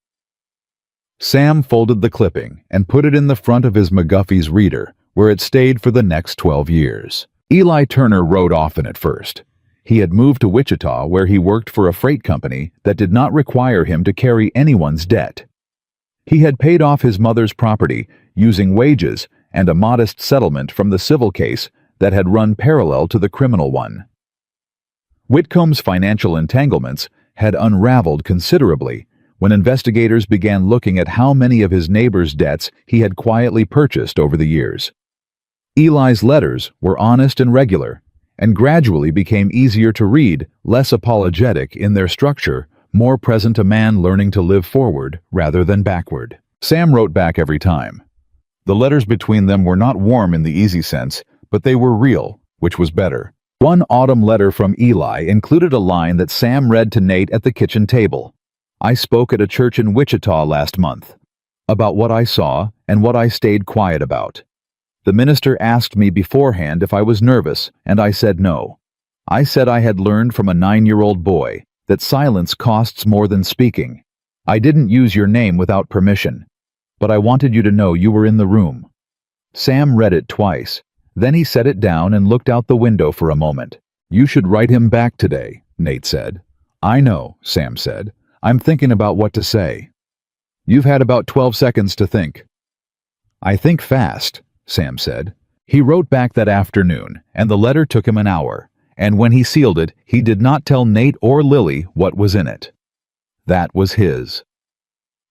Sam folded the clipping and put it in the front of his McGuffey's reader, where it stayed for the next 12 years. Eli Turner wrote often at first. He had moved to Wichita, where he worked for a freight company that did not require him to carry anyone's debt. He had paid off his mother's property using wages and a modest settlement from the civil case that had run parallel to the criminal one. Whitcomb's financial entanglements had unraveled considerably when investigators began looking at how many of his neighbors' debts he had quietly purchased over the years. Eli's letters were honest and regular, and gradually became easier to read, less apologetic in their structure, more present, a man learning to live forward rather than backward. Sam wrote back every time. The letters between them were not warm in the easy sense, but they were real, which was better. One autumn letter from Eli included a line that Sam read to Nate at the kitchen table. "I spoke at a church in Wichita last month about what I saw and what I stayed quiet about. The minister asked me beforehand if I was nervous, and I said no. I said I had learned from a 9-year-old boy that silence costs more than speaking. I didn't use your name without permission, but I wanted you to know you were in the room." Sam read it twice. Then he set it down and looked out the window for a moment. "You should write him back today," Nate said. "I know," Sam said. "I'm thinking about what to say." "You've had about 12 seconds to think." "I think fast," Sam said. He wrote back that afternoon, and the letter took him an hour, and when he sealed it, he did not tell Nate or Lily what was in it. That was his.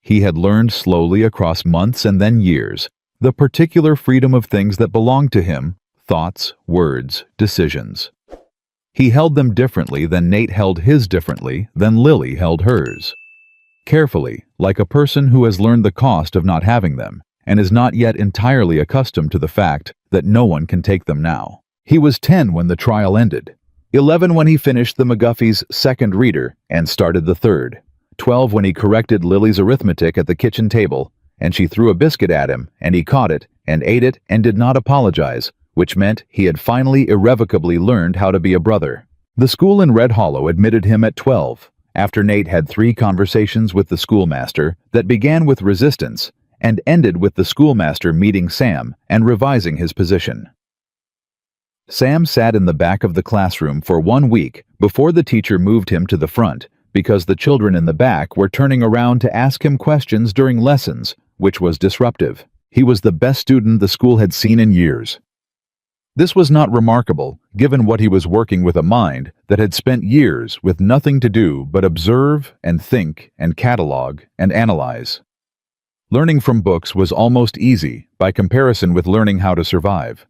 He had learned slowly across months and then years the particular freedom of things that belonged to him, thoughts, words, decisions. He held them differently than Nate held his, differently than Lily held hers. Carefully, like a person who has learned the cost of not having them, and is not yet entirely accustomed to the fact that no one can take them now. He was 10 when the trial ended, 11 when he finished the McGuffey's second reader and started the third, 12 when he corrected Lily's arithmetic at the kitchen table, and she threw a biscuit at him, and he caught it, and ate it, and did not apologize, which meant he had finally irrevocably learned how to be a brother. The school in Red Hollow admitted him at 12, after Nate had 3 conversations with the schoolmaster that began with resistance and ended with the schoolmaster meeting Sam and revising his position. Sam sat in the back of the classroom for 1 week before the teacher moved him to the front because the children in the back were turning around to ask him questions during lessons, which was disruptive. He was the best student the school had seen in years. This was not remarkable, given what he was working with, a mind that had spent years with nothing to do but observe and think and catalog and analyze. Learning from books was almost easy by comparison with learning how to survive.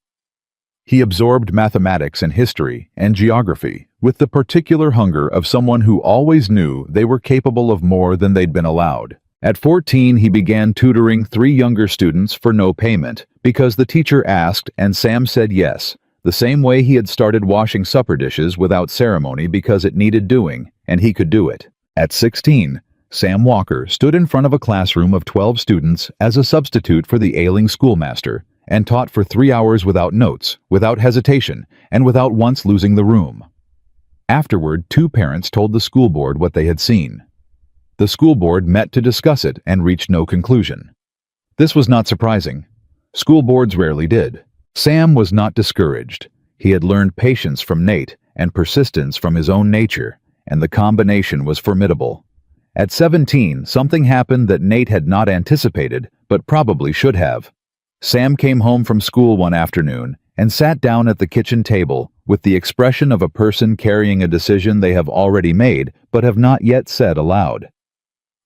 He absorbed mathematics and history and geography with the particular hunger of someone who always knew they were capable of more than they'd been allowed. At 14, he began tutoring 3 younger students for no payment because the teacher asked and Sam said yes, the same way he had started washing supper dishes without ceremony because it needed doing and he could do it. At 16, Sam Walker stood in front of a classroom of 12 students as a substitute for the ailing schoolmaster and taught for 3 hours without notes, without hesitation, and without once losing the room. Afterward, 2 parents told the school board what they had seen. The school board met to discuss it and reached no conclusion. This was not surprising. School boards rarely did. Sam was not discouraged. He had learned patience from Nate and persistence from his own nature, and the combination was formidable. At 17, something happened that Nate had not anticipated, but probably should have. Sam came home from school one afternoon and sat down at the kitchen table with the expression of a person carrying a decision they have already made but have not yet said aloud.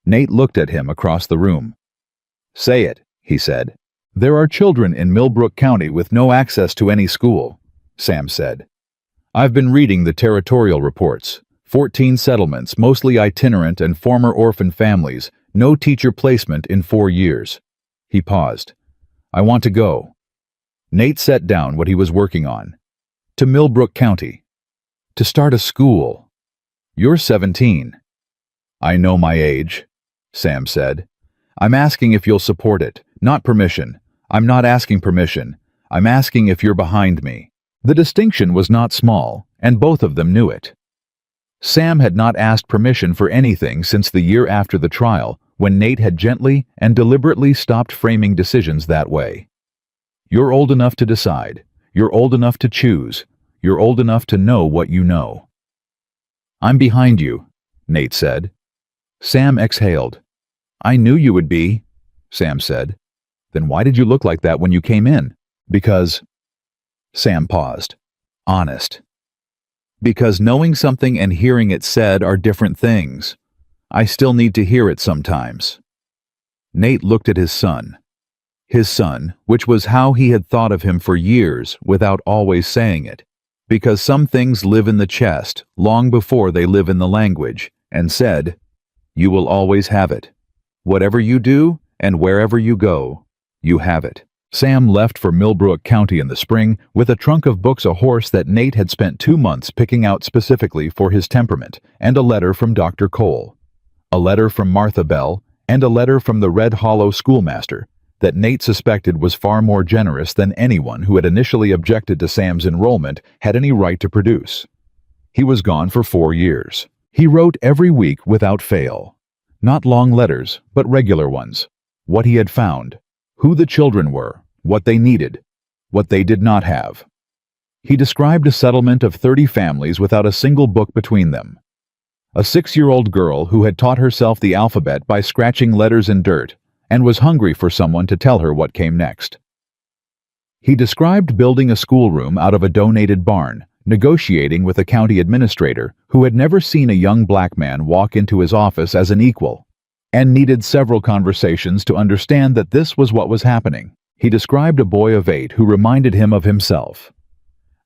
Nate looked at him across the room. "Say it," he said. "There are children in Millbrook County with no access to any school," Sam said. "I've been reading the territorial reports. 14 settlements, mostly itinerant and former orphan families, no teacher placement in 4 years." He paused. "I want to go." Nate set down what he was working on. "To Millbrook County. To start a school. You're 17. "I know my age," Sam said. "I'm asking if you'll support it, not permission. I'm not asking permission. I'm asking if you're behind me." The distinction was not small, and both of them knew it. Sam had not asked permission for anything since the year after the trial, when Nate had gently and deliberately stopped framing decisions that way. "You're old enough to decide. You're old enough to choose. You're old enough to know what you know." "I'm behind you," Nate said. Sam exhaled. "I knew you would be," Sam said. "Then why did you look like that when you came in?" "Because..." Sam paused. "Honest. Because knowing something and hearing it said are different things. I still need to hear it sometimes." Nate looked at his son. His son, which was how he had thought of him for years without always saying it. Because some things live in the chest long before they live in the language, and said, "You will always have it. Whatever you do and wherever you go, you have it." Sam left for Millbrook County in the spring with a trunk of books, a horse that Nate had spent 2 months picking out specifically for his temperament, and a letter from Dr. Cole, a letter from Martha Bell, and a letter from the Red Hollow schoolmaster that Nate suspected was far more generous than anyone who had initially objected to Sam's enrollment had any right to produce. He was gone for 4 years. He wrote every week without fail. Not long letters, but regular ones. What he had found, who the children were, what they needed, what they did not have. He described a settlement of 30 families without a single book between them. A 6-year-old girl who had taught herself the alphabet by scratching letters in dirt and was hungry for someone to tell her what came next. He described building a schoolroom out of a donated barn, negotiating with a county administrator who had never seen a young black man walk into his office as an equal, and needed several conversations to understand that this was what was happening. He described a boy of 8 who reminded him of himself.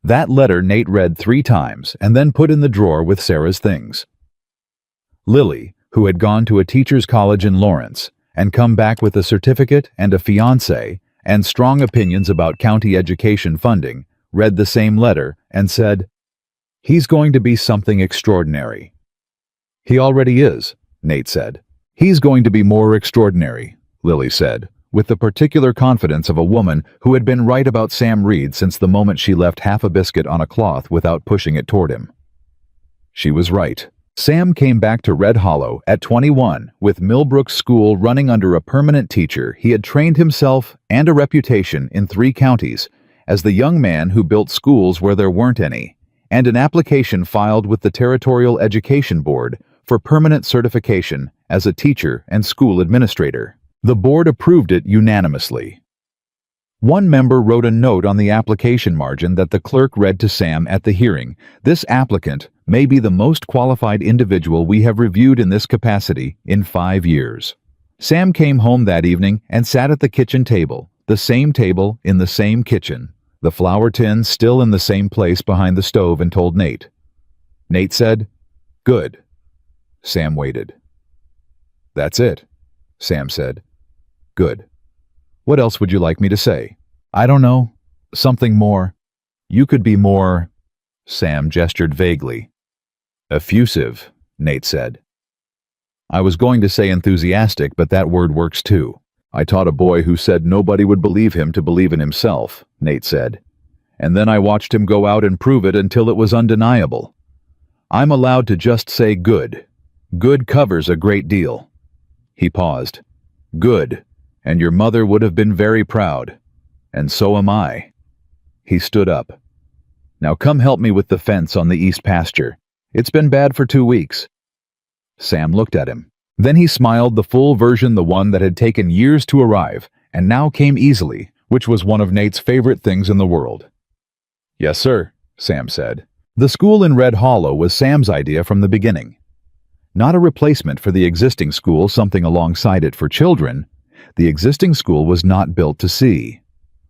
That letter Nate read 3 times and then put in the drawer with Sarah's things. Lily, who had gone to a teacher's college in Lawrence and come back with a certificate and a fiancé and strong opinions about county education funding, read the same letter and said, "He's going to be something extraordinary." "He already is," Nate said. "He's going to be more extraordinary," Lily said, with the particular confidence of a woman who had been right about Sam Reed since the moment she left half a biscuit on a cloth without pushing it toward him. She was right. Sam came back to Red Hollow at 21 with Millbrook School running under a permanent teacher. He had trained himself and a reputation in 3 counties as the young man who built schools where there weren't any, and an application filed with the Territorial Education Board for permanent certification as a teacher and school administrator. The board approved it unanimously. One member wrote a note on the application margin that the clerk read to Sam at the hearing. "This applicant may be the most qualified individual we have reviewed in this capacity in 5 years." Sam came home that evening and sat at the kitchen table, the same table in the same kitchen, the flour tin still in the same place behind the stove, and told Nate. Nate said, "Good." Sam waited. "That's it," Sam said. "Good. What else would you like me to say?" "I don't know. Something more. You could be more—" Sam gestured vaguely. "Effusive," Nate said. "I was going to say enthusiastic, but that word works too. I taught a boy who said nobody would believe him to believe in himself," Nate said. "And then I watched him go out and prove it until it was undeniable. I'm allowed to just say good. Good covers a great deal." He paused. "Good. And your mother would have been very proud. And so am I." He stood up. "Now come help me with the fence on the east pasture. It's been bad for 2 weeks." Sam looked at him. Then he smiled, the full version, the one that had taken years to arrive, and now came easily, which was one of Nate's favorite things in the world. "Yes, sir," Sam said. The school in Red Hollow was Sam's idea from the beginning. Not a replacement for the existing school, something alongside it for children. The existing school was not built to see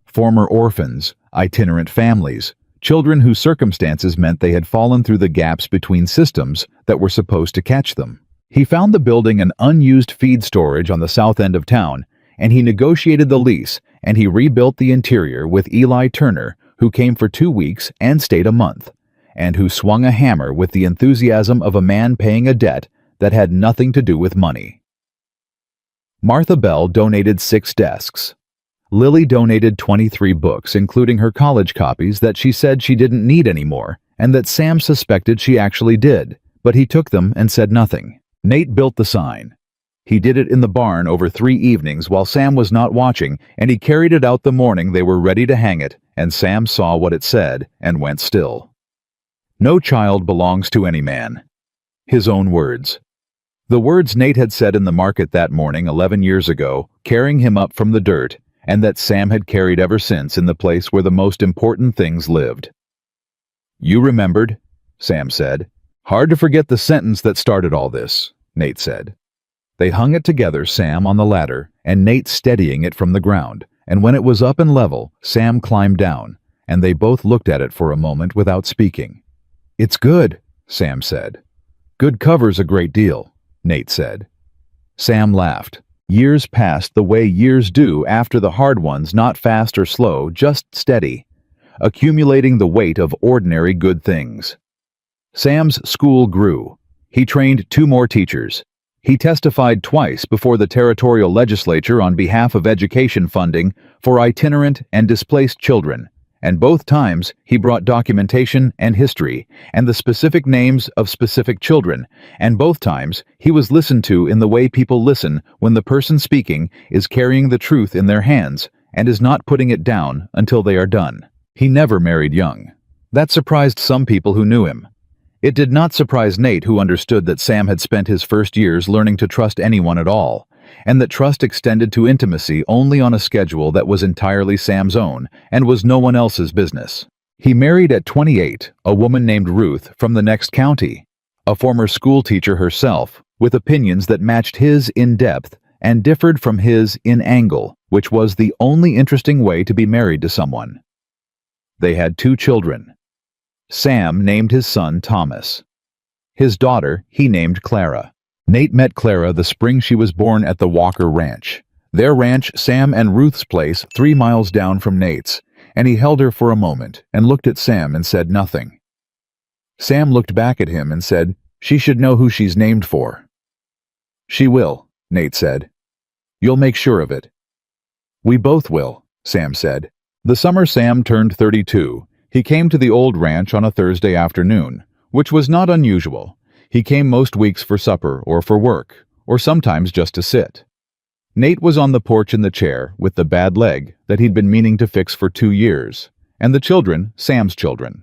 former orphans, itinerant families, children whose circumstances meant they had fallen through the gaps between systems that were supposed to catch them. He found the building an unused feed storage on the south end of town, and he negotiated the lease, and he rebuilt the interior with Eli Turner, who came for 2 weeks and stayed a month, and who swung a hammer with the enthusiasm of a man paying a debt that had nothing to do with money. Martha Bell donated 6 desks. Lily donated 23 books, including her college copies that she said she didn't need anymore, and that Sam suspected she actually did, but he took them and said nothing. Nate built the sign. He did it in the barn over 3 evenings while Sam was not watching, and he carried it out the morning they were ready to hang it, and Sam saw what it said and went still. "No child belongs to any man." His own words. The words Nate had said in the market that morning 11 years ago, carrying him up from the dirt, and that Sam had carried ever since in the place where the most important things lived. "You remembered," Sam said. "Hard to forget the sentence that started all this," Nate said. They hung it together, Sam on the ladder, and Nate steadying it from the ground, and when it was up and level, Sam climbed down, and they both looked at it for a moment without speaking. "It's good," Sam said. "Good covers a great deal," Nate said. Sam laughed. Years passed the way years do after the hard ones, not fast or slow, just steady, accumulating the weight of ordinary good things. Sam's school grew. He trained 2 more teachers. He testified twice before the territorial legislature on behalf of education funding for itinerant and displaced children, and both times he brought documentation and history, and the specific names of specific children, and both times he was listened to in the way people listen when the person speaking is carrying the truth in their hands and is not putting it down until they are done. He never married young. That surprised some people who knew him. It did not surprise Nate, who understood that Sam had spent his first years learning to trust anyone at all, and that trust extended to intimacy only on a schedule that was entirely Sam's own and was no one else's business. He married at 28 a woman named Ruth from the next county, a former school teacher herself, with opinions that matched his in depth and differed from his in angle, which was the only interesting way to be married to someone. They had 2 children. Sam named his son Thomas. His daughter he named Clara. Nate met Clara the spring she was born at the Walker Ranch. Their ranch, Sam and Ruth's place, 3 miles down from Nate's, and he held her for a moment and looked at Sam and said nothing. Sam looked back at him and said, "She should know who she's named for." "She will," Nate said. "You'll make sure of it." "We both will," Sam said. The summer Sam turned 32, he came to the old ranch on a Thursday afternoon, which was not unusual. He came most weeks for supper or for work, or sometimes just to sit. Nate was on the porch in the chair with the bad leg that he'd been meaning to fix for 2 years, and the children, Sam's children.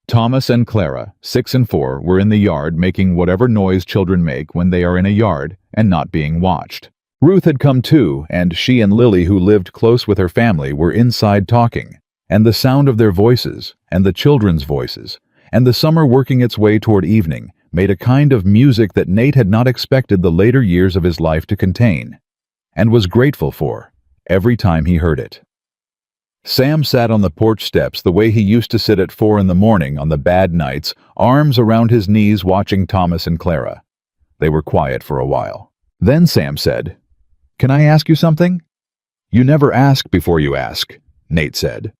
Thomas and Clara, 6 and 4, were in the yard making whatever noise children make when they are in a yard and not being watched. Ruth had come too, and she and Lily, who lived close with her family, were inside talking, and the sound of their voices, and the children's voices, and the summer working its way toward evening, made a kind of music that Nate had not expected the later years of his life to contain, and was grateful for every time he heard it. Sam sat on the porch steps the way he used to sit at 4 in the morning on the bad nights, arms around his knees watching Thomas and Clara. They were quiet for a while. Then Sam said, "Can I ask you something?" "You never ask before you ask," Nate said.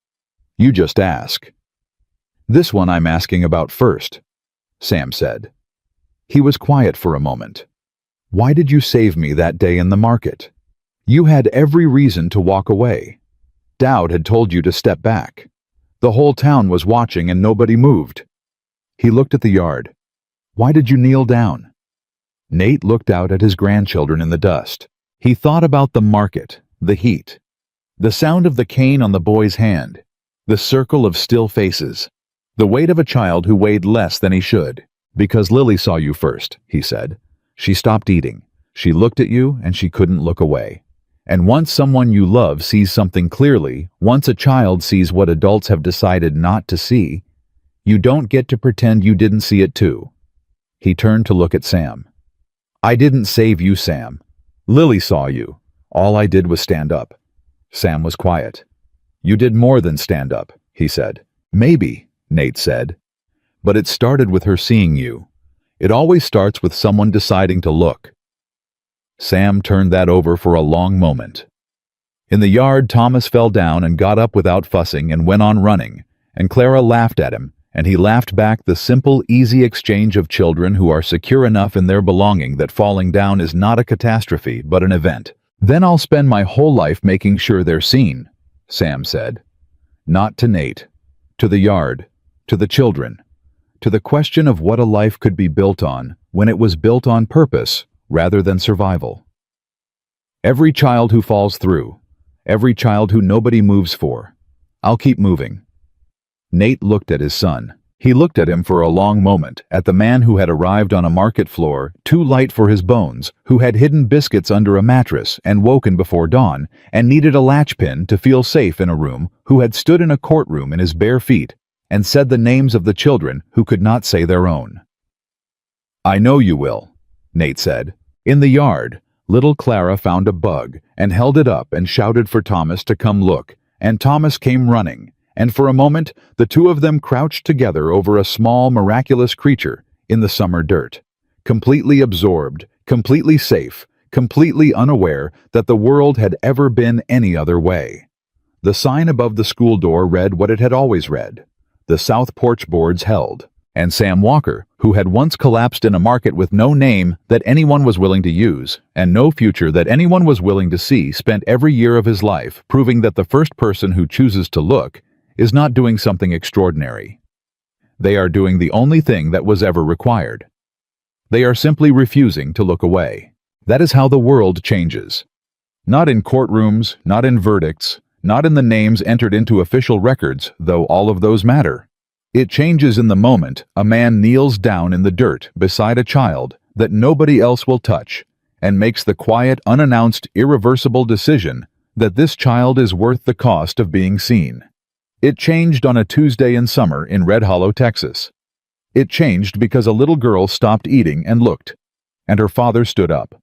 "You just ask." "This one I'm asking about first," Sam said. He was quiet for a moment. "Why did you save me that day in the market? You had every reason to walk away. Dowd had told you to step back. The whole town was watching and nobody moved." He looked at the yard. "Why did you kneel down?" Nate looked out at his grandchildren in the dust. He thought about the market, the heat, the sound of the cane on the boy's hand, the circle of still faces, the weight of a child who weighed less than he should. "Because Lily saw you first," he said. "She stopped eating. She looked at you and she couldn't look away. And once someone you love sees something clearly, once a child sees what adults have decided not to see, you don't get to pretend you didn't see it too." He turned to look at Sam. "I didn't save you, Sam. Lily saw you. All I did was stand up." Sam was quiet. "You did more than stand up," he said. "Maybe," Nate said. "But it started with her seeing you. It always starts with someone deciding to look." Sam turned that over for a long moment. In the yard, Thomas fell down and got up without fussing and went on running, and Clara laughed at him, and he laughed back, the simple, easy exchange of children who are secure enough in their belonging that falling down is not a catastrophe but an event. "Then I'll spend my whole life making sure they're seen," Sam said. Not to Nate, to the yard, to the children, to the question of what a life could be built on when it was built on purpose rather than survival. Every child who falls through, every child who nobody moves for, I'll keep moving. Nate looked at his son. He looked at him for a long moment, at the man who had arrived on a market floor, too light for his bones, who had hidden biscuits under a mattress and woken before dawn, and needed a latch pin to feel safe in a room, who had stood in a courtroom in his bare feet, and said the names of the children who could not say their own. "I know you will," Nate said. In the yard, little Clara found a bug and held it up and shouted for Thomas to come look, and Thomas came running, and for a moment the two of them crouched together over a small, miraculous creature in the summer dirt, completely absorbed, completely safe, completely unaware that the world had ever been any other way. The sign above the school door read what it had always read. The south porch boards held, and Sam Walker, who had once collapsed in a market with no name that anyone was willing to use, and no future that anyone was willing to see, spent every year of his life proving that the first person who chooses to look is not doing something extraordinary. They are doing the only thing that was ever required. They are simply refusing to look away. That is how the world changes. Not in courtrooms, not in verdicts, not in the names entered into official records, though all of those matter. It changes in the moment a man kneels down in the dirt beside a child that nobody else will touch and makes the quiet, unannounced, irreversible decision that this child is worth the cost of being seen. It changed on a Tuesday in summer in Red Hollow, Texas. It changed because a little girl stopped eating and looked, and her father stood up.